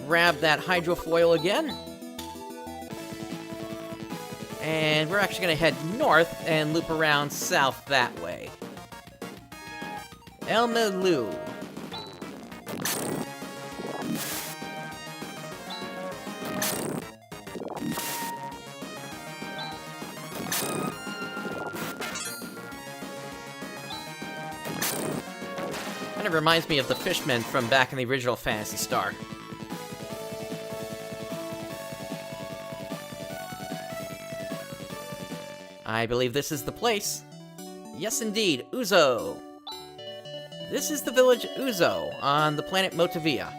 grab that hydrofoil again. And we're actually gonna head north and loop around south that way. Elmelu. Kind of reminds me of the fishmen from back in the original Phantasy Star. I believe this is the place. Yes, indeed, Uzo. This is the village Uzo on the planet Motavia.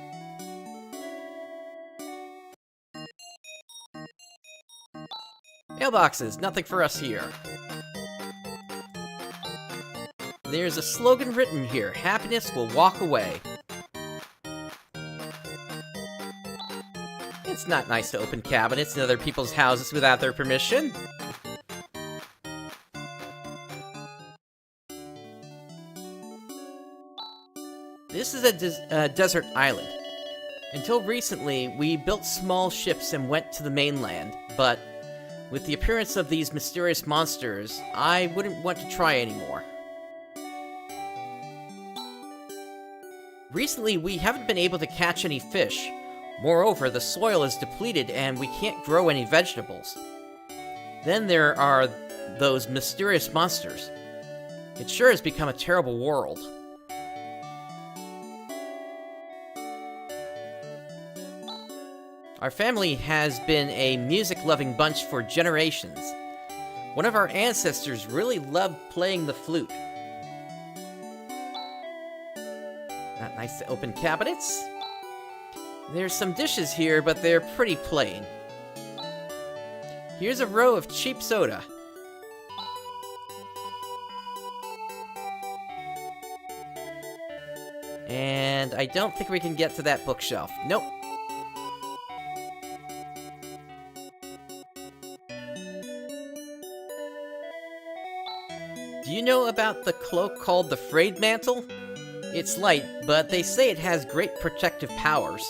Mailboxes, nothing for us here. There's a slogan written here, happiness will walk away. It's not nice to open cabinets in other people's houses without their permission. This is a desert island. Until recently, we built small ships and went to the mainland, but with the appearance of these mysterious monsters, I wouldn't want to try anymore. Recently, we haven't been able to catch any fish. Moreover, the soil is depleted and we can't grow any vegetables. Then there are those mysterious monsters. It sure has become a terrible world. Our family has been a music-loving bunch for generations. One of our ancestors really loved playing the flute. Not nice to open cabinets. There's some dishes here, but they're pretty plain. Here's a row of cheap soda. And I don't think we can get to that bookshelf. Nope. Do you know about the cloak called the Frayed Mantle? It's light, but they say it has great protective powers.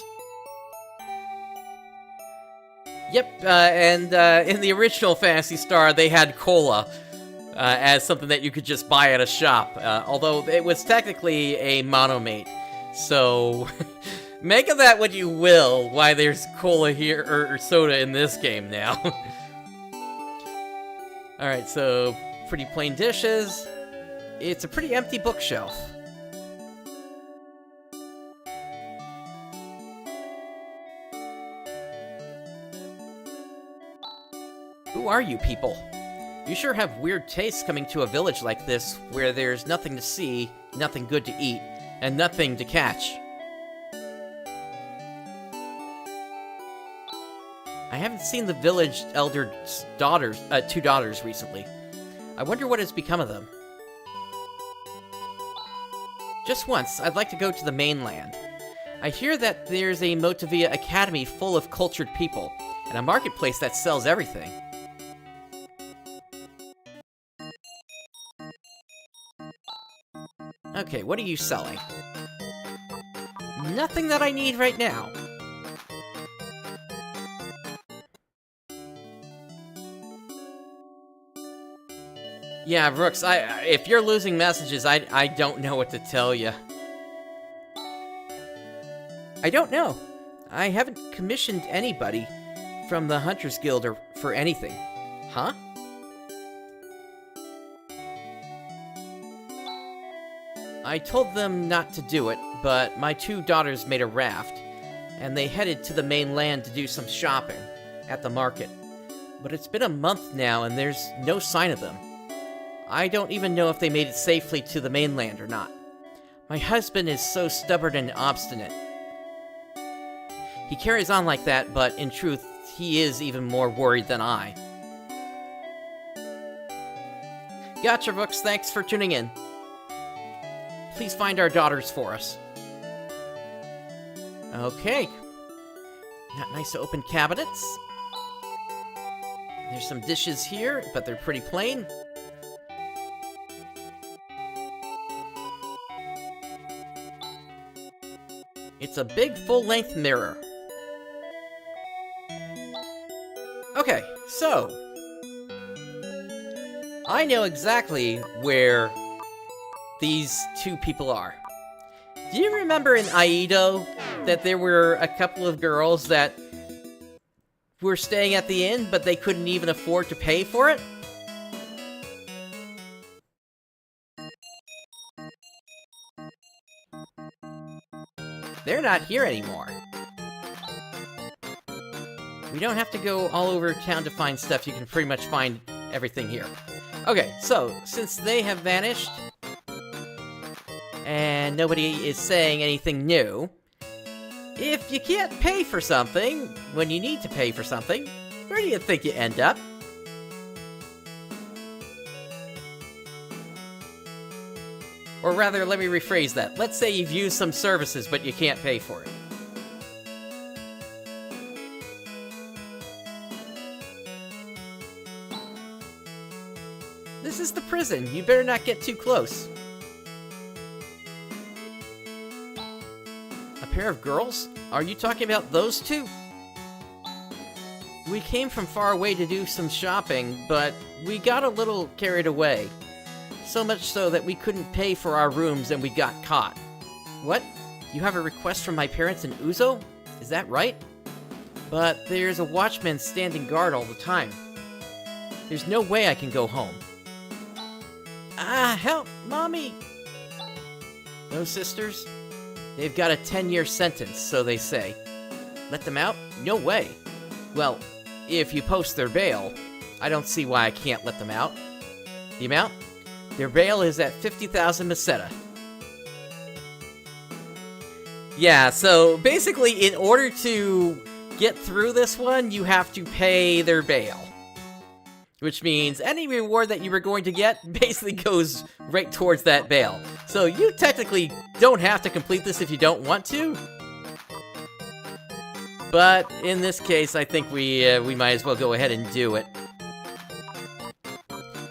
Yep, and in the original Phantasy Star, they had cola as something that you could just buy at a shop, although it was technically a monomate. So, make of that what you will, why there's cola here, or soda in this game now. Alright, so pretty plain dishes. It's a pretty empty bookshelf. Who are you people? You sure have weird tastes coming to a village like this, where there's nothing to see, nothing good to eat, and nothing to catch. I haven't seen the village elder's daughters, two daughters recently. I wonder what has become of them. Just once, I'd like to go to the mainland. I hear that there's a Motavia Academy full of cultured people, and a marketplace that sells everything. Okay, what are you selling? Nothing that I need right now. Yeah, Brooks, if you're losing messages, I don't know what to tell you. I don't know. I haven't commissioned anybody from the Hunters Guild or for anything. Huh? I told them not to do it, but my two daughters made a raft, and they headed to the mainland to do some shopping at the market. But it's been a month now, and there's no sign of them. I don't even know if they made it safely to the mainland or not. My husband is so stubborn and obstinate. He carries on like that, but in truth, he is even more worried than I. Gotcha, Brooks. Thanks for tuning in. Please find our daughters for us. Okay. Not nice to open cabinets. There's some dishes here, but they're pretty plain. It's a big full-length mirror. Okay, so I know exactly where these two people are. Do you remember in Aido that there were a couple of girls that were staying at the inn, but they couldn't even afford to pay for it? They're not here anymore. We don't have to go all over town to find stuff. You can pretty much find everything here. Okay, so since they have vanished, and nobody is saying anything new, if you can't pay for something when you need to pay for something, where do you think you end up? Or rather, let me rephrase that. Let's say you've used some services, but you can't pay for it. This is the prison. You better not get too close. A pair of girls? Are you talking about those two? We came from far away to do some shopping, but we got a little carried away. So much so that we couldn't pay for our rooms and we got caught. What? You have a request from my parents in Uzo? Is that right? But there's a watchman standing guard all the time. There's no way I can go home. Ah, help, Mommy! Those sisters? They've got a 10-year sentence, so they say. Let them out? No way. Well, if you post their bail, I don't see why I can't let them out. The amount? Their bail is at 50,000 Meseta. Yeah, so basically, in order to get through this one, you have to pay their bail. Which means any reward that you were going to get basically goes right towards that bail. So you technically don't have to complete this if you don't want to. But in this case, I think we might as well go ahead and do it.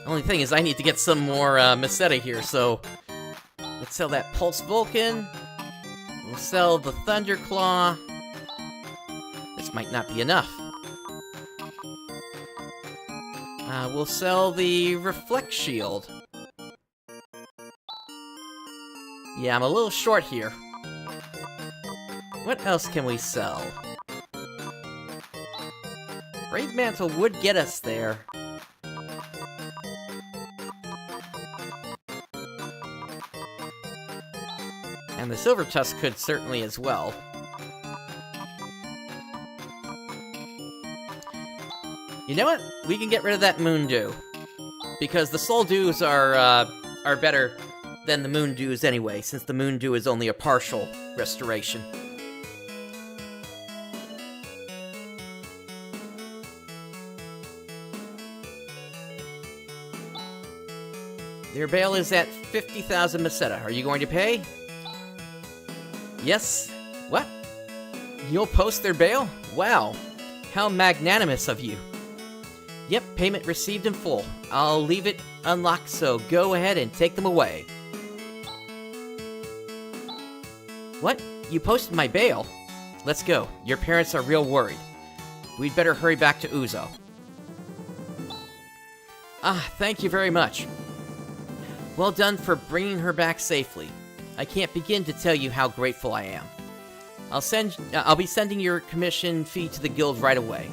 Only thing is I need to get some more Meseta here, so let's sell that Pulse Vulcan. We'll sell the Thunderclaw. This might not be enough. We'll sell the Reflect Shield. Yeah, I'm a little short here. What else can we sell? Brave Mantle would get us there. And the Silver Tusk could certainly as well. You know what? We can get rid of that Moon Dew. Because the Soul Dews are better than the Moon Dews anyway, since the Moon Dew is only a partial restoration. Their bail is at 50,000 Meseta. Are you going to pay? Yes? What? You'll post their bail? Wow. How magnanimous of you. Yep, payment received in full. I'll leave it unlocked, so go ahead and take them away. What? You posted my bail? Let's go. Your parents are real worried. We'd better hurry back to Uzo. Ah, thank you very much. Well done for bringing her back safely. I can't begin to tell you how grateful I am. I'll be sending your commission fee to the guild right away.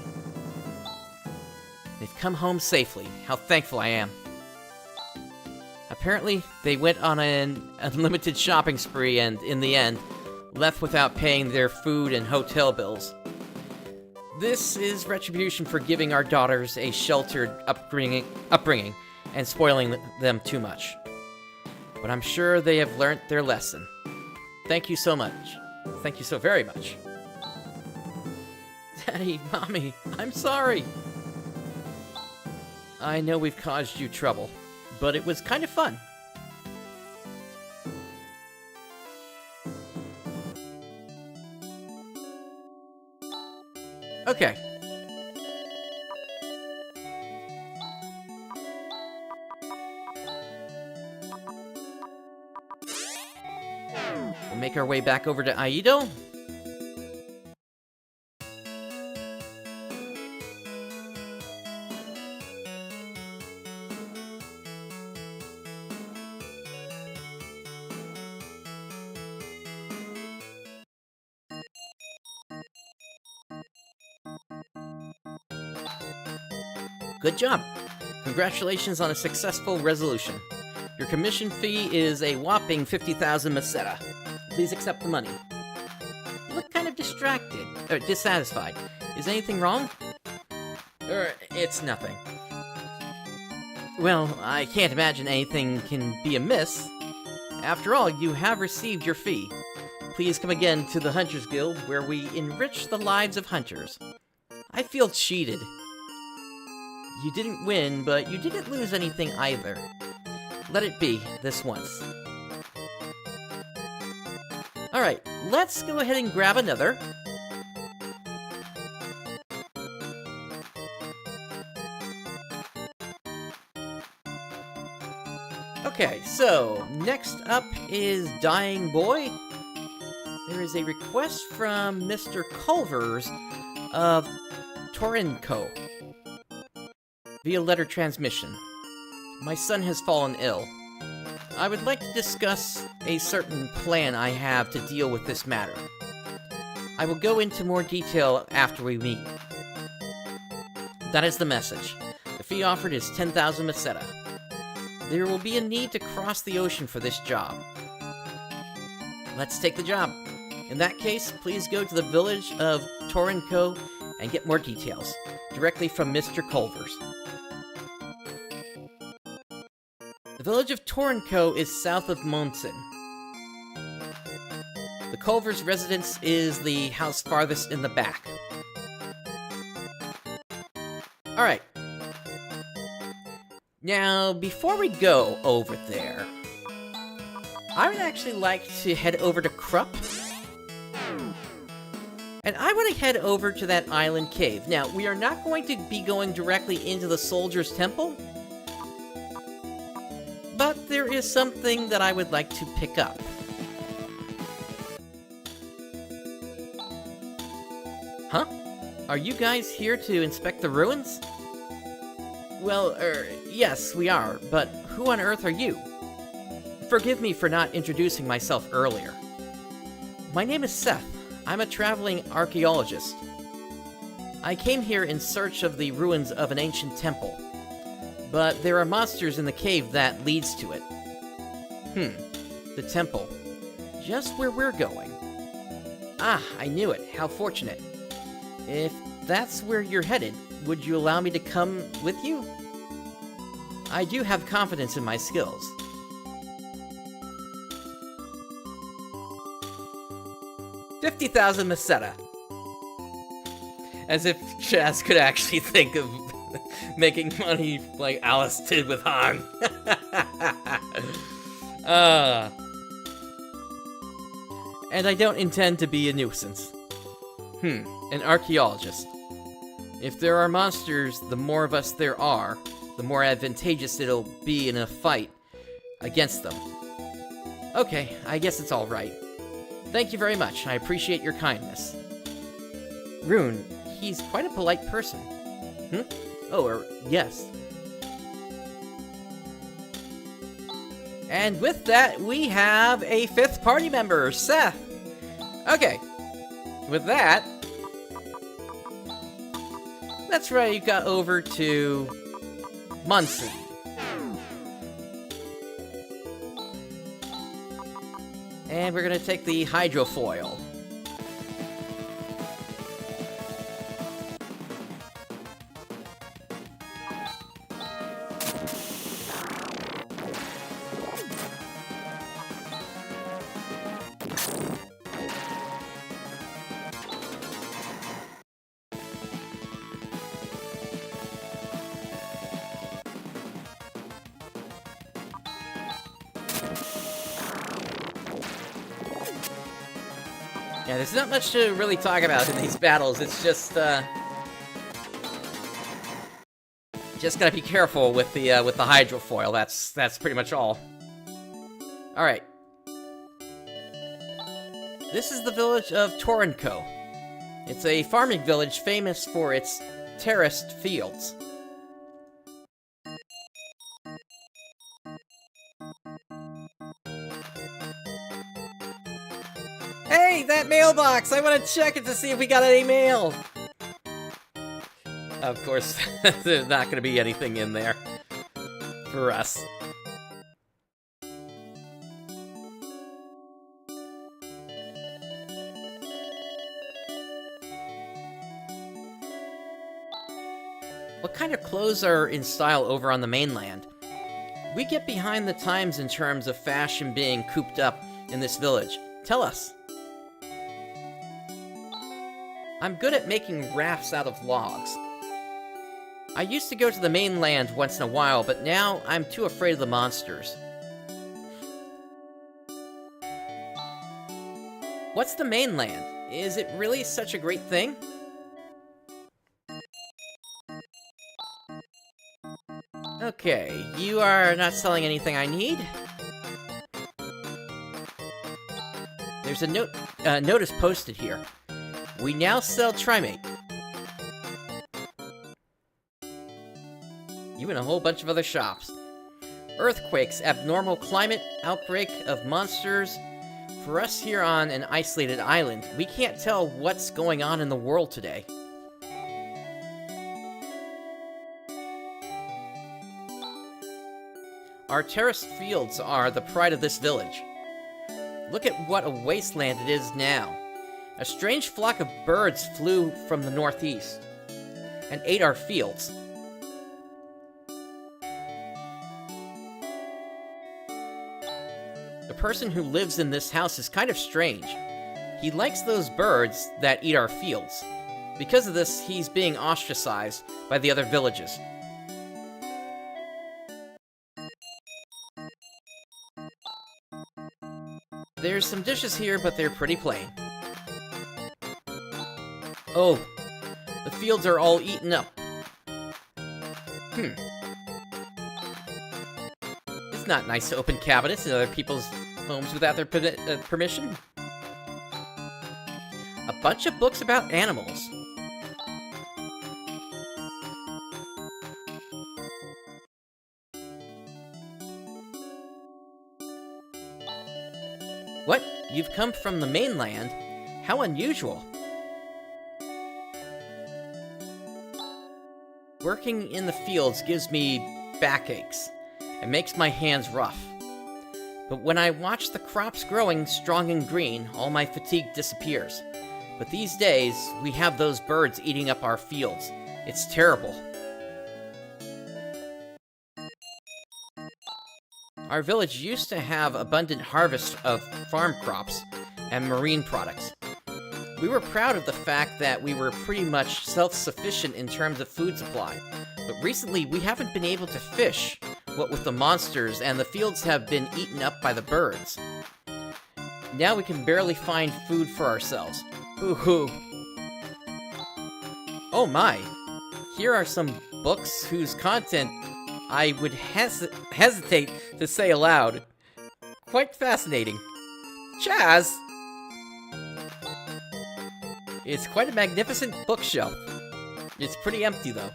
They've come home safely. How thankful I am. Apparently, they went on an unlimited shopping spree and, in the end, left without paying their food and hotel bills. This is retribution for giving our daughters a sheltered upbringing and spoiling them too much. But I'm sure they have learnt their lesson. Thank you so much. Thank you so very much. Daddy, Mommy, I'm sorry. I know we've caused you trouble, but it was kind of fun. Okay. We'll make our way back over to Aido. Good job. Congratulations on a successful resolution. Your commission fee is a whopping 50,000 Meseta. Please accept the money. You look kind of distracted, or dissatisfied. Is anything wrong? It's nothing. Well, I can't imagine anything can be amiss. After all, you have received your fee. Please come again to the Hunters Guild, where we enrich the lives of hunters. I feel cheated. You didn't win, but you didn't lose anything either. Let it be, this once. Alright, let's go ahead and grab another. Okay, so, next up is Dying Boy. There is a request from Mr. Culvers of Torinco via letter transmission. My son has fallen ill. I would like to discuss a certain plan I have to deal with this matter. I will go into more detail after we meet. That is the message. The fee offered is 10,000 Meseta. There will be a need to cross the ocean for this job. Let's take the job. In that case, please go to the village of Torinco and get more details, directly from Mr. Culvers. The village of Torinco is south of Monson. The Culvers' residence is the house farthest in the back. Alright. Now, before we go over there, I would actually like to head over to Krupp. And I want to head over to that island cave. Now, we are not going to be going directly into the Soldier's Temple, but there is something that I would like to pick up. Huh? Are you guys here to inspect the ruins? Well, yes, we are, but who on earth are you? Forgive me for not introducing myself earlier. My name is Seth. I'm a traveling archaeologist. I came here in search of the ruins of an ancient temple, but there are monsters in the cave that leads to it. The temple. Just where we're going. Ah, I knew it. How fortunate. If that's where you're headed, would you allow me to come with you? I do have confidence in my skills. $50,000 Meseta. As if Chaz could actually think of making money like Alice did with Han. And I don't intend to be a nuisance. An archaeologist. If there are monsters, the more of us there are, the more advantageous it'll be in a fight against them. Okay, I guess it's alright. Thank you very much, I appreciate your kindness. Rune, he's quite a polite person. Yes. And with that, we have a fifth party member, Seth. Okay, with that, let's right got over to Munson. And we're gonna take the hydrofoil. Yeah, there's not much to really talk about in these battles. It's just gotta be careful with the hydrofoil. That's pretty much all. All right. This is the village of Torinco. It's a farming village famous for its terraced fields. Hey, that mailbox! I want to check it to see if we got any mail! Of course, there's not going to be anything in there for us. What kind of clothes are in style over on the mainland? We get behind the times in terms of fashion being cooped up in this village. Tell us. I'm good at making rafts out of logs. I used to go to the mainland once in a while, but now I'm too afraid of the monsters. What's the mainland? Is it really such a great thing? Okay, you are not selling anything I need. There's a notice posted here. We now sell Trimate. You and a whole bunch of other shops. Earthquakes, abnormal climate, outbreak of monsters. For us here on an isolated island, we can't tell what's going on in the world today. Our terraced fields are the pride of this village. Look at what a wasteland it is now. A strange flock of birds flew from the northeast and ate our fields. The person who lives in this house is kind of strange. He likes those birds that eat our fields. Because of this, he's being ostracized by the other villages. There's some dishes here, but they're pretty plain. Oh, the fields are all eaten up. It's not nice to open cabinets in other people's homes without their permission. A bunch of books about animals. What? You've come from the mainland? How unusual. Working in the fields gives me backaches and makes my hands rough. But when I watch the crops growing strong and green, all my fatigue disappears. But these days, we have those birds eating up our fields. It's terrible. Our village used to have abundant harvest of farm crops and marine products. We were proud of the fact that we were pretty much self-sufficient in terms of food supply, but recently we haven't been able to fish, what with the monsters, and the fields have been eaten up by the birds. Now we can barely find food for ourselves. Hoo-hoo. Oh my! Here are some books whose content I would hesitate to say aloud. Quite fascinating. Chaz! It's quite a magnificent bookshelf. It's pretty empty, though.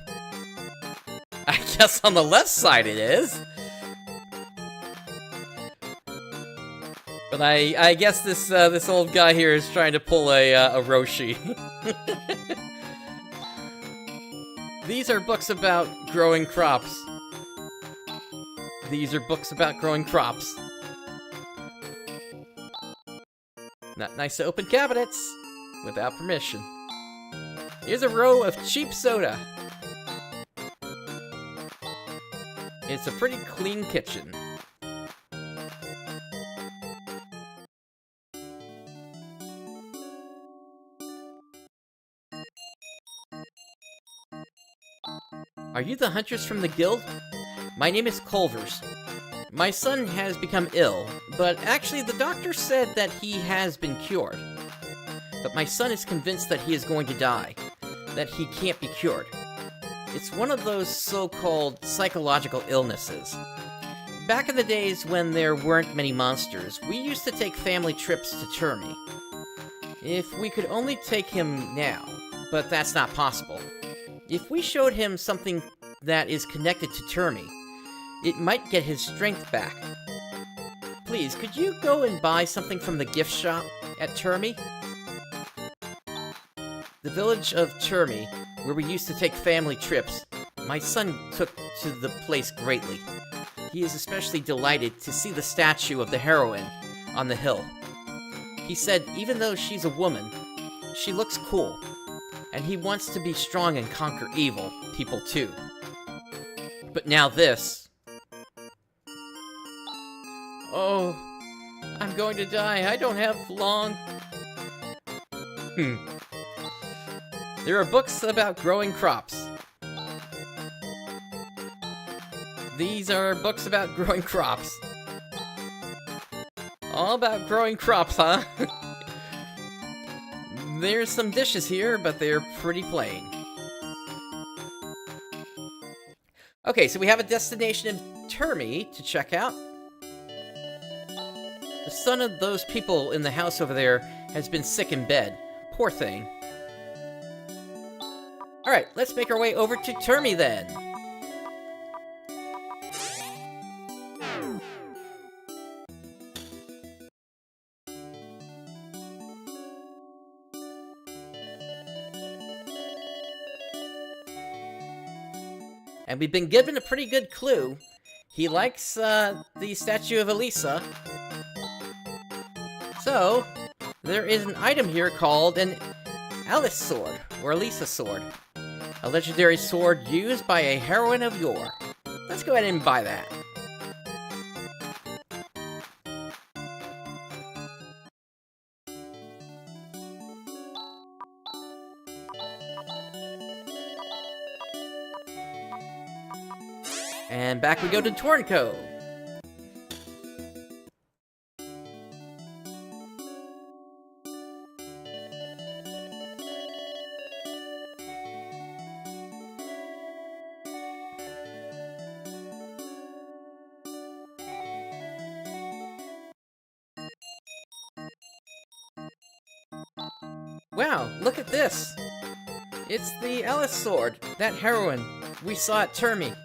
I guess on the left side it is. But I guess this old guy here is trying to pull a Roshi. These are books about growing crops. These are books about growing crops. Not nice to open cabinets without permission. Here's a row of cheap soda. It's a pretty clean kitchen. Are you the hunters from the guild? My name is Culvers. My son has become ill, but actually the doctor said that he has been cured. But my son is convinced that he is going to die, that he can't be cured. It's one of those so-called psychological illnesses. Back in the days when there weren't many monsters, we used to take family trips to Termi. If we could only take him now, but that's not possible. If we showed him something that is connected to Termi, it might get his strength back. Please, could you go and buy something from the gift shop at Termi? The village of Termi, where we used to take family trips, my son took to the place greatly. He is especially delighted to see the statue of the heroine on the hill. He said even though she's a woman, she looks cool, and he wants to be strong and conquer evil people too. But now this. Oh, I'm going to die. I don't have long. There are books about growing crops. These are books about growing crops. All about growing crops, huh? There's some dishes here, but they're pretty plain. Okay, so we have a destination in Termi to check out. The son of those people in the house over there has been sick in bed. Poor thing. Alright, let's make our way over to Termi then. And we've been given a pretty good clue. He likes the statue of Elisa. So, there is an item here called an Alice sword, or Elisa sword. A legendary sword used by a heroine of yore. Let's go ahead and buy that. And back we go to Tornco. Wow, look at this! It's the Alice sword, that heroine we saw at Termi.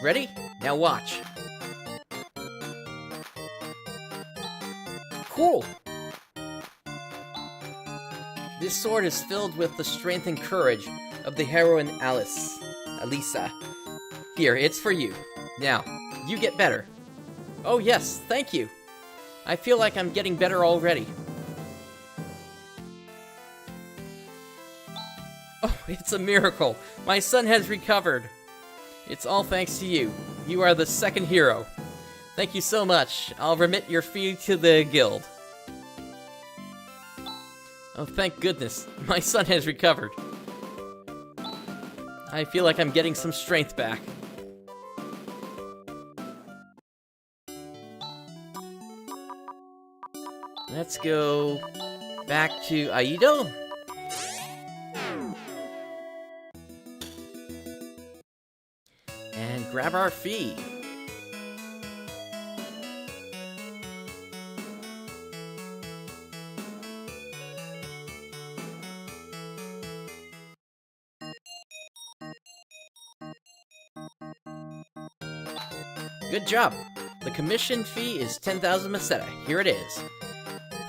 Ready? Now watch. Cool! This sword is filled with the strength and courage of the heroine Elisa. Here, it's for you. Now, you get better. Oh yes, thank you. I feel like I'm getting better already. Oh, it's a miracle. My son has recovered. It's all thanks to you. You are the second hero. Thank you so much. I'll remit your fee to the guild. Oh, thank goodness. My son has recovered. I feel like I'm getting some strength back. Let's go back to Aido. And grab our fee. Good job. The commission fee is 10,000 Meseta. Here it is.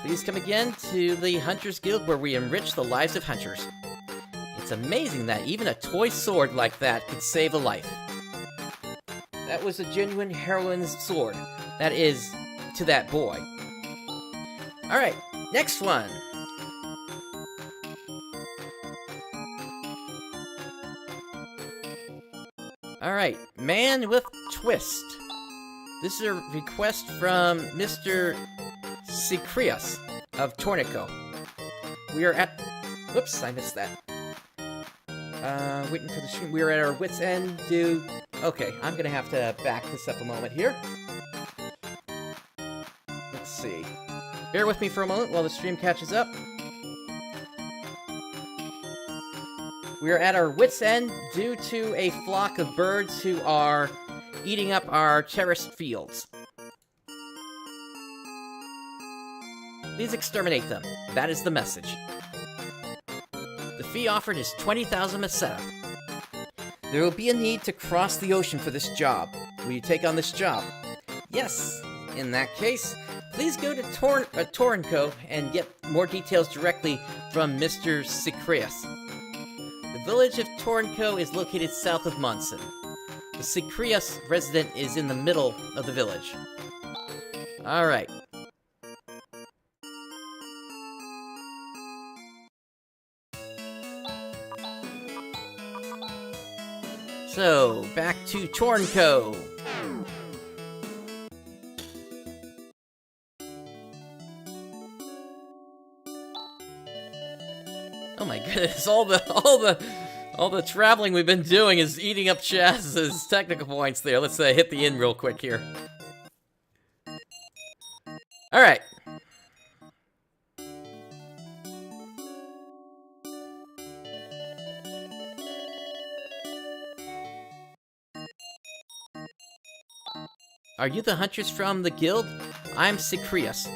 Please come again to the Hunters Guild where we enrich the lives of hunters. It's amazing that even a toy sword like that could save a life. That was a genuine heroine's sword. That is, to that boy. Alright, next one. Alright, Man with Twist. This is a request from Mr. Sicrius of Tornico. We are at... Whoops, I missed that. Waiting for the stream. We are at our wit's end due... Okay, I'm gonna have to back this up a moment here. Let's see. Bear with me for a moment while the stream catches up. We are at our wit's end due to a flock of birds who are eating up our terraced fields. Please exterminate them. That is the message. The fee offered is 20,000 Meseta. There will be a need to cross the ocean for this job. Will you take on this job? Yes. In that case, please go to Tornco and get more details directly from Mr. Sicrius. The village of Tornco is located south of Munson. The Sicrius resident is in the middle of the village. Alright. So, back to Tornco. Oh my goodness, all the traveling we've been doing is eating up Chaz's technical points there. Let's hit the inn real quick here. Alright. Are you the hunters from the guild? I'm Sicrius.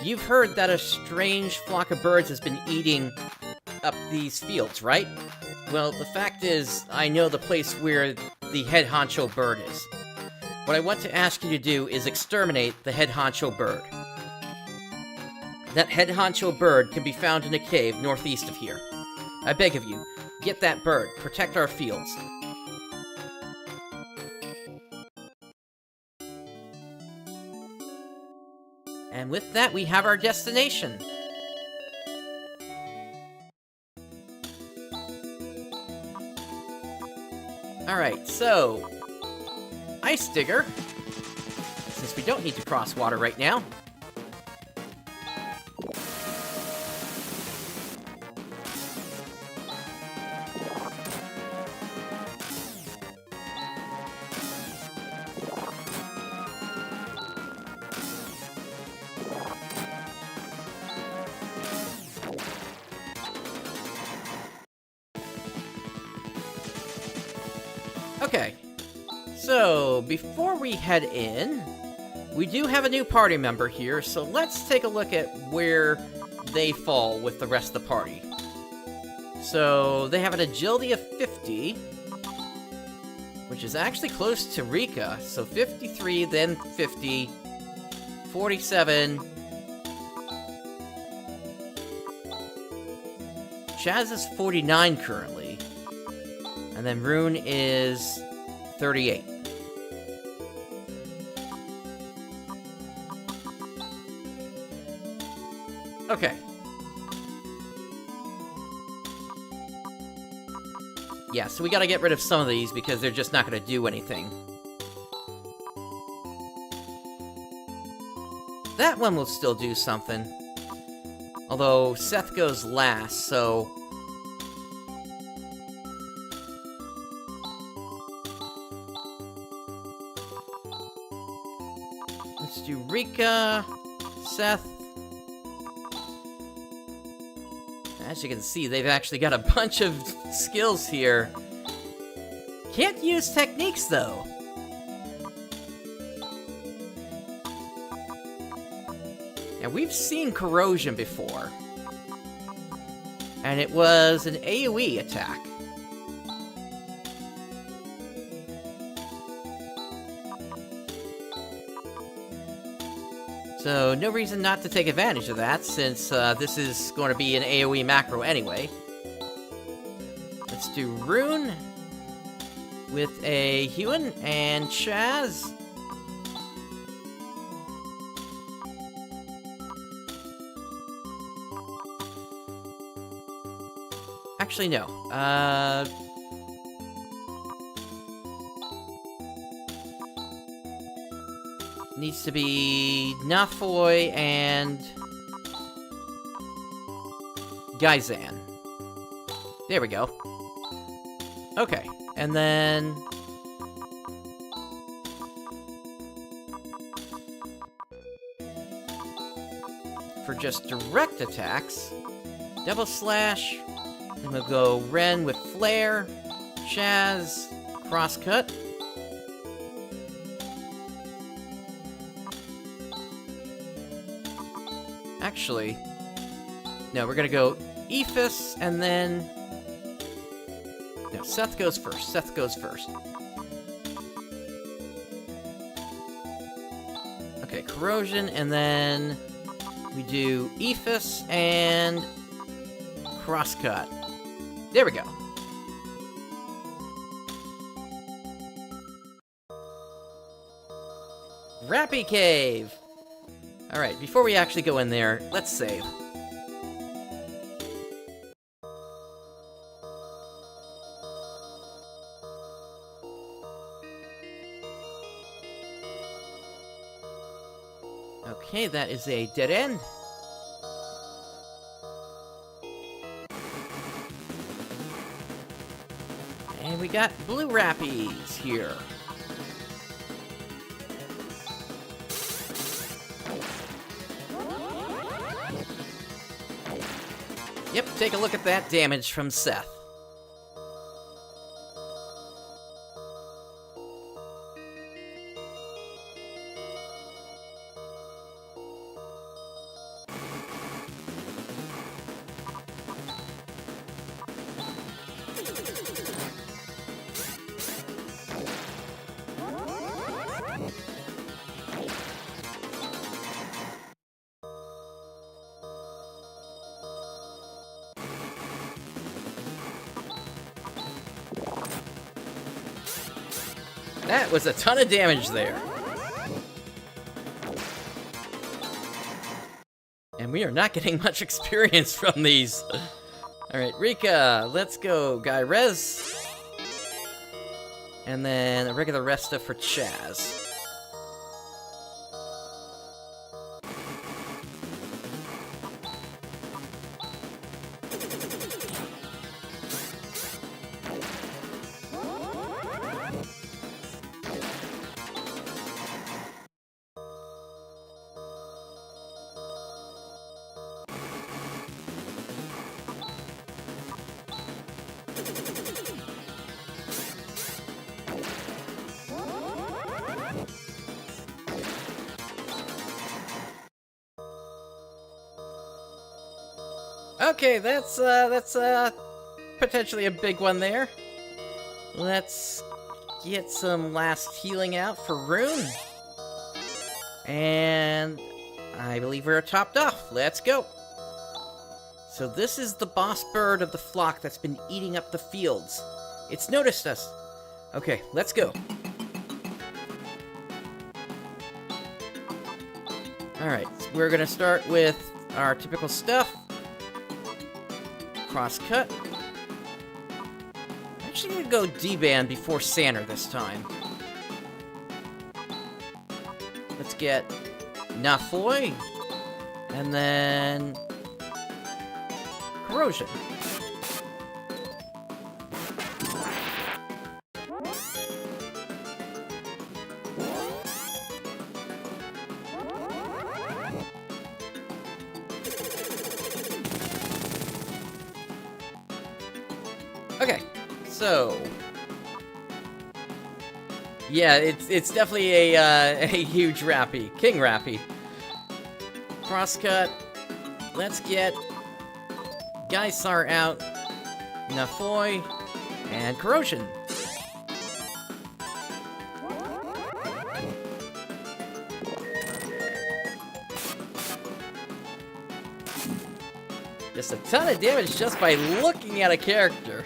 You've heard that a strange flock of birds has been eating up these fields, right? Well, the fact is, I know the place where the head honcho bird is. What I want to ask you to do is exterminate the head honcho bird. That head honcho bird can be found in a cave northeast of here. I beg of you, get that bird, protect our fields. And with that, we have our destination. Alright, so... Ice Digger. Since we don't need to cross water right now. Okay, so before we head in, we do have a new party member here, so let's take a look at where they fall with the rest of the party. So, they have an agility of 50, which is actually close to Rika, so 53, then 50, 47. Chaz is 49 currently. And then Rune is 38. Okay. Yeah, so we gotta get rid of some of these because they're just not gonna do anything. That one will still do something. Although Seth goes last, so... Let's do Rika, Seth. As you can see, they've actually got a bunch of skills here. Can't use techniques, though. Now, we've seen Corrosion before. And it was an AoE attack. So, no reason not to take advantage of that, since this is going to be an AoE macro anyway. Let's do Rune with a Huon and Chaz. Actually, no. Needs to be Nafoy and Gaizan. There we go. Okay, and then... for just direct attacks, Double Slash, then we'll go Ren with Flare, Chaz, Crosscut. Actually, no, we're gonna go Ephus, and then... No, Seth goes first. Seth goes first. Okay, corrosion, and then we do Ephus and crosscut. There we go. Rappy Cave! Alright, before we actually go in there, let's save. Okay, that is a dead end. And we got blue Rappies here. Yep, take a look at that damage from Seth. That was a ton of damage there. And we are not getting much experience from these. Alright, Rika, let's go. Guy Rez. And then a regular Resta for Chaz. Okay, that's potentially a big one there. Let's get some last healing out for Rune. And I believe we're topped off. Let's go. So this is the boss bird of the flock that's been eating up the fields. It's noticed us. Okay, let's go. Alright, so we're gonna start with our typical stuff. Crosscut. I'm actually gonna go D-band before Sander this time. Let's get Nafoy, and then Corrosion. Okay, so yeah, it's definitely a huge Rappy, King Rappy. Crosscut. Let's get Geisar out, Nafoy, and Corrosion. Just a ton of damage just by looking at a character.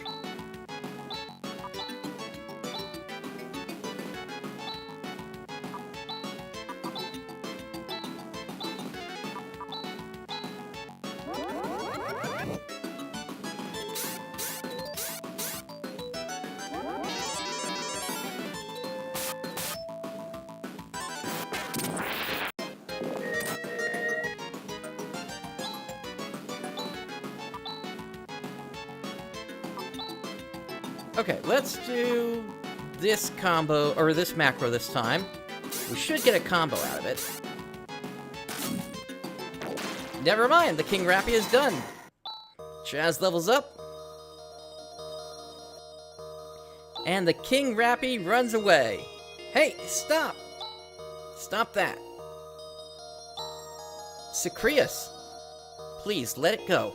Okay, let's do this combo, or this macro this time. We should get a combo out of it. Never mind, the King Rappy is done. Chaz levels up. And the King Rappy runs away. Hey, stop! Stop that. Sacrius, please, let it go.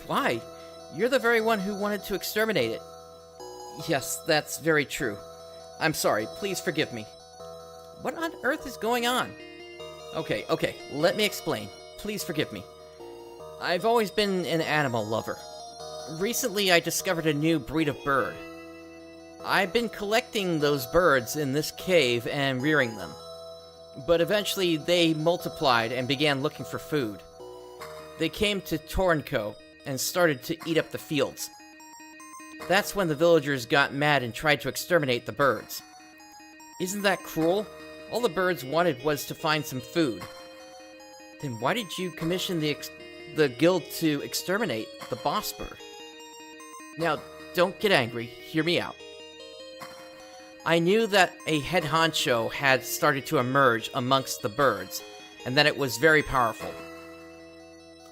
Why? You're the very one who wanted to exterminate it. Yes, that's very true. I'm sorry, please forgive me. What on earth is going on? Okay, let me explain. Please forgive me. I've always been an animal lover. Recently, I discovered a new breed of bird. I've been collecting those birds in this cave and rearing them. But eventually, they multiplied and began looking for food. They came to Tornco and started to eat up the fields. That's when the villagers got mad and tried to exterminate the birds. Isn't that cruel? All the birds wanted was to find some food. Then why did you commission the guild to exterminate the boss bird? Now, don't get angry. Hear me out. I knew that a head honcho had started to emerge amongst the birds, and that it was very powerful.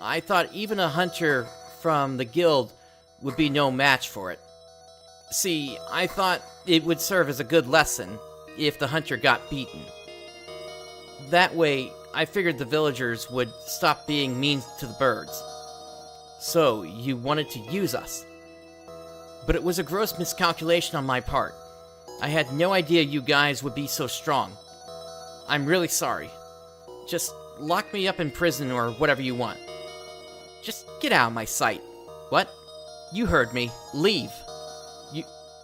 I thought even a hunter from the guild would be no match for it. See, I thought it would serve as a good lesson if the hunter got beaten. That way, I figured the villagers would stop being mean to the birds. So, you wanted to use us. But it was a gross miscalculation on my part. I had no idea you guys would be so strong. I'm really sorry. Just lock me up in prison or whatever you want. Just get out of my sight. What? You heard me. Leave.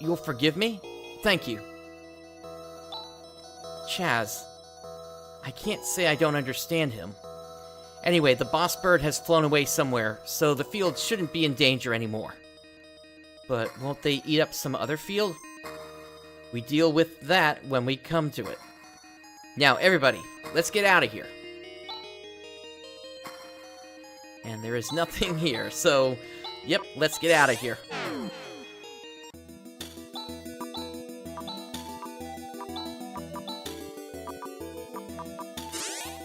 You'll forgive me? Thank you. Chaz. I can't say I don't understand him. Anyway, the boss bird has flown away somewhere, so the field shouldn't be in danger anymore. But won't they eat up some other field? We deal with that when we come to it. Now, everybody, let's get out of here. And there is nothing here, so, yep, let's get out of here.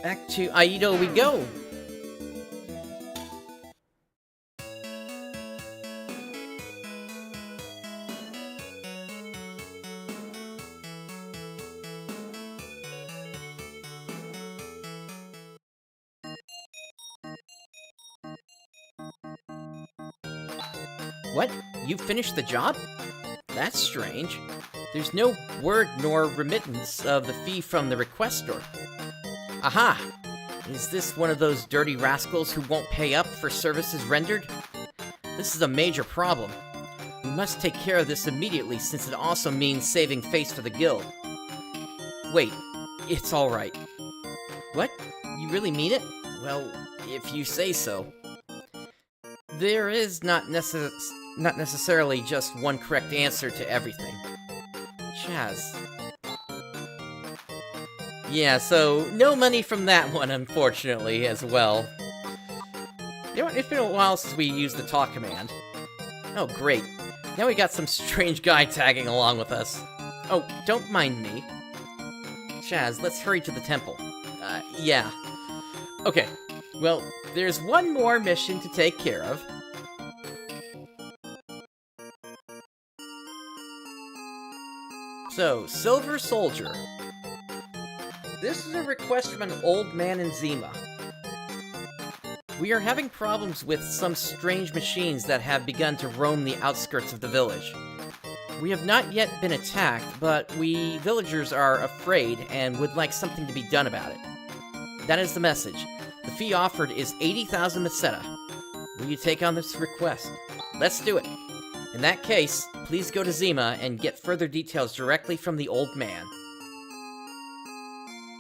Back to Aido we go! What? You finished the job? That's strange. There's no word nor remittance of the fee from the requestor. Aha! Is this one of those dirty rascals who won't pay up for services rendered? This is a major problem. We must take care of this immediately since it also means saving face for the guild. Wait, it's alright. What? You really mean it? Well, if you say so. There is not necessarily just one correct answer to everything. Chaz. Yeah, so no money from that one, unfortunately, as well. You know what, it's been a while since we used the talk command. Oh, great. Now we got some strange guy tagging along with us. Oh, don't mind me. Chaz, let's hurry to the temple. Yeah. Okay, well, there's one more mission to take care of. So, Silver Soldier. This is a request from an old man in Zima. We are having problems with some strange machines that have begun to roam the outskirts of the village. We have not yet been attacked, but we villagers are afraid and would like something to be done about it. That is the message. The fee offered is 80,000 Meseta. Will you take on this request? Let's do it. In that case, please go to Zima and get further details directly from the old man.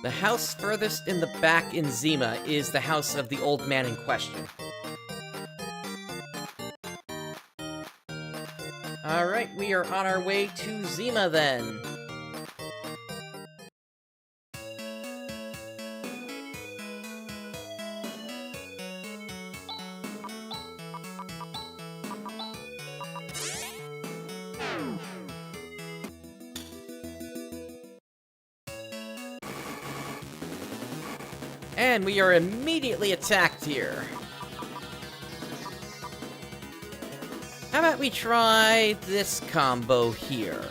The house furthest in the back in Zima is the house of the old man in question. Alright, we are on our way to Zima then. And we are immediately attacked here. How about we try this combo here?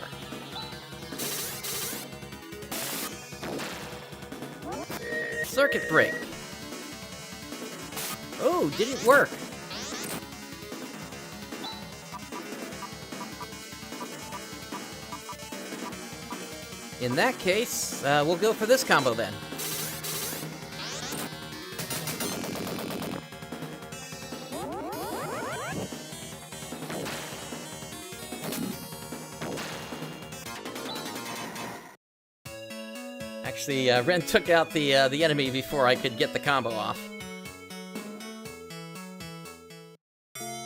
Circuit break. Oh, didn't work. In that case, we'll go for this combo then. See, Ren took out the enemy before I could get the combo off.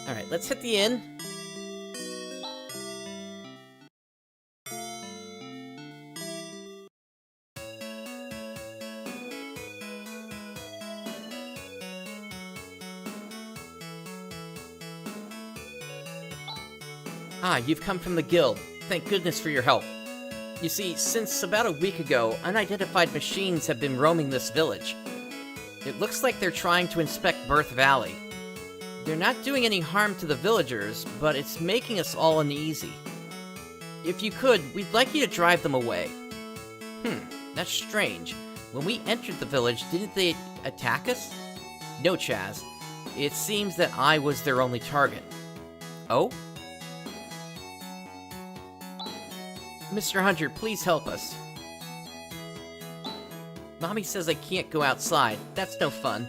Alright, let's hit the inn. Ah, you've come from the guild. Thank goodness for your help. You see, since about a week ago, unidentified machines have been roaming this village. It looks like they're trying to inspect Birth Valley. They're not doing any harm to the villagers, but it's making us all uneasy. If you could, we'd like you to drive them away. That's strange. When we entered the village, didn't they attack us? No, Chaz. It seems that I was their only target. Oh? Mr. Hunter, please help us. Mommy says I can't go outside. That's no fun.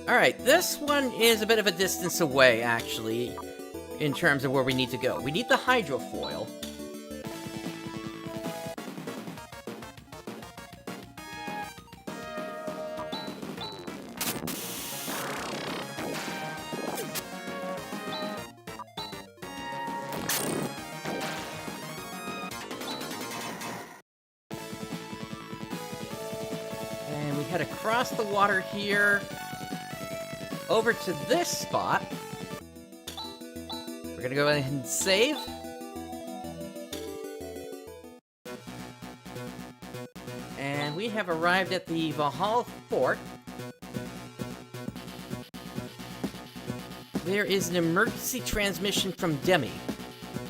Alright, this one is a bit of a distance away, actually, in terms of where we need to go. We need the hydrofoil. And we head across the water here, over to this spot. We're gonna go ahead and save. And we have arrived at the Valhalla Fort. There is an emergency transmission from Demi.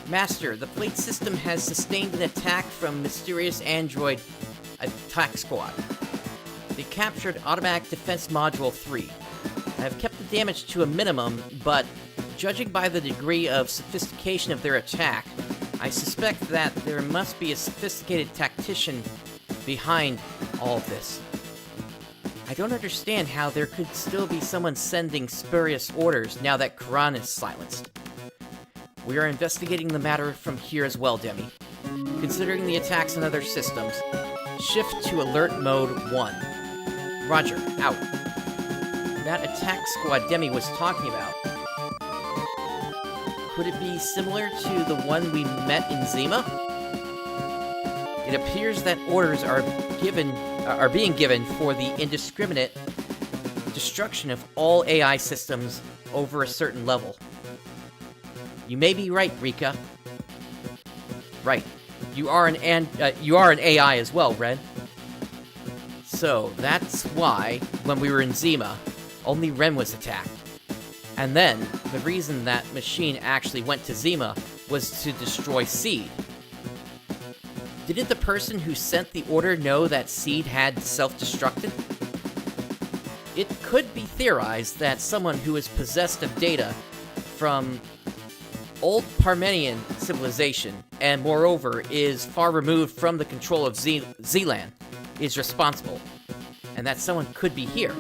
Master, the plate system has sustained an attack from mysterious android attack squad. They captured Automatic Defense Module 3. I have kept the damage to a minimum, but judging by the degree of sophistication of their attack, I suspect that there must be a sophisticated tactician behind all of this. I don't understand how there could still be someone sending spurious orders now that Quran is silenced. We are investigating the matter from here as well, Demi. Considering the attacks on other systems, shift to alert mode 1. Roger, out. That attack squad Demi was talking about. Could it be similar to the one we met in Zima? It appears that orders are being given for the indiscriminate destruction of all AI systems over a certain level. You may be right, Rika. Right. You are an AI as well, Red. So, that's why, when we were in Zima, only Ren was attacked. And then, the reason that machine actually went to Zima was to destroy Seed. Didn't the person who sent the order know that Seed had self-destructed? It could be theorized that someone who is possessed of data from old Parmenian civilization, and moreover is far removed from the control of Zealand, is responsible. And that someone could be here.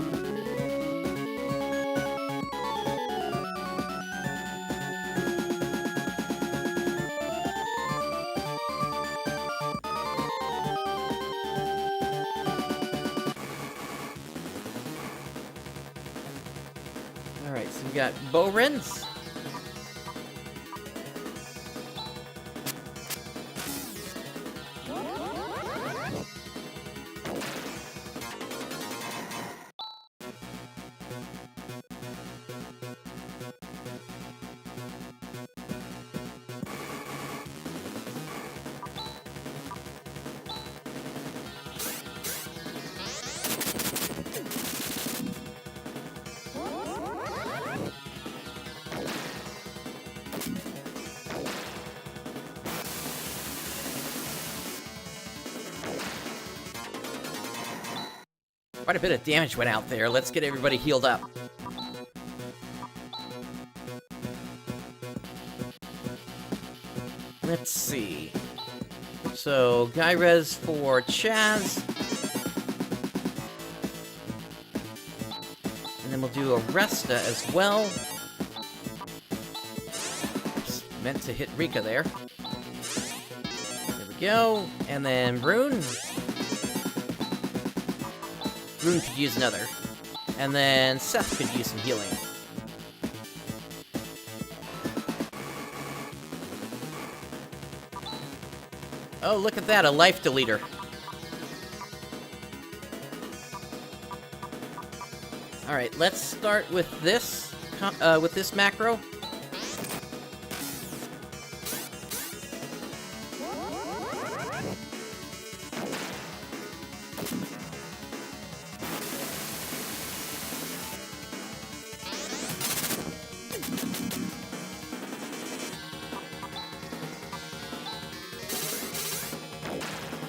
Alright, so we got Bowrens. Quite a bit of damage went out there. Let's get everybody healed up. Let's see. So, Guy Res for Chaz. then we'll do a Resta as well. Just meant to hit Rika there. There we go. And then Rune. Rune could use another. And then Seth could use some healing. Oh, look at that, a life deleter. Alright, let's start with this macro.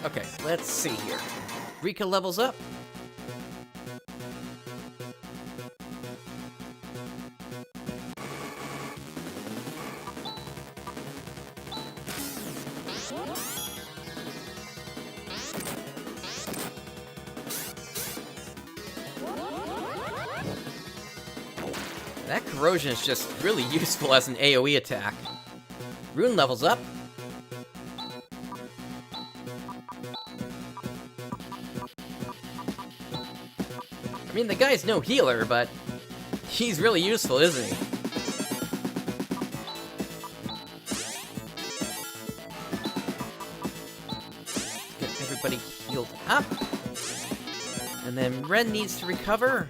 Okay, let's see here. Rika levels up. That corrosion is just really useful as an AoE attack. Rune levels up. I mean, the guy's no healer, but he's really useful, isn't he? Get everybody healed up. And then Ren needs to recover.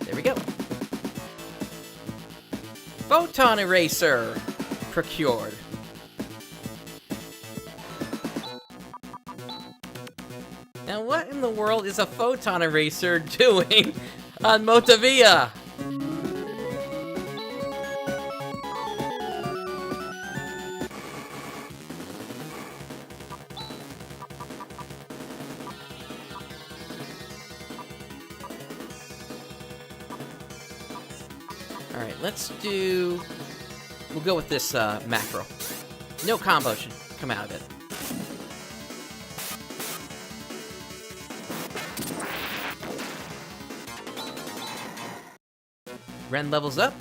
There we go. Photon Eraser procured. Now, what in the world is a Photon Eraser doing on Motavia? Alright, we'll go with this macro. No combo should come out of it. Ren levels up.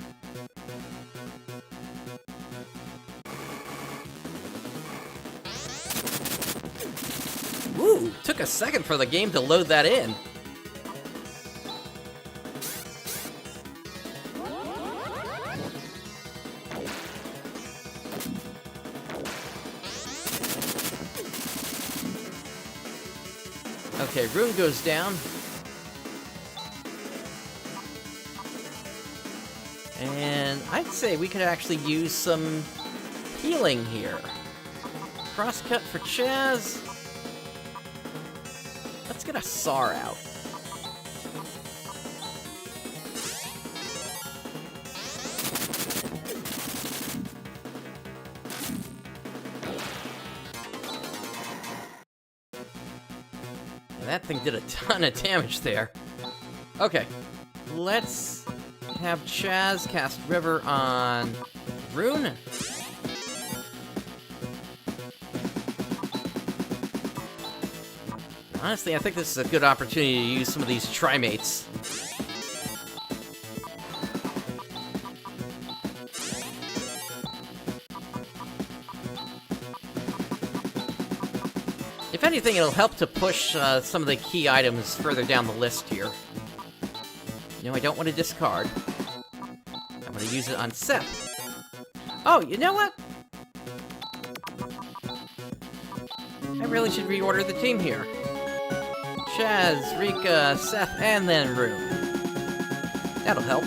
Ooh, took a second for the game to load that in. Okay, Rune goes down. And I'd say we could actually use some healing here. Crosscut for Chaz. Let's get a SAR out. And that thing did a ton of damage there. Okay, let's have Chaz cast River on Rune. Honestly, I think this is a good opportunity to use some of these Trimates. If anything, it'll help to push some of the key items further down the list here. No, I don't want to discard. I'm going to use it on Seth. Oh, you know what? I really should reorder the team here. Chaz, Rika, Seth, and then Rune. That'll help.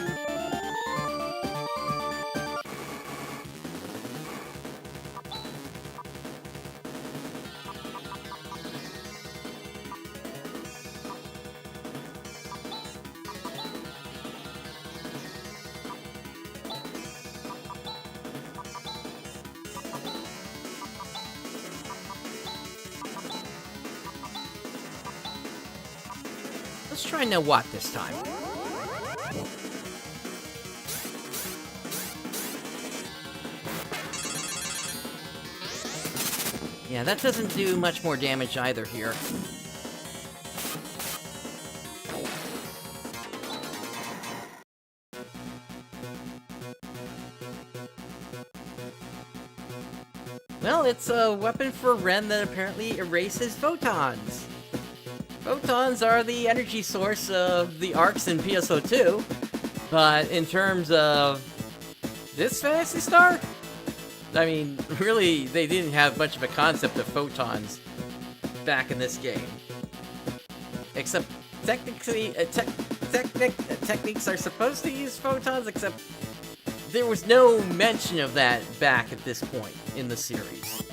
Let's try No Watt this time. Yeah, that doesn't do much more damage either here. Well, it's a weapon for Ren that apparently erases photons. Photons are the energy source of the arcs in PSO2, but in terms of this Phantasy Star, I mean, really, they didn't have much of a concept of photons back in this game. Except, technically, techniques are supposed to use photons, except there was no mention of that back at this point in the series.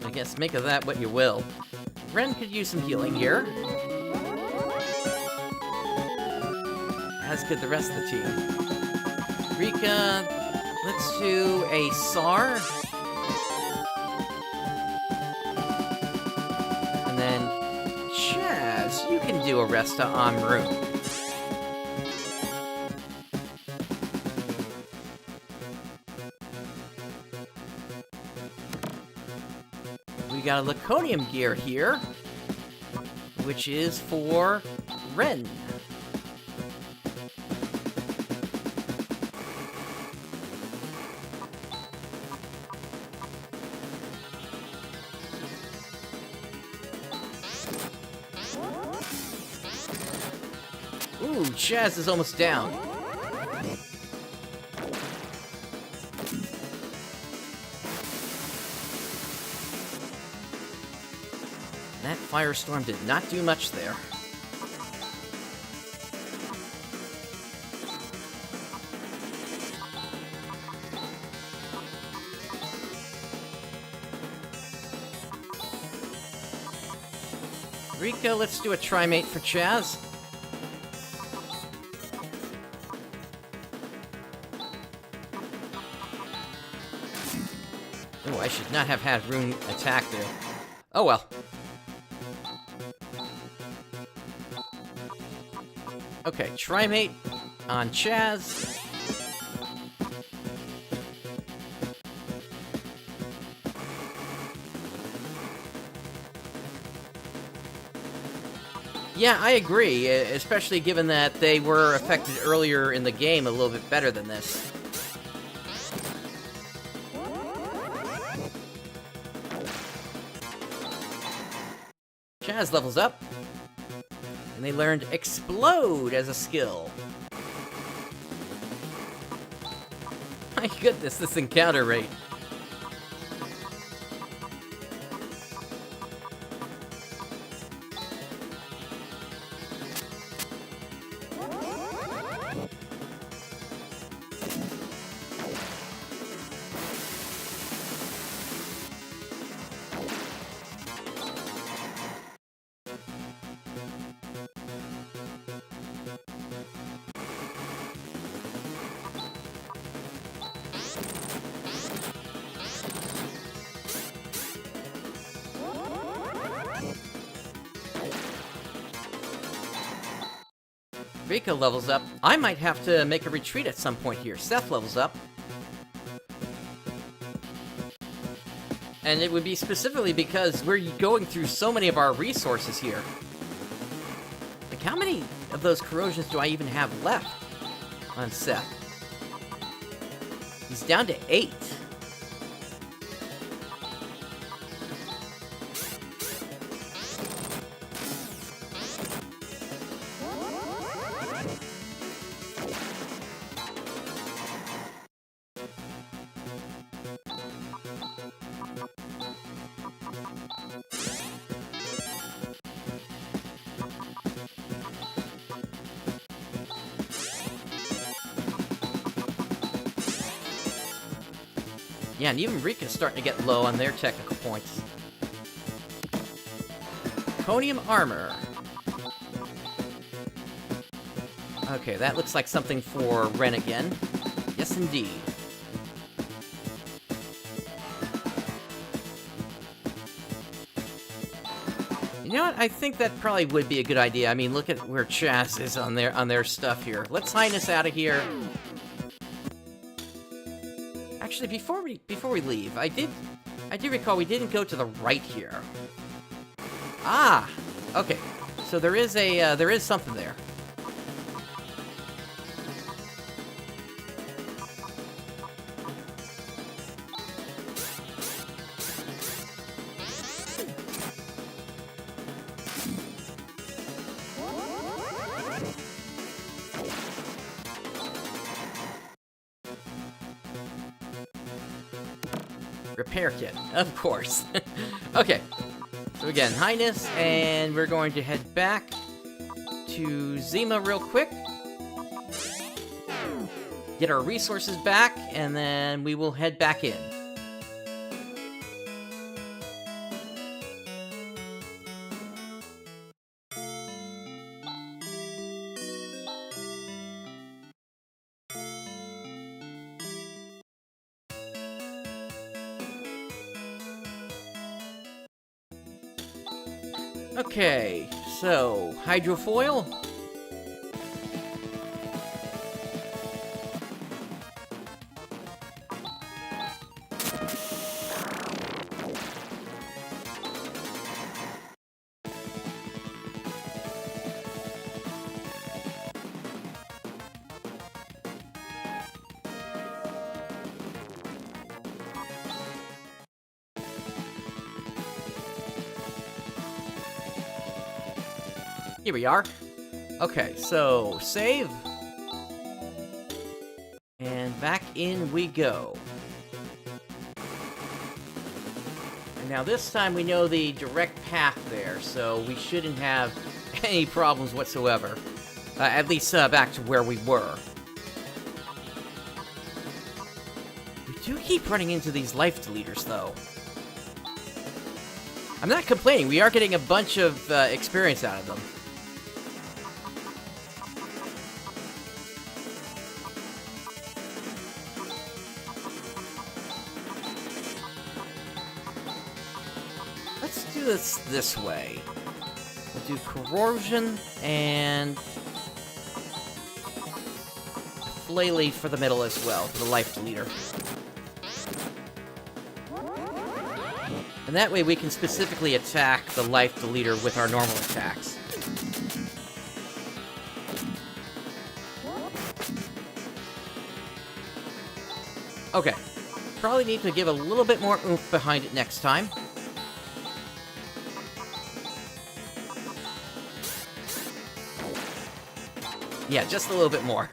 I guess make of that what you will. Ren could use some healing here. As could the rest of the team. Rika, let's do a SAR. And then Chaz, you can do a Resta on Rune. We got a Laconium gear here, which is for Ren. Ooh, Chaz is almost down. That firestorm did not do much there. Rika, let's do a trimate for Chaz. Oh, I should not have had Rune attack there. Oh well. Okay, trimate on Chaz. Yeah, I agree, especially given that they were affected earlier in the game a little bit better than this. Chaz levels up, and they learned Explode as a skill. My goodness, this encounter rate. Rika levels up. I might have to make a retreat at some point here. Seth levels up. And it would be specifically because we're going through so many of our resources here. Like, how many of those corrosions do I even have left on Seth? He's down to 8. Yeah, and even Rika's starting to get low on their technical points. Conium armor. Okay, that looks like something for Ren again. Yes, indeed. You know what? I think that probably would be a good idea. I mean, look at where Chaz is on their stuff here. Let's Highness out of here. Actually, before we leave, I do recall we didn't go to the right here. Ah, okay. So there is something there. Repair kit, of course. Okay, so again, Highness, and we're going to head back to Zima real quick. Get our resources back, and then we will head back in. Okay, so, hydrofoil. Here we are. Okay, so save. And back in we go. And now this time we know the direct path there, so we shouldn't have any problems whatsoever. At least back to where we were. We do keep running into these life deleters, though. I'm not complaining, we are getting a bunch of experience out of them. Let's do this way. We'll do corrosion and flaily for the middle as well, for the life deleter. And that way we can specifically attack the life deleter with our normal attacks. Okay. Probably need to give a little bit more oomph behind it next time. Yeah, just a little bit more.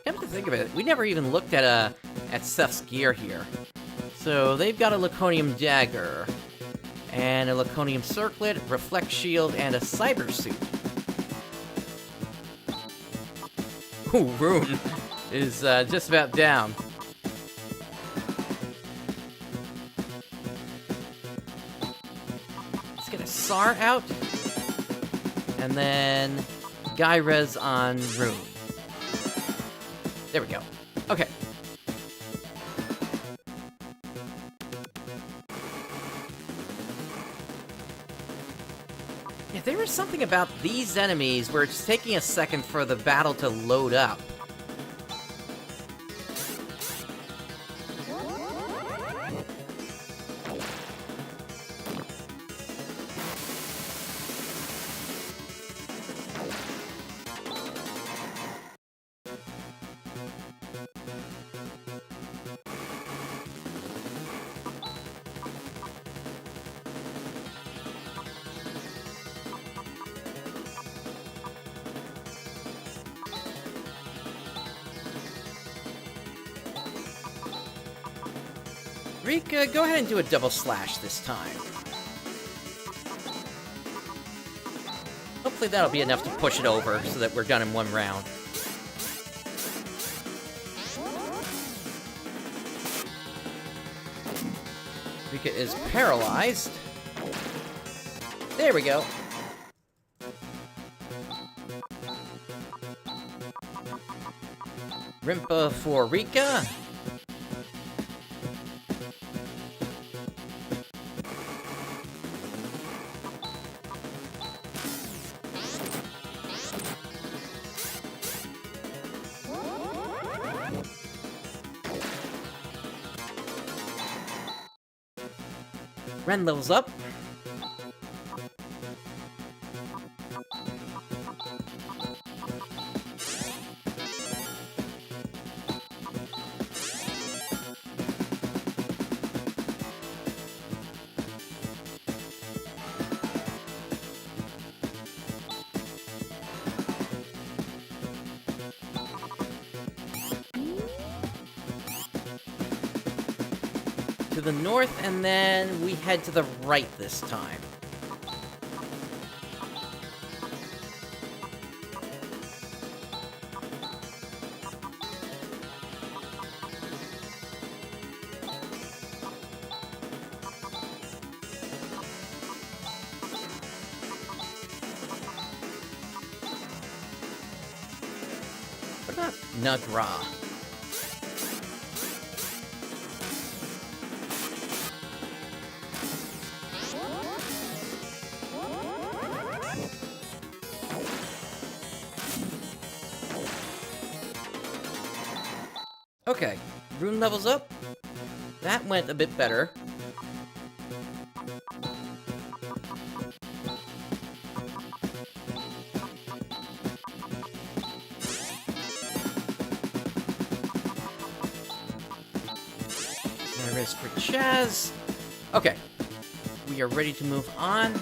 Come to think of it, we never even looked at Seth's gear here. So they've got a Laconium dagger, and a Laconium circlet, reflect shield, and a cyber suit. Ooh, Rune is just about down. Let's get a SAR out. And then Guy Res on Rune. There we go. Okay. Yeah, there is something about these enemies where it's taking a second for the battle to load up. Rika, go ahead and do a double slash this time. Hopefully that'll be enough to push it over so that we're done in one round. Rika is paralyzed. There we go. Rimpa for Rika. Ren levels up. to the north, and then we head to the right this time. What about Nagra? Okay, Rune levels up. That went a bit better. There is for Chaz. Okay, we are ready to move on.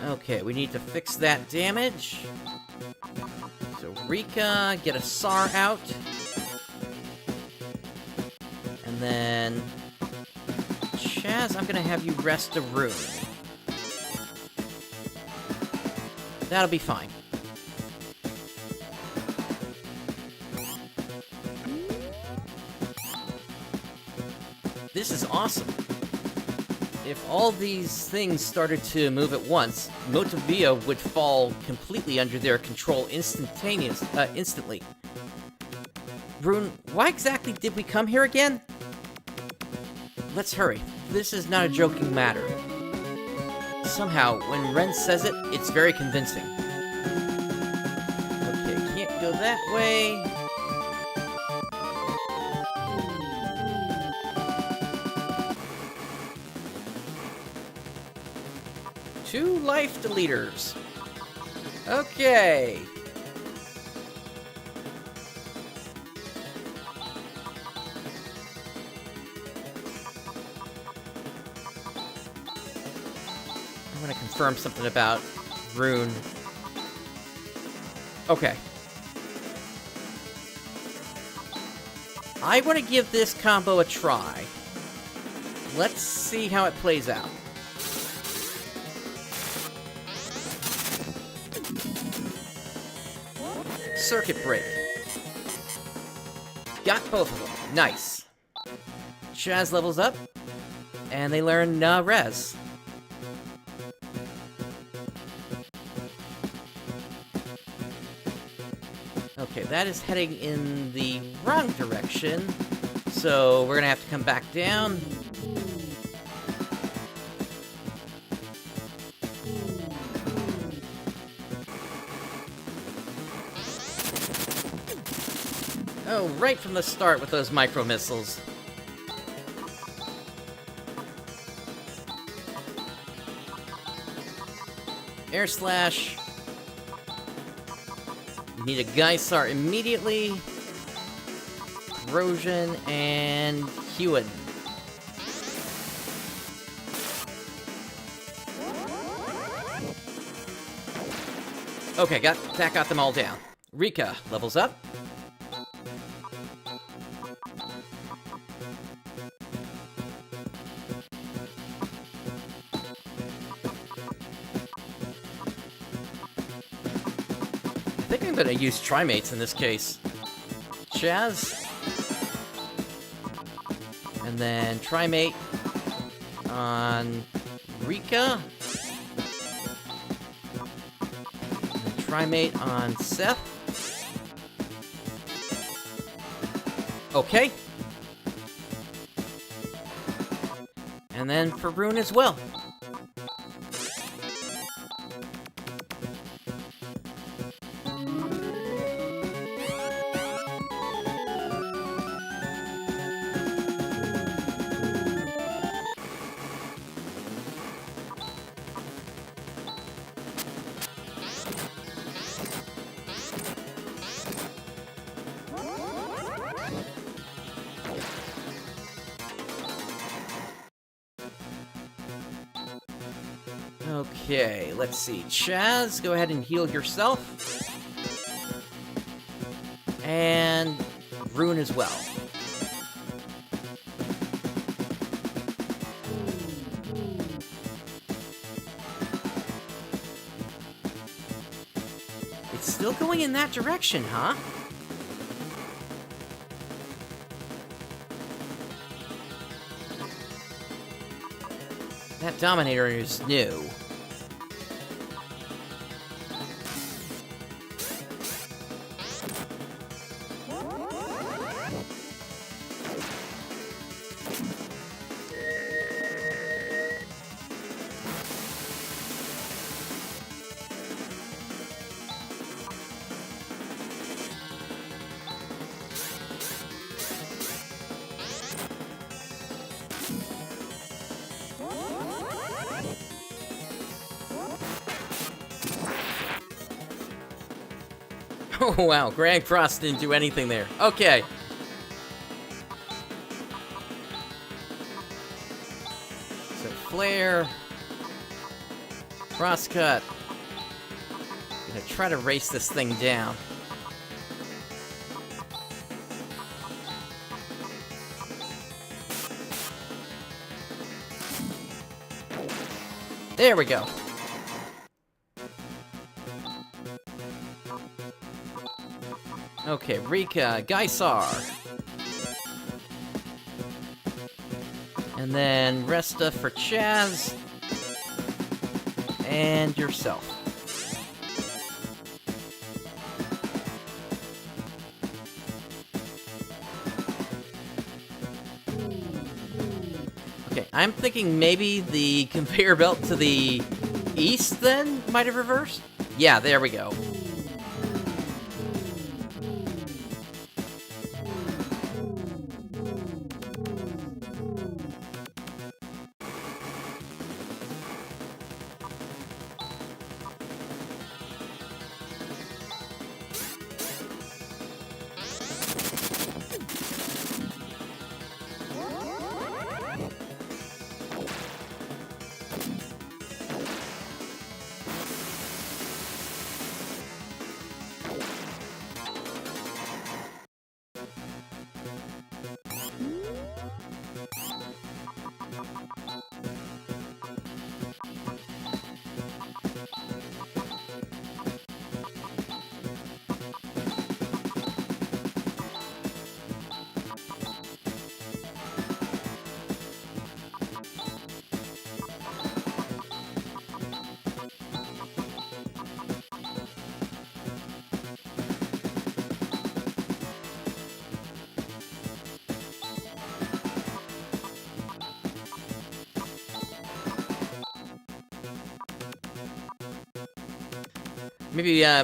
Okay, we need to fix that damage. So Rika, get a SAR out. And then Chaz, I'm gonna have you rest a Rune. That'll be fine. This is awesome. If all these things started to move at once, Motovia would fall completely under their control instantly. Rune, why exactly did we come here again? Let's hurry. This is not a joking matter. Somehow, when Ren says it, it's very convincing. Okay, can't go that way. Two life deleters. Okay. I want to confirm something about Rune. Okay. I want to give this combo a try. Let's see how it plays out. Circuit break. Got both of them. Nice. Chaz levels up, and they learn Res. Okay, that is heading in the wrong direction, so we're gonna have to come back down. Oh, right from the start with those micro-missiles. Air Slash. Need a Geisar immediately. Corrosion and Hewen. Okay, got them all down. Rika levels up. I think I'm gonna use Trimates in this case. Chaz. And then Trimate on Rika. And then Trimate on Seth. Okay. And then for Rune as well. Okay, let's see. Chaz, go ahead and heal yourself. And Rune as well. It's still going in that direction, huh? That Dominator is new. Oh wow, Grand Cross didn't do anything there. Okay. So Flare. Crosscut. Gonna try to race this thing down. There we go. Okay, Rika, Geisar. And then Resta for Chaz. And yourself. Okay, I'm thinking maybe the conveyor belt to the east then might have reversed? Yeah, there we go.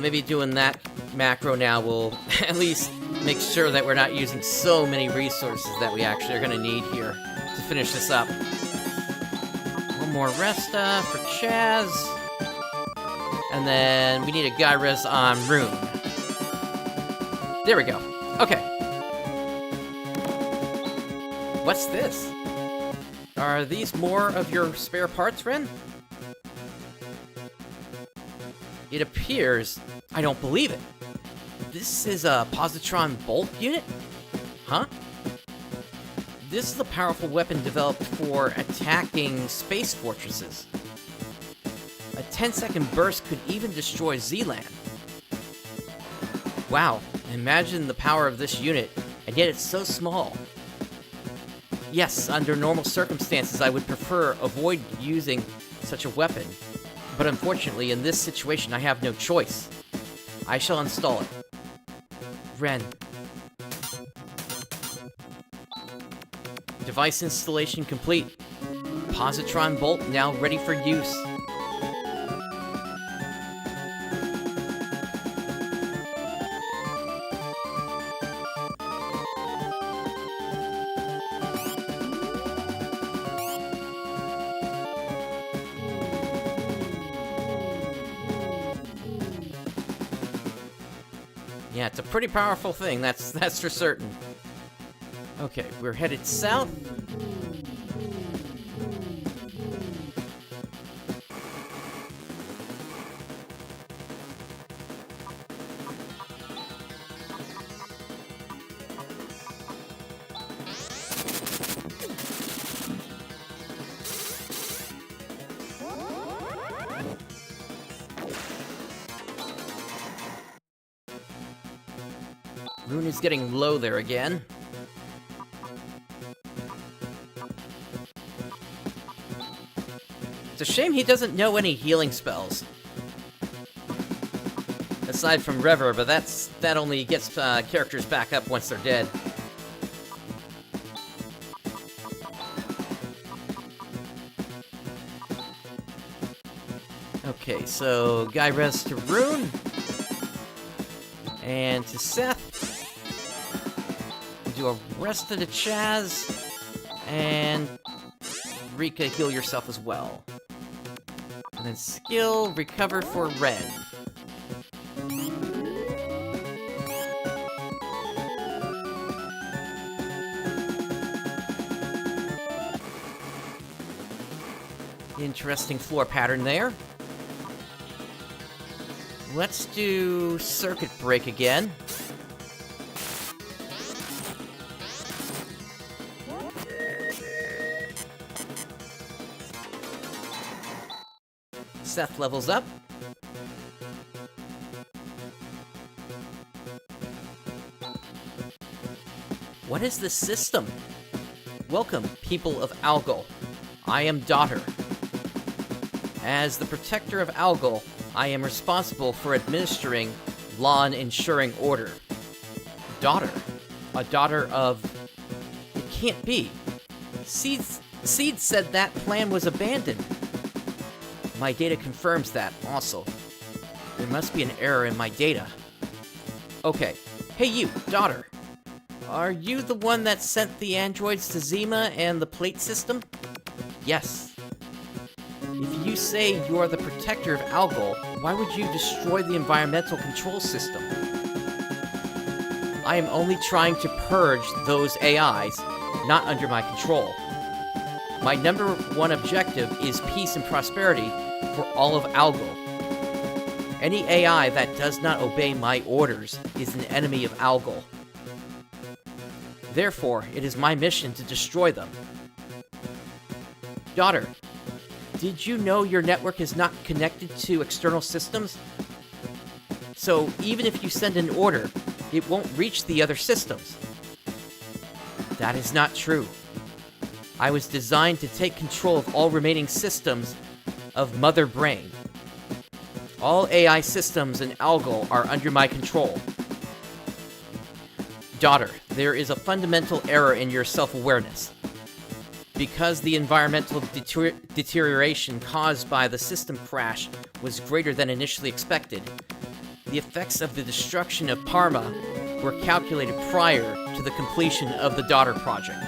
Maybe doing that macro now will at least make sure that we're not using so many resources that we actually are going to need here to finish this up. One more Resta for Chaz. And then we need a Guy Res on Rune. There we go. Okay. What's this? Are these more of your spare parts, Ren? It appears... I don't believe it. This is a positron bolt unit? Huh? This is a powerful weapon developed for attacking space fortresses. A 10-second burst could even destroy Z-Land. Wow, imagine the power of this unit, and yet it's so small. Yes, under normal circumstances I would prefer avoid using such a weapon. But unfortunately, in this situation, I have no choice. I shall install it. Ren. Device installation complete. Positron bolt now ready for use. Yeah, it's a pretty powerful thing, that's for certain. Okay, we're headed south. Rune is getting low there again. It's a shame he doesn't know any healing spells. Aside from Rever, but that only gets characters back up once they're dead. Okay, so Guy res to Rune. And to Seth. Do a rest of the Chaz. And Rika, heal yourself as well. And then skill, recover for Ren. Interesting floor pattern there. Let's do circuit break again. Seth levels up. What is this system? Welcome, people of Algol. I am Daughter. As the protector of Algol, I am responsible for administering law and ensuring order. Daughter? A daughter of... It can't be. Seed said that plan was abandoned. My data confirms that, also. There must be an error in my data. Okay. Hey you, Daughter. Are you the one that sent the androids to Zima and the plate system? Yes. If you say you are the protector of Algol, why would you destroy the environmental control system? I am only trying to purge those AIs, not under my control. My number one objective is peace and prosperity for all of Algol. Any AI that does not obey my orders is an enemy of Algol. Therefore, it is my mission to destroy them. Daughter, did you know your network is not connected to external systems? So, even if you send an order, it won't reach the other systems. That is not true. I was designed to take control of all remaining systems of Mother Brain. All AI systems in Algol are under my control. Daughter, there is a fundamental error in your self-awareness. Because the environmental deterioration caused by the system crash was greater than initially expected, the effects of the destruction of Parma were calculated prior to the completion of the Daughter project.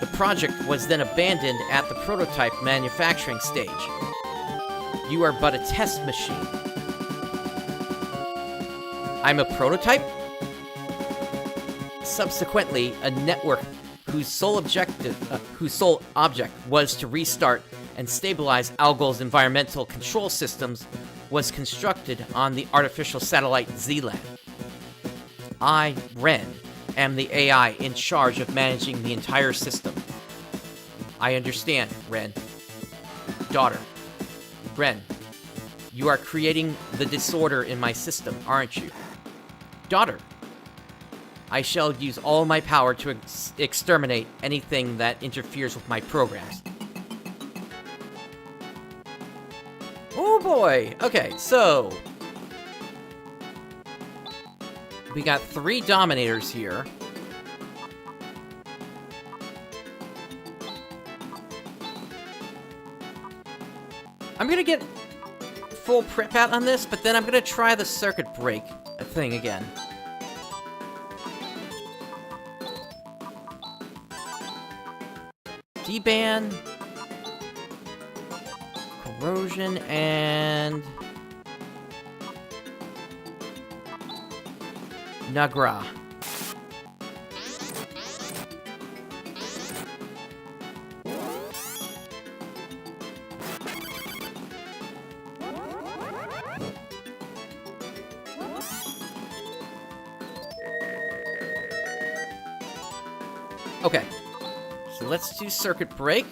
The project was then abandoned at the prototype manufacturing stage. You are but a test machine. I'm a prototype? Subsequently, a network whose sole object was to restart and stabilize Algol's environmental control systems was constructed on the artificial satellite Zealand. I, Ren, am the AI in charge of managing the entire system. I understand, Ren. Daughter. Ren, you are creating the disorder in my system, aren't you? Daughter. I shall use all my power to exterminate anything that interferes with my programs. Oh boy! Okay, so... we got 3 Dominators here. I'm gonna get full prep out on this, but then I'm gonna try the circuit break thing again. D-ban, corrosion, and Nagra. Okay, so let's do circuit break.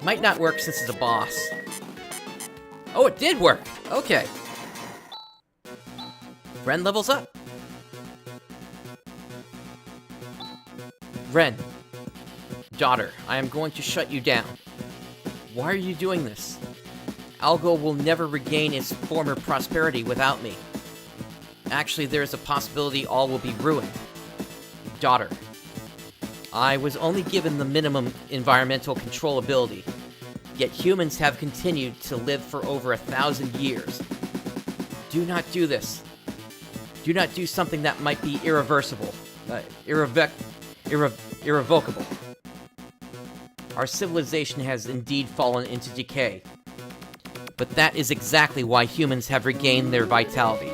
Might not work since it's a boss. Oh, it did work! Okay. Ren levels up. Ren. Daughter, I am going to shut you down. Why are you doing this? Algo will never regain its former prosperity without me. Actually, there is a possibility all will be ruined. Daughter, I was only given the minimum environmental controllability, yet humans have continued to live for over 1,000 years. Do not do this. Do not do something that might be irreversible, irrevocable. Our civilization has indeed fallen into decay. But that is exactly why humans have regained their vitality.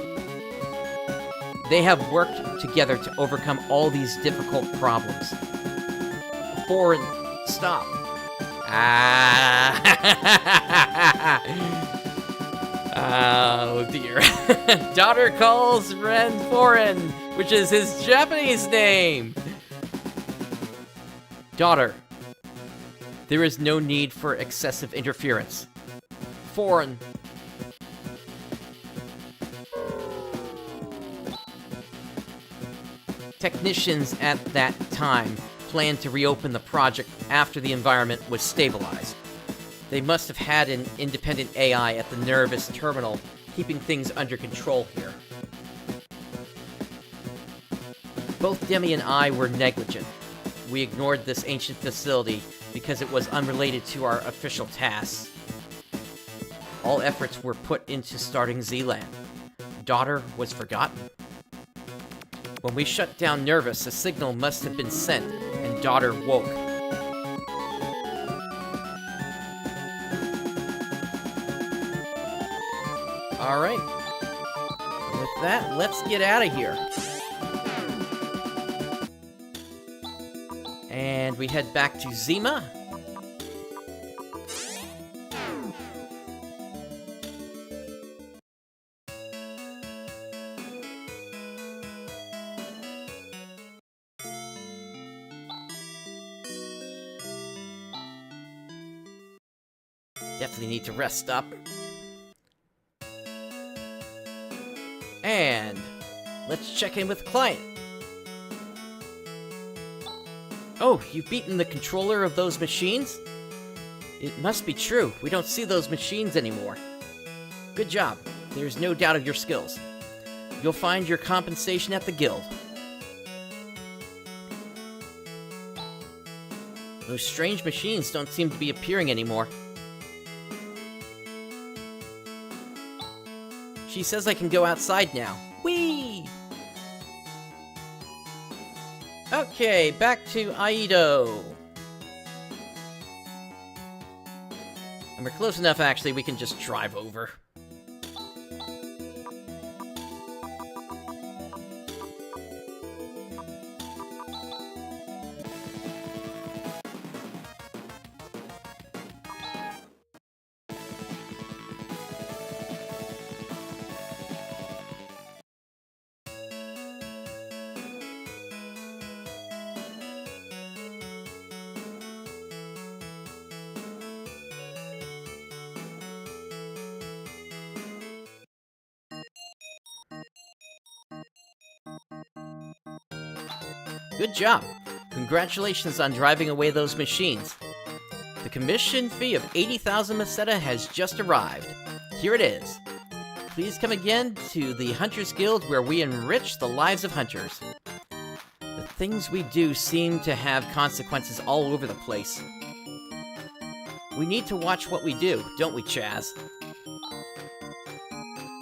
They have worked together to overcome all these difficult problems. Foreign, stop. Oh dear. Daughter calls Ren Foreign, which is his Japanese name. Daughter, there is no need for excessive interference. Foreign. Technicians at that time planned to reopen the project after the environment was stabilized. They must have had an independent AI at the nervous terminal, keeping things under control here. Both Demi and I were negligent. We ignored this ancient facility because it was unrelated to our official tasks. All efforts were put into starting Z-Land. Daughter was forgotten. When we shut down Nervous, a signal must have been sent, and Daughter woke. Alright. With that, let's get out of here. And we head back to Zima. Definitely need to rest up. And let's check in with the client. Oh, you've beaten the controller of those machines? It must be true. We don't see those machines anymore. Good job. There's no doubt of your skills. You'll find your compensation at the guild. Those strange machines don't seem to be appearing anymore. She says I can go outside now. Whee! Okay, back to Aido. And we're close enough, actually, we can just drive over. Good job. Congratulations on driving away those machines. The commission fee of 80,000 Meseta has just arrived. Here it is. Please come again to the Hunters Guild where we enrich the lives of hunters. things we do seem to have consequences all over the place. We need to watch what we do, don't we, Chaz?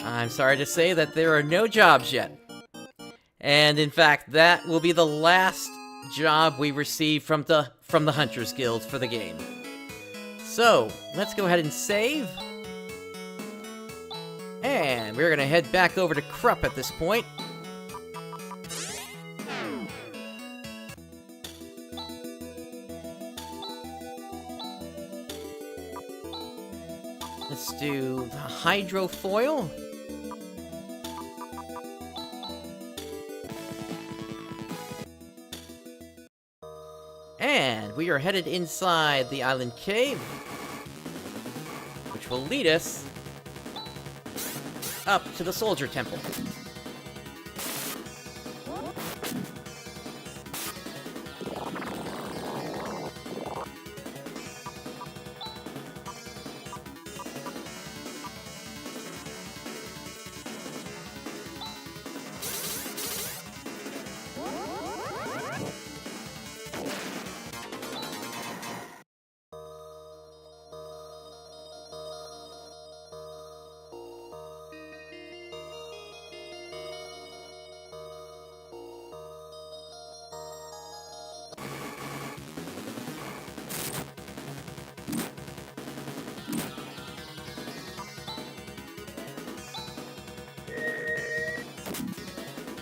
I'm sorry to say that there are no jobs yet. And in fact, that will be the last job we receive from the Hunters Guild for the game. So, let's go ahead and save. And we're gonna head back over to Krupp at this point. Let's do the hydrofoil. And we are headed inside the island cave, which will lead us up to the soldier temple.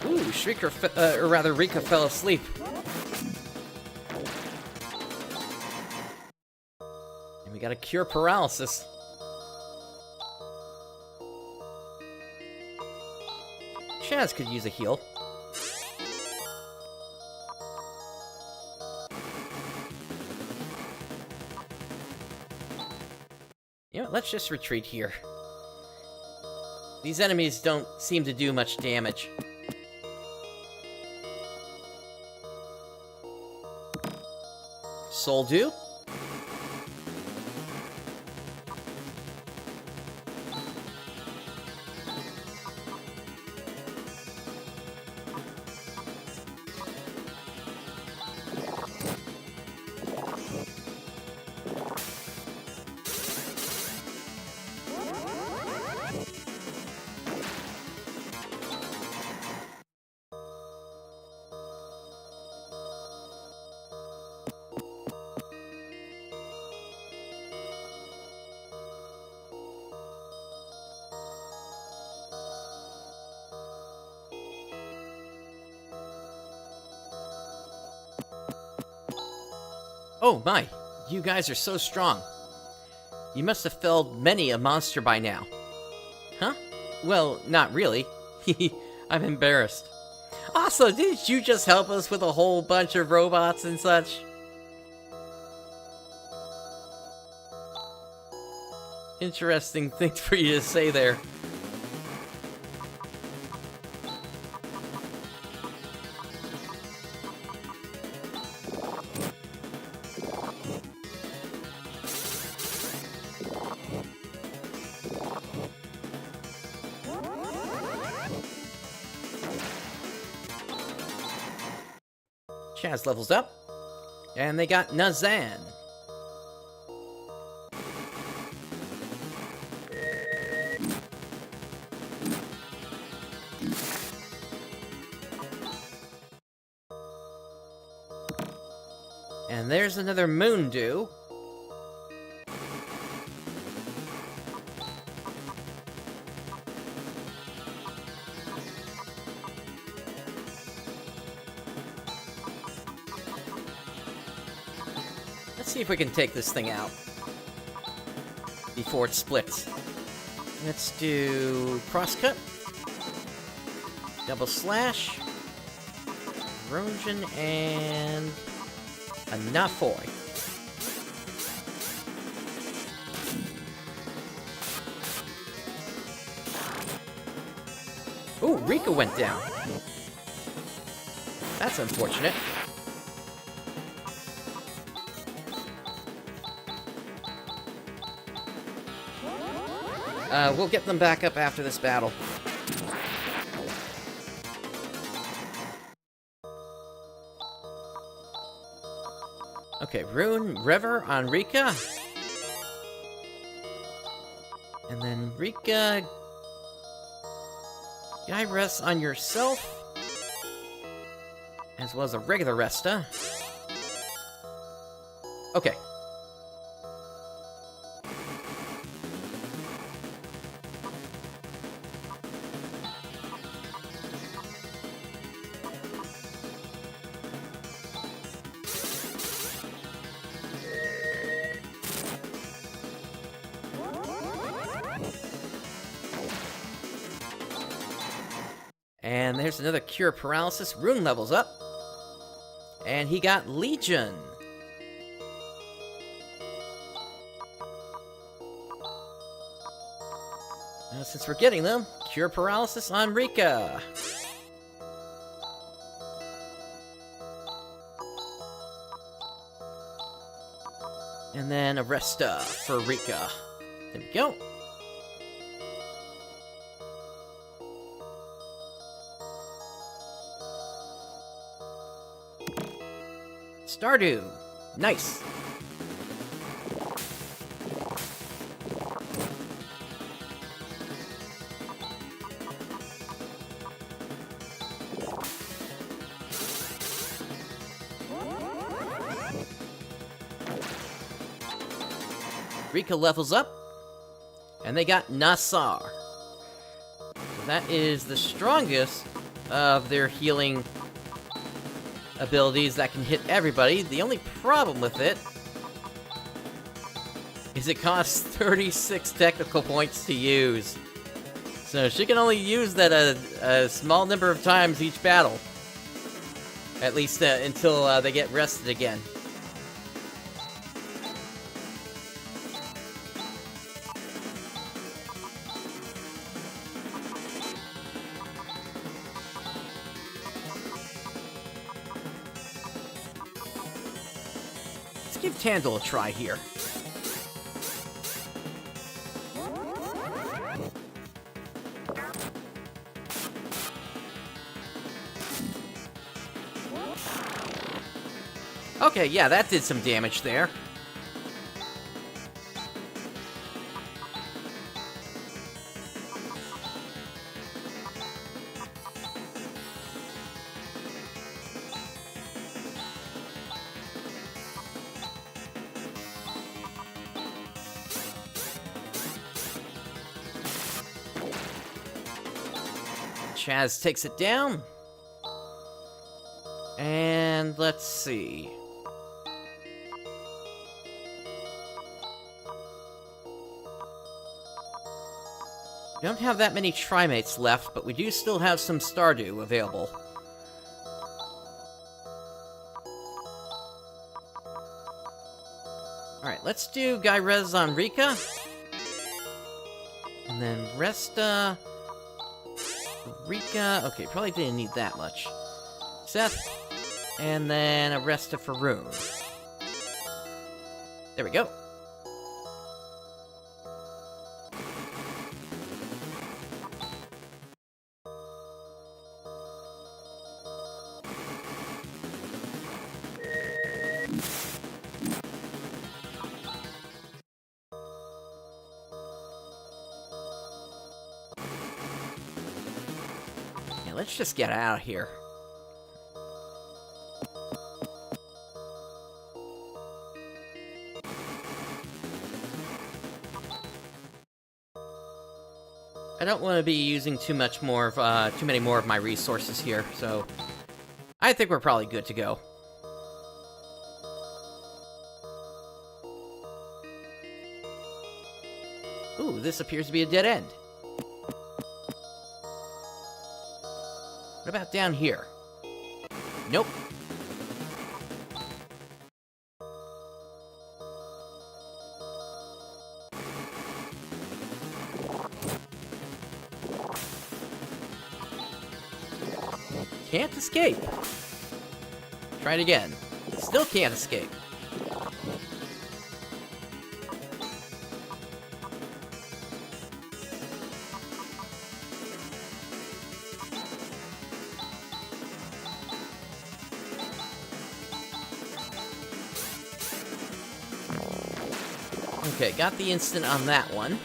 Ooh, Rika fell asleep. And we gotta cure paralysis. Chaz could use a heal. You know, let's just retreat here. These enemies don't seem to do much damage. Soul do. Oh my, you guys are so strong. You must have felled many a monster by now. Huh? Well, not really. I'm embarrassed. Also, didn't you just help us with a whole bunch of robots and such? Interesting thing for you to say there. Chaz levels up, and they got Nazan. And there's another Moondew. Let's see if we can take this thing out before it splits. Let's do crosscut, double slash, erosion, and a Nafoy. Ooh, Rika went down. That's unfortunate. We'll get them back up after this battle. Okay, Rune, River on Rika. And then Rika... Guy rests on yourself. As well as a regular Resta. Okay. And there's another Cure Paralysis. Rune levels up. And he got Legion. Now, since we're getting them, Cure Paralysis on Rika. And then Arresta for Rika. There we go. Stardew. Nice. Rika levels up, and they got Nassar. So that is the strongest of their healing abilities that can hit everybody. The only problem with it is it costs 36 technical points to use. So she can only use that a small number of times each battle. At least until they get rested again. Give Tandil a try here. Okay, yeah, that did some damage there. Chaz takes it down. And let's see. We don't have that many Trimates left, but we do still have some Stardew available. Alright, let's do Guy Rez on Rika. And then Resta... Rika... Okay, probably didn't need that much. Seth. And then Arresta for Rune. There we go. Yeah, let's just get out of here. I don't want to be using too many more of my resources here, so I think we're probably good to go. Ooh, this appears to be a dead end. What about down here? Nope. Can't escape. Try it again. Still can't escape. Okay, got the instant on that one.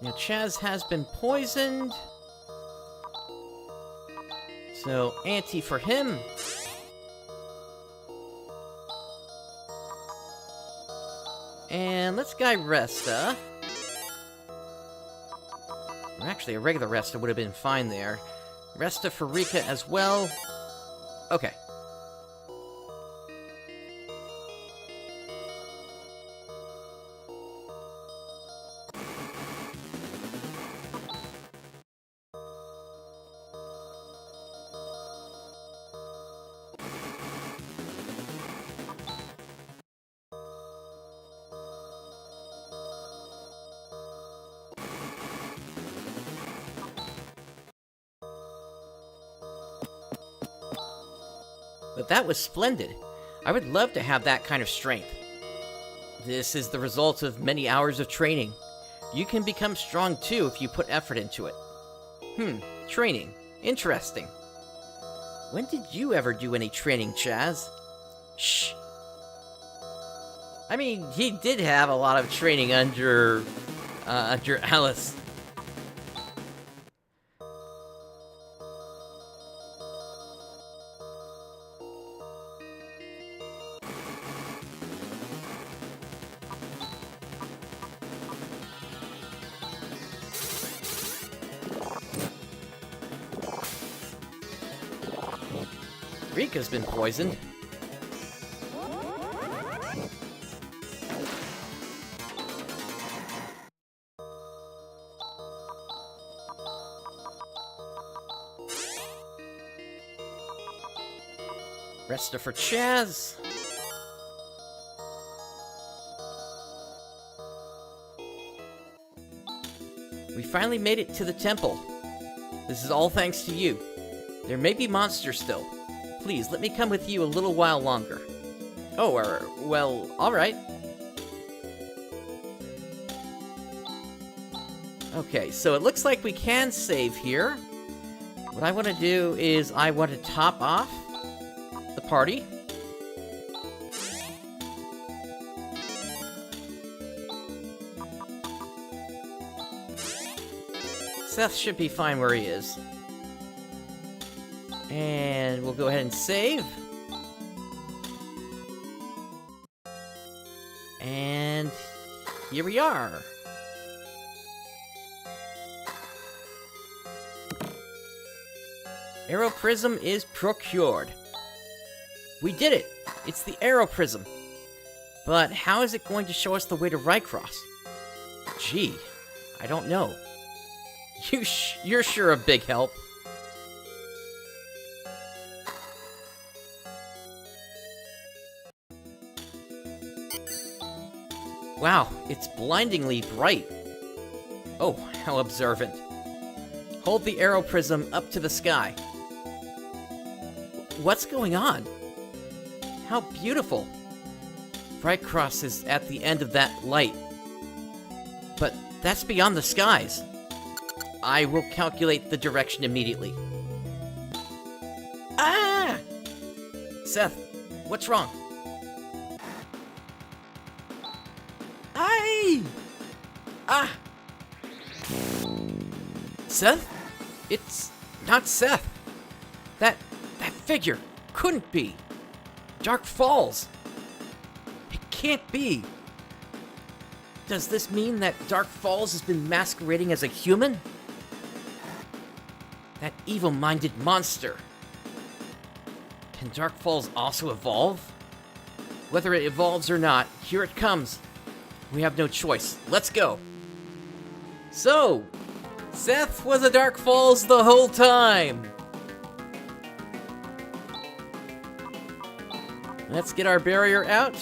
Now, Chaz has been poisoned. So, anti for him. And let's guy Resta. Or actually, a regular Resta would have been fine there. Resta for Rika as well. Okay. But that was splendid. I would love to have that kind of strength. This is the result of many hours of training. You can become strong too if you put effort into it. Training. Interesting. When did you ever do any training, Chaz? Shh. I mean, he did have a lot of training under Alice. Rika's been poisoned. Resta for Chaz. We finally made it to the temple. This is all thanks to you. There may be monsters still. Please, let me come with you a little while longer. Oh, well, alright. Okay, so it looks like we can save here. What I want to do is I want to top off the party. Seth should be fine where he is. And we'll go ahead and save. And here we are. Arrow Prism is procured. We did it! It's the Arrow Prism. But how is it going to show us the way to Rycross? Gee, I don't know. You're sure a big help. Wow, it's blindingly bright. Oh, how observant. Hold the arrow prism up to the sky. What's going on? How beautiful. Rycross is at the end of that light. But that's beyond the skies. I will calculate the direction immediately. Ah! Seth, what's wrong? Aye! Ah! Seth? It's not Seth. That figure couldn't be. Dark Falls. It can't be. Does this mean that Dark Falls has been masquerading as a human? That evil-minded monster. Can Dark Falls also evolve? Whether it evolves or not, here it comes. We have no choice. Let's go. So, Seth was a Dark Falls the whole time. Let's get our barrier out.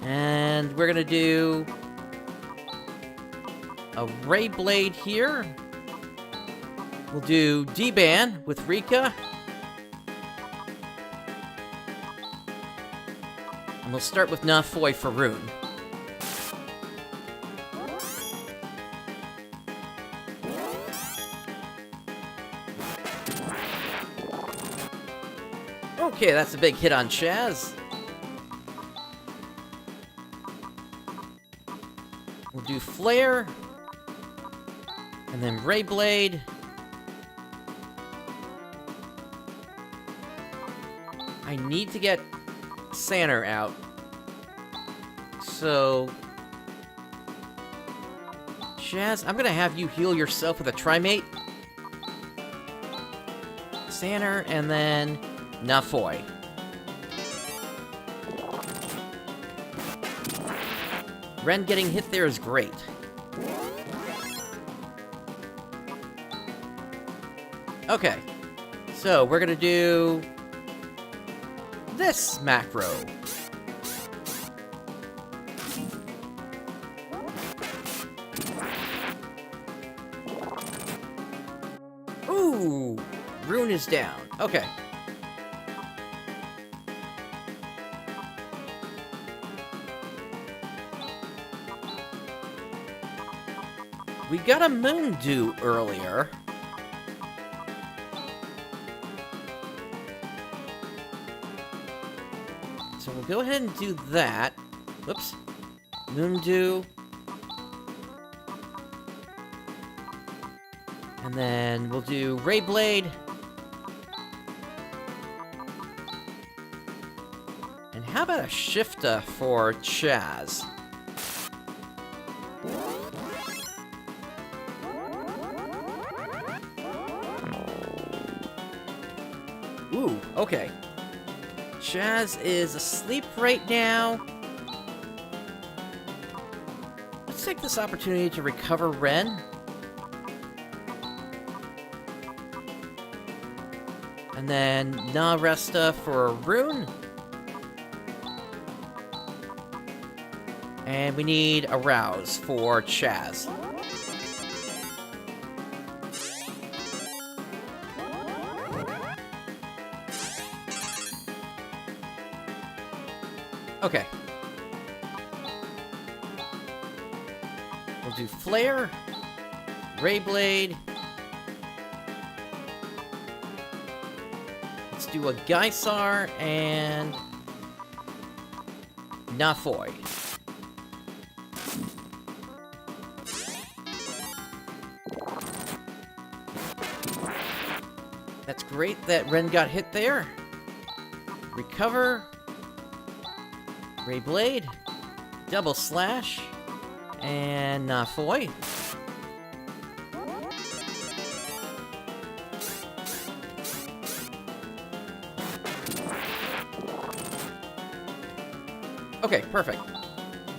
And we're gonna do a Ray Blade here. We'll do D-Ban with Rika. And we'll start with Nafoy for Rune. Okay, that's a big hit on Chaz. We'll do Flare. And then Ray Blade. I need to get Sanner out. So... Chaz, I'm gonna have you heal yourself with a Trimate. Sanner, and then Nafoy. Ren getting hit there is great. Okay, so we're gonna do this macro. Ooh, Rune is down. Okay. We got a Moon Dew earlier. So we'll go ahead and do that. Whoops. Moon Dew. And then we'll do Ray Blade. And how about a Shifta for Chaz? Ooh, okay. Chaz is asleep right now. Let's take this opportunity to recover Ren. And then Na Resta for Rune. And we need a Rouse for Chaz. Okay. We'll do Flare, Ray Blade. Let's do a Geisar and Nafoy. That's great that Ren got hit there. Recover. Ray Blade. Double Slash. And Nafoy. Okay, perfect.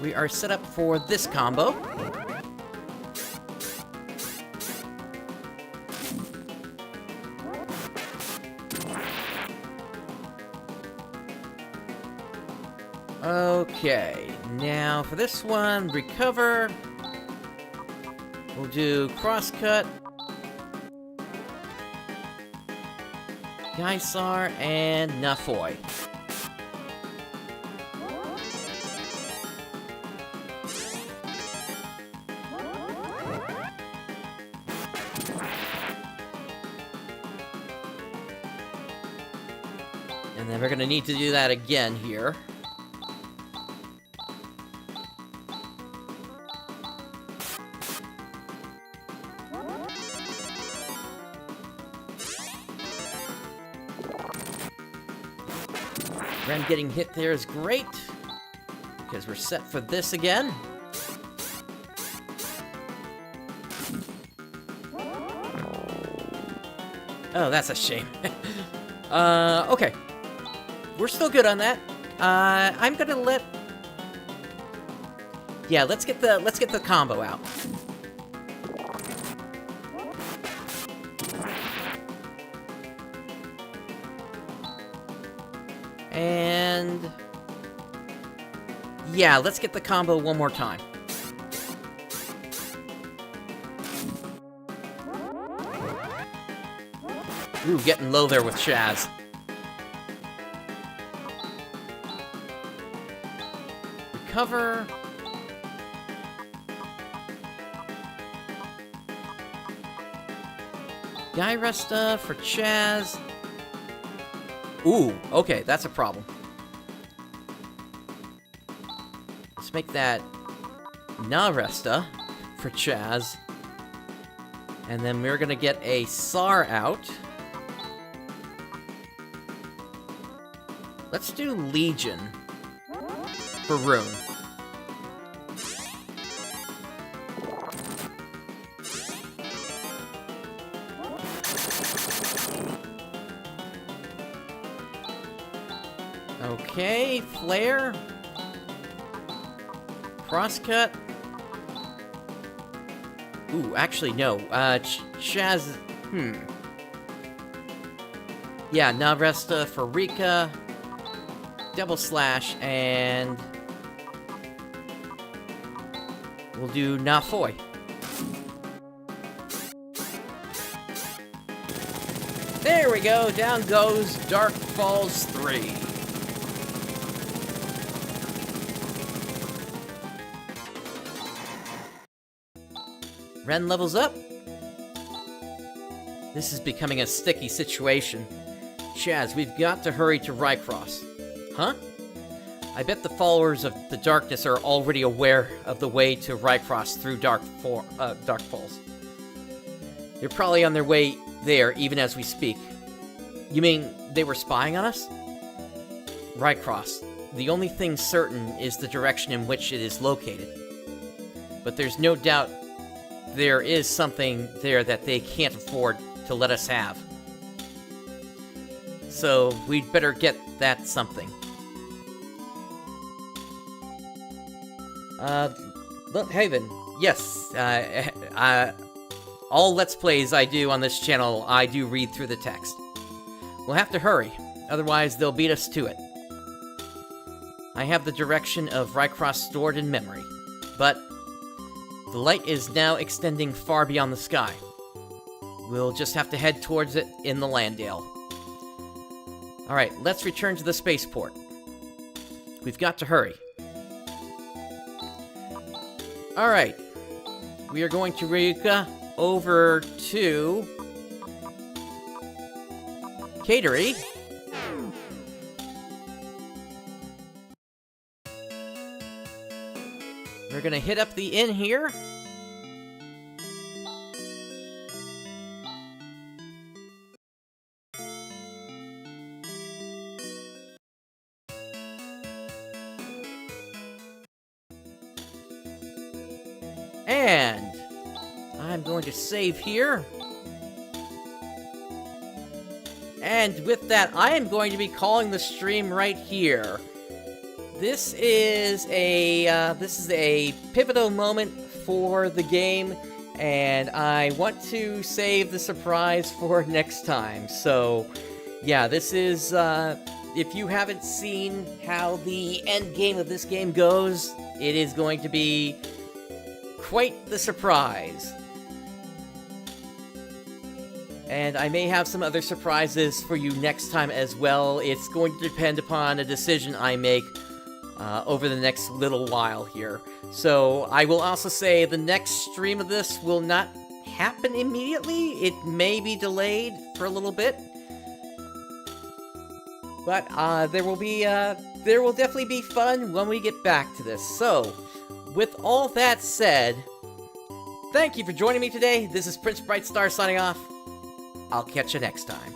We are set up for this combo. Okay, now for this one, recover. We'll do crosscut, Geisar, and Nafoy. And then we're gonna need to do that again here. Ren getting hit there is great, because we're set for this again. Oh, that's a shame. Okay. We're still good on that. I'm gonna let... Yeah, let's get the combo out. And... yeah, let's get the combo one more time. Ooh, getting low there with Chaz. Recover. Guy Resta for Chaz. Ooh, okay, that's a problem. Let's make that Naresta for Chaz. And then we're gonna get a Sar out. Let's do Legion for Rune. Okay, Flare. Crosscut. Ooh, actually, no. Chaz... Yeah, Navresta for Rika. Double Slash, and... we'll do Nafoy. There we go, down goes Dark Falls 3. Ren levels up. This is becoming a sticky situation. Chaz, we've got to hurry to Rycross. Huh? I bet the followers of the Darkness are already aware of the way to Rycross through Dark Falls. They're probably on their way there even as we speak. You mean they were spying on us? Rycross. The only thing certain is the direction in which it is located. But there's no doubt there is something there that they can't afford to let us have. So we'd better get that something. Haven, yes, all Let's Plays I do on this channel, I do read through the text. We'll have to hurry, otherwise they'll beat us to it. I have the direction of Rycross stored in memory, but the light is now extending far beyond the sky. We'll just have to head towards it in the Landale. Alright, let's return to the spaceport. We've got to hurry. Alright, we are going to Ryuka over to Catering. We're gonna hit up the inn here. And I'm going to save here. And with that, I am going to be calling the stream right here. This is a pivotal moment for the game, and I want to save the surprise for next time. So, yeah, this is, if you haven't seen how the end game of this game goes, it is going to be quite the surprise. And I may have some other surprises for you next time as well. It's going to depend upon a decision I make over the next little while here. So I will also say the next stream of this will not happen immediately. It may be delayed for a little bit. But there will definitely be fun when we get back to this. So, with all that said, thank you for joining me today. This is PrinceBrightstar signing off. I'll catch you next time.